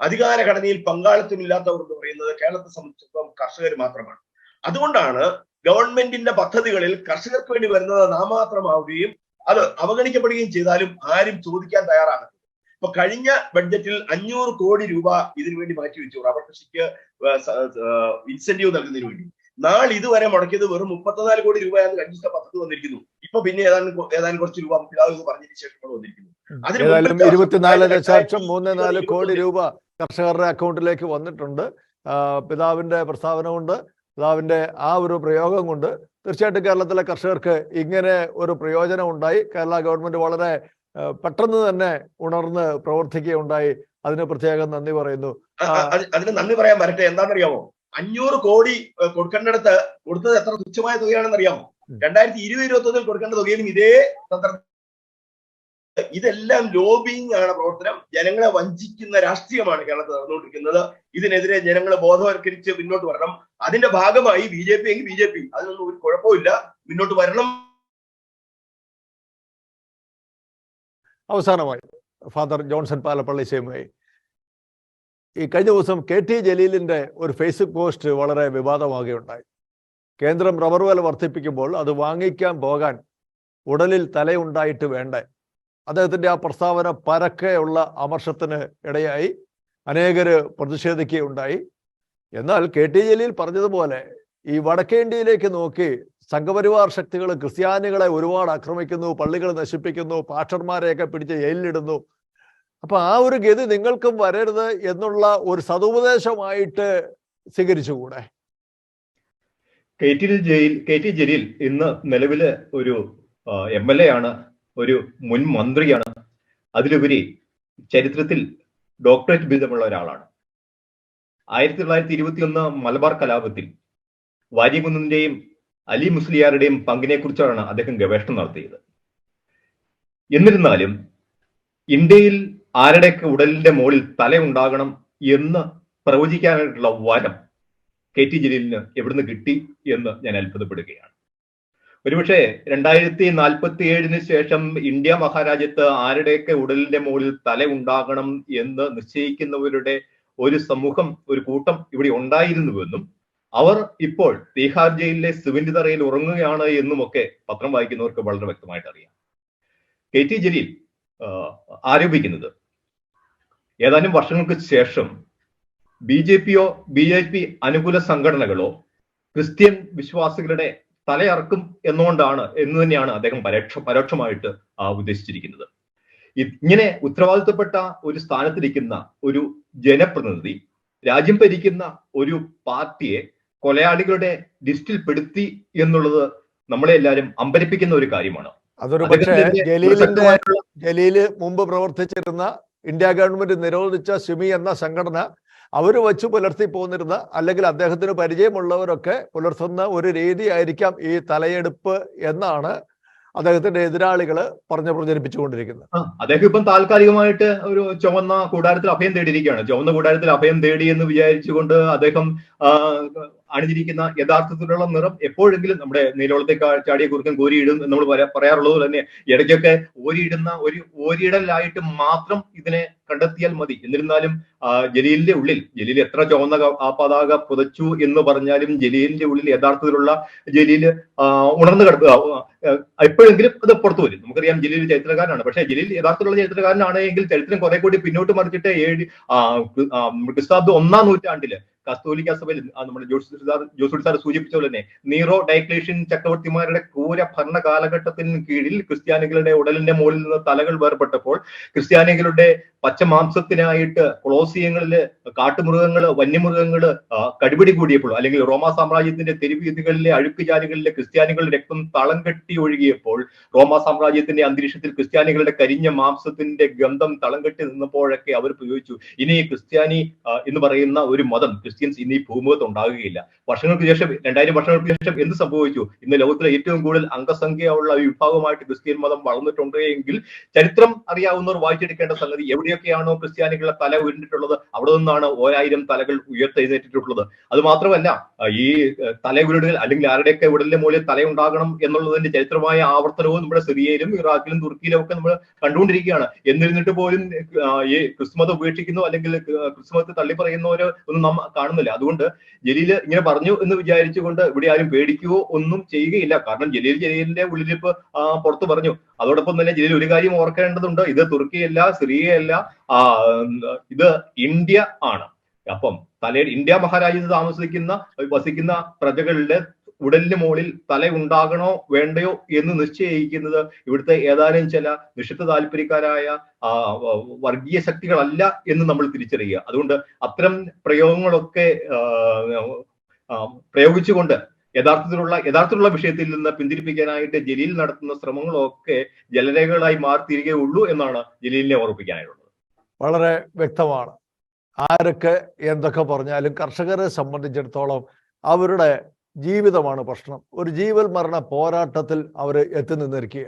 അധികാര ഘടനയിൽ പങ്കാളിത്തമില്ലാത്തവർ എന്ന് പറയുന്നത് കേരളത്തെ സംബന്ധിച്ചിടത്തോളം കർഷകർ മാത്രമാണ്. അതുകൊണ്ടാണ് ഗവൺമെന്റിന്റെ പദ്ധതികളിൽ കർഷകർക്ക് വേണ്ടി വരുന്നത് നാമാത്രമാവുകയും അത് അവഗണിക്കപ്പെടുകയും ചെയ്താലും ആരും ചോദിക്കാൻ തയ്യാറാകുന്നത്. ഇപ്പൊ കഴിഞ്ഞ ബഡ്ജറ്റിൽ 500 കോടി രൂപ ഇതിനു വേണ്ടി മാറ്റിവെച്ചു, റബ്ബർ കൃഷിക്ക് ഇൻസെന്റീവ് നൽകുന്നതിന് വേണ്ടി. ഇതുവരെ മുടക്കിയത് വെറും 34 കോടി രൂപയാണ് കഴിഞ്ഞ പദ്ധതി വന്നിരിക്കുന്നു. ഇപ്പൊ പിന്നെ ഏതാനും കുറച്ച് രൂപ പിതാവ് പറഞ്ഞതിന് ശേഷം വന്നിരിക്കുന്നു. ഏതായാലും 24.34 കോടി രൂപ കർഷകരുടെ അക്കൗണ്ടിലേക്ക് വന്നിട്ടുണ്ട്. പിതാവിന്റെ പ്രസ്താവന കൊണ്ട്, പിതാവിന്റെ ആ ഒരു പ്രയോഗം കൊണ്ട് തീർച്ചയായിട്ടും കേരളത്തിലെ കർഷകർക്ക് ഇങ്ങനെ ഒരു പ്രയോജനം ഉണ്ടായി. കേരള ഗവൺമെന്റ് വളരെ പെട്ടെന്ന് തന്നെ ഉണർന്ന് പ്രവർത്തിക്കുകയുണ്ടായി. അതിന് പ്രത്യേകം നന്ദി പറയുന്നു. അതിന് നന്ദി പറയാൻ വരട്ടെ. എന്താണെന്നറിയാമോ, 500 കോടി കൊടുക്കേണ്ടടുത്ത് കൊടുത്തത് എത്ര തുച്ഛമായ തുകയാണെന്ന് അറിയാമോ? 2020-21 കൊടുക്കേണ്ട തുകയിലും ഇതേ തന്ത്രം. ഇതെല്ലാം ലോബിയിങ് ആണ് പ്രവർത്തനം. ജനങ്ങളെ വഞ്ചിക്കുന്ന രാഷ്ട്രീയമാണ് കേരളത്തിൽ നടന്നുകൊണ്ടിരിക്കുന്നത്. ഇതിനെതിരെ ജനങ്ങളെ ബോധവൽക്കരിച്ച് മുന്നോട്ട് വരണം. അതിന്റെ ഭാഗമായി BJP എങ്കിൽ BJP, അതിനൊന്നും ഒരു കുഴപ്പമില്ല, മുന്നോട്ട് വരണം. അവസാനമായി ഫാദർ ജോൺസൺ പാലപ്പള്ളിശ്ശേരിയുമായി, ഈ കഴിഞ്ഞ ദിവസം KT ജലീലിന്റെ ഒരു ഫേസ്ബുക്ക് പോസ്റ്റ് വളരെ വിവാദമാകുകയുണ്ടായി. കേന്ദ്രം റബ്ബർ വില വർദ്ധിപ്പിക്കുമ്പോൾ അത് വാങ്ങിക്കാൻ പോകാൻ ഉടലിൽ തലയുണ്ടായിട്ട് വേണ്ടേ? അദ്ദേഹത്തിന്റെ ആ പ്രസ്താവന പരക്കെയുള്ള അമർഷത്തിന് ഇടയായി, അനേകര് പ്രതിഷേധിക്കുകയുണ്ടായി. എന്നാൽ KT ജലീൽ പറഞ്ഞതുപോലെ ഈ വടക്കേ ഇന്ത്യയിലേക്ക് നോക്കി സംഘപരിവാർ ശക്തികൾ ക്രിസ്ത്യാനികളെ ഒരുപാട് ആക്രമിക്കുന്നു, പള്ളികൾ നശിപ്പിക്കുന്നു, പാസ്റ്റർമാരെയൊക്കെ പിടിച്ച് ജയിലിലിടുന്നു. അപ്പൊ ആ ഒരു ഗതി നിങ്ങൾക്കും വരരുത് എന്നുള്ള ഒരു സതുപദേശമായിട്ട് സ്വീകരിച്ചുകൂടെ? KT ജലീൽ ഇന്ന് നിലവില് ഒരു MLA ആണ്, ഒരു മുൻ മന്ത്രിയാണ്, അതിലുപരി ചരിത്രത്തിൽ ഡോക്ടറേറ്റ് ബിരുദമുള്ള ഒരാളാണ്. 1921 മലബാർ കലാപത്തിൽ വാര്യകുന്നന്റെയും അലി മുസ്ലിയാരുടെയും പങ്കിനെ കുറിച്ചാണ് അദ്ദേഹം ഗവേഷണം നടത്തിയത്. എന്നിരുന്നാലും ഇന്ത്യയിൽ ആരുടെയൊക്കെ ഉടലിന്റെ മുകളിൽ തല ഉണ്ടാകണം എന്ന് പ്രവചിക്കാനായിട്ടുള്ള വരം KT ജലീലിന് എവിടുന്ന് കിട്ടി എന്ന് ഞാൻ അത്ഭുതപ്പെടുകയാണ്. ഒരുപക്ഷെ 2047 ശേഷം ഇന്ത്യ മഹാരാജ്യത്ത് ആരുടെയൊക്കെ ഉടലിന്റെ മുകളിൽ തല ഉണ്ടാകണം എന്ന് നിശ്ചയിക്കുന്നവരുടെ ഒരു സമൂഹം, ഒരു കൂട്ടം ഇവിടെ ഉണ്ടായിരുന്നുവെന്നും അവർ ഇപ്പോൾ തീഹാർ ജയിലിലെ സിമന്റ് തറയിൽ ഉറങ്ങുകയാണ് എന്നുമൊക്കെ പത്രം വായിക്കുന്നവർക്ക് വളരെ വ്യക്തമായിട്ട് അറിയാം. KT ജലീൽ ആരോപിക്കുന്നത് ഏതാനും വർഷങ്ങൾക്ക് ശേഷം BJPയോ BJP അനുകൂല സംഘടനകളോ ക്രിസ്ത്യൻ വിശ്വാസികളുടെ തലയറക്കും എന്ന് തന്നെയാണ് അദ്ദേഹം പരോക്ഷമായിട്ട് ഉദ്ദേശിച്ചിരിക്കുന്നത്. ഇങ്ങനെ ഉത്തരവാദിത്തപ്പെട്ട ഒരു സ്ഥാനത്തിരിക്കുന്ന ഒരു ജനപ്രതിനിധി രാജ്യം ഭരിക്കുന്ന ഒരു പാർട്ടിയെ കൊലയാളികളുടെ ലിസ്റ്റിൽ പെടുത്തി എന്നുള്ളത് നമ്മളെ എല്ലാവരും അമ്പരിപ്പിക്കുന്ന ഒരു കാര്യമാണ്. അതൊരു പക്ഷേ ജലീല് മുമ്പ് പ്രവർത്തിച്ചിരുന്ന ഇന്ത്യ ഗവൺമെന്റ് നിരോധിച്ച സിമി എന്ന സംഘടന അവർ വച്ച് പുലർത്തി പോന്നിരുന്ന, അല്ലെങ്കിൽ അദ്ദേഹത്തിന് പരിചയമുള്ളവരൊക്കെ പുലർത്തുന്ന ഒരു രീതിയായിരിക്കാം ഈ തലയെടുപ്പ് എന്നാണ് അദ്ദേഹത്തിന്റെ എതിരാളികൾ പ്രചരിപ്പിച്ചുകൊണ്ടിരിക്കുന്നത്. അദ്ദേഹം ഇപ്പം താൽക്കാലികമായിട്ട് ഒരു ചുവന്ന കൂടാരത്തിൽ അഭയം തേടിയിരിക്കുകയാണ്. ചുവന്ന കൂടാരത്തിൽ അഭയം തേടി എന്ന് വിചാരിച്ചുകൊണ്ട് അദ്ദേഹം അണിഞ്ഞിരിക്കുന്ന യഥാർത്ഥത്തിലുള്ള നിറം എപ്പോഴെങ്കിലും നമ്മുടെ നീലോളത്തെ ചാടിയ കുറുക്കൻ കോരിയിടും എന്ന് നമ്മൾ പറയാറുള്ളത് തന്നെ ഇടയ്ക്കൊക്കെ ഓരിയിടുന്ന ഒരു ഓരിയിടലായിട്ട് മാത്രം ഇതിനെ കണ്ടെത്തിയാൽ മതി. എന്നിരുന്നാലും ജലീലിന്റെ ഉള്ളിൽ, ജലീൽ എത്ര ചുവന്ന പതാക പുതച്ചു എന്ന് പറഞ്ഞാലും ജലീലിന്റെ ഉള്ളിൽ യഥാർത്ഥത്തിലുള്ള ജലീൽ ഉണർന്നു എപ്പോഴെങ്കിലും അത് പുറത്തു വരും. നമുക്കറിയാം ജലീൽ ചരിത്രകാരനാണ്. പക്ഷേ ജലീൽ യഥാർത്ഥത്തിലുള്ള ചരിത്രകാരനാണ് എങ്കിൽ ചരിത്രം കുറെ കൂടി പിന്നോട്ട് മറിച്ചിട്ട് ക്രിസ്താബ്ദ 1-ാം നൂറ്റാണ്ടില് കത്തോലിക്ക സഭയിൽ നമ്മുടെ ജോസൂട്ടി സാർ സൂചിപ്പിച്ച പോലെ തന്നെ നീറോ ഡയക്ലേഷ്യൻ ചക്രവർത്തിമാരുടെ ക്രൂര ഭരണ കാലഘട്ടത്തിന് കീഴിൽ ക്രിസ്ത്യാനികളുടെ ഉടലിന്റെ മുകളിൽ നിന്ന് തലകൾ വേർപെട്ടപ്പോൾ ക്രിസ്ത്യാനികളുടെ പച്ചമാംസത്തിനായിട്ട് കൊളോസിയങ്ങളില് കാട്ടുമൃഗങ്ങള്, വന്യമൃഗങ്ങള് കടിപിടി കൂടിയപ്പോൾ, അല്ലെങ്കിൽ റോമാ സാമ്രാജ്യത്തിന്റെ തെരുവീതികളിലെ അഴുക്കുചാലുകളിലെ ക്രിസ്ത്യാനികളുടെ രക്തം തളം കെട്ടി ഒഴുകിയപ്പോൾ, റോമാ സാമ്രാജ്യത്തിന്റെ അന്തരീക്ഷത്തിൽ ക്രിസ്ത്യാനികളുടെ കരിഞ്ഞ മാംസത്തിന്റെ ഗന്ധം തളം കെട്ടി നിന്നപ്പോഴൊക്കെ അവർ പ്രയോഗിച്ചു, ഇനി ക്രിസ്ത്യാനി എന്ന് പറയുന്ന ഒരു മതം, ക്രിസ്ത്യൻസ് ഇനി ഭൂമുഖത്ത് ഉണ്ടാകുകയില്ല. വർഷങ്ങൾക്ക് ശേഷം, 2000 വർഷങ്ങൾക്ക് ശേഷം എന്ത് സംഭവിച്ചു? ഇന്ന് ലോകത്തിലെ ഏറ്റവും കൂടുതൽ അംഗസംഖ്യയുള്ള വിഭാഗമായിട്ട് ക്രിസ്ത്യൻ മതം വളർന്നിട്ടുണ്ട് എങ്കിൽ ചരിത്രം അറിയാവുന്നവർ വായിച്ചെടുക്കേണ്ട സംഗതി, എവിടെയൊക്കെയാണോ ക്രിസ്ത്യാനികളുടെ തല ഉരുണ്ടിട്ടുള്ളത് അവിടെ നിന്നാണ് 1000 തലകൾ ഉയർത്തെഴുന്നേറ്റിട്ടുള്ളത്. അത് മാത്രമല്ല, ഈ തല ഉരുടുകൾ അല്ലെങ്കിൽ ആരുടെയൊക്കെ ഉടലിന്റെ മുകളിൽ തലയുണ്ടാകണം എന്നുള്ളതിന്റെ ചരിത്രമായ ആവർത്തനവും നമ്മുടെ സിറിയയിലും ഇറാഖിലും തുർക്കിയിലും ഒക്കെ നമ്മൾ കണ്ടുകൊണ്ടിരിക്കുകയാണ്. എന്നിരുന്നിട്ട് പോലും ഈ ക്രിസ്തുമതം ഉപേക്ഷിക്കുന്നു അല്ലെങ്കിൽ ക്രിസ്തുമതത്തെ തള്ളിപ്പറയുന്നവര് ഒന്നും നാം കാണുന്നില്ല. അതുകൊണ്ട് ജലീല് ഇങ്ങനെ പറഞ്ഞു എന്ന് വിചാരിച്ചുകൊണ്ട് ഇവിടെ ആരും പേടിക്കുകയോ ഒന്നും ചെയ്യുകയില്ല. കാരണം ജലീലിന്റെ ഉള്ളിലിപ്പ് പുറത്തു പറഞ്ഞു. അതോടൊപ്പം തന്നെ ജലീൽ ഒരു കാര്യം ഓർക്കേണ്ടതുണ്ട്, ഇത് തുർക്കിയല്ല, സിറിയയല്ല, ഇത് ഇന്ത്യ ആണ്. അപ്പം ഇന്ത്യ മഹാരാജ്യത്ത് വസിക്കുന്ന പ്രജകളുടെ ഉടലിന് മുകളിൽ തല ഉണ്ടാകണോ വേണ്ടയോ എന്ന് നിശ്ചയിക്കുന്നത് ഇവിടുത്തെ ഏതാനും ചില നിഷിദ്ധ താല്പര്യക്കാരായ വർഗീയ ശക്തികളല്ല എന്ന് നമ്മൾ തിരിച്ചറിയുക. അതുകൊണ്ട് അത്തരം പ്രയോഗങ്ങളൊക്കെ പ്രയോഗിച്ചുകൊണ്ട് യഥാർത്ഥത്തിലുള്ള വിഷയത്തിൽ നിന്ന് പിന്തിരിപ്പിക്കാനായിട്ട് ജലീൽ നടത്തുന്ന ശ്രമങ്ങളൊക്കെ ജലരേഖകളായി മാറിത്തീരുകയുള്ളൂ എന്നാണ് ജലീലിനെ ഓർമ്മിപ്പിക്കാനായിട്ടുള്ളത്. വളരെ വ്യക്തമാണ്. ആരൊക്കെ എന്തൊക്കെ പറഞ്ഞാലും കർഷകരെ സംബന്ധിച്ചിടത്തോളം അവരുടെ ജീവിതമാണ് പ്രശ്നം. ഒരു ജീവൽ മരണ പോരാട്ടത്തിൽ അവർ എത്തി നിന്നിരിക്കുക.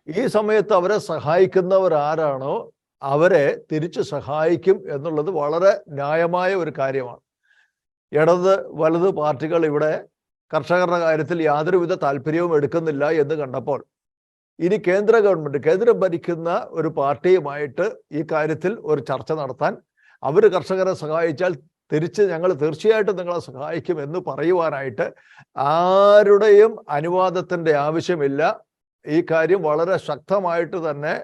ഈ സമയത്ത് അവരെ സഹായിക്കുന്നവർ ആരാണോ അവരെ തിരിച്ചു സഹായിക്കും എന്നുള്ളത് വളരെ ന്യായമായ ഒരു കാര്യമാണ്. ഇടത് വലത് പാർട്ടികൾ ഇവിടെ കർഷകരുടെ കാര്യത്തിൽ യാതൊരുവിധ താല്പര്യവും എടുക്കുന്നില്ല എന്ന് കണ്ടപ്പോൾ ഇനി കേന്ദ്ര ഗവൺമെന്റ്, കേന്ദ്രം ഭരിക്കുന്ന ഒരു പാർട്ടിയുമായിട്ട് ഈ കാര്യത്തിൽ ഒരു ചർച്ച നടത്താൻ, അവർ കർഷകരെ സഹായിച്ചാൽ തിരിച്ച് ഞങ്ങൾ തീർച്ചയായിട്ടും നിങ്ങളെ സഹായിക്കും എന്ന് പറയുവാനായിട്ട് ആരുടെയും അനുവാദത്തിൻ്റെ ആവശ്യമില്ല. ഈ കാര്യം വളരെ ശക്തമായിട്ട് തന്നെ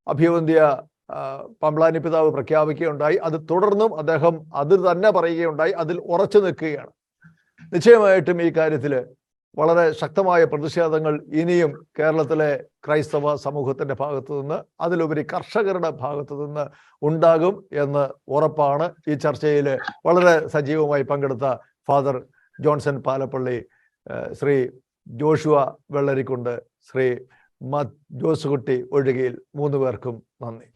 അഭിവന്ദ്യ പമ്പ്ലാനി പിതാവ് പ്രഖ്യാപിക്കുകയുണ്ടായി. അത് തുടർന്നും അദ്ദേഹം അത് തന്നെ പറയുകയുണ്ടായി. അതിൽ ഉറച്ചു നിൽക്കുകയാണ്. നിശ്ചയമായിട്ടും ഈ കാര്യത്തിൽ വളരെ ശക്തമായ പ്രതിഷേധങ്ങൾ ഇനിയും കേരളത്തിലെ ക്രൈസ്തവ സമൂഹത്തിന്റെ ഭാഗത്തു നിന്ന്, അതിലുപരി കർഷകരുടെ ഭാഗത്തു നിന്ന് ഉണ്ടാകും എന്ന് ഉറപ്പാണ്. ഈ ചർച്ചയിൽ വളരെ സജീവമായി പങ്കെടുത്ത father Johnson Palappally, Shri Joshua Vellarikkundu, Shri Josukutty ഒഴുകിയിൽ, 3 പേർക്കും നന്ദി.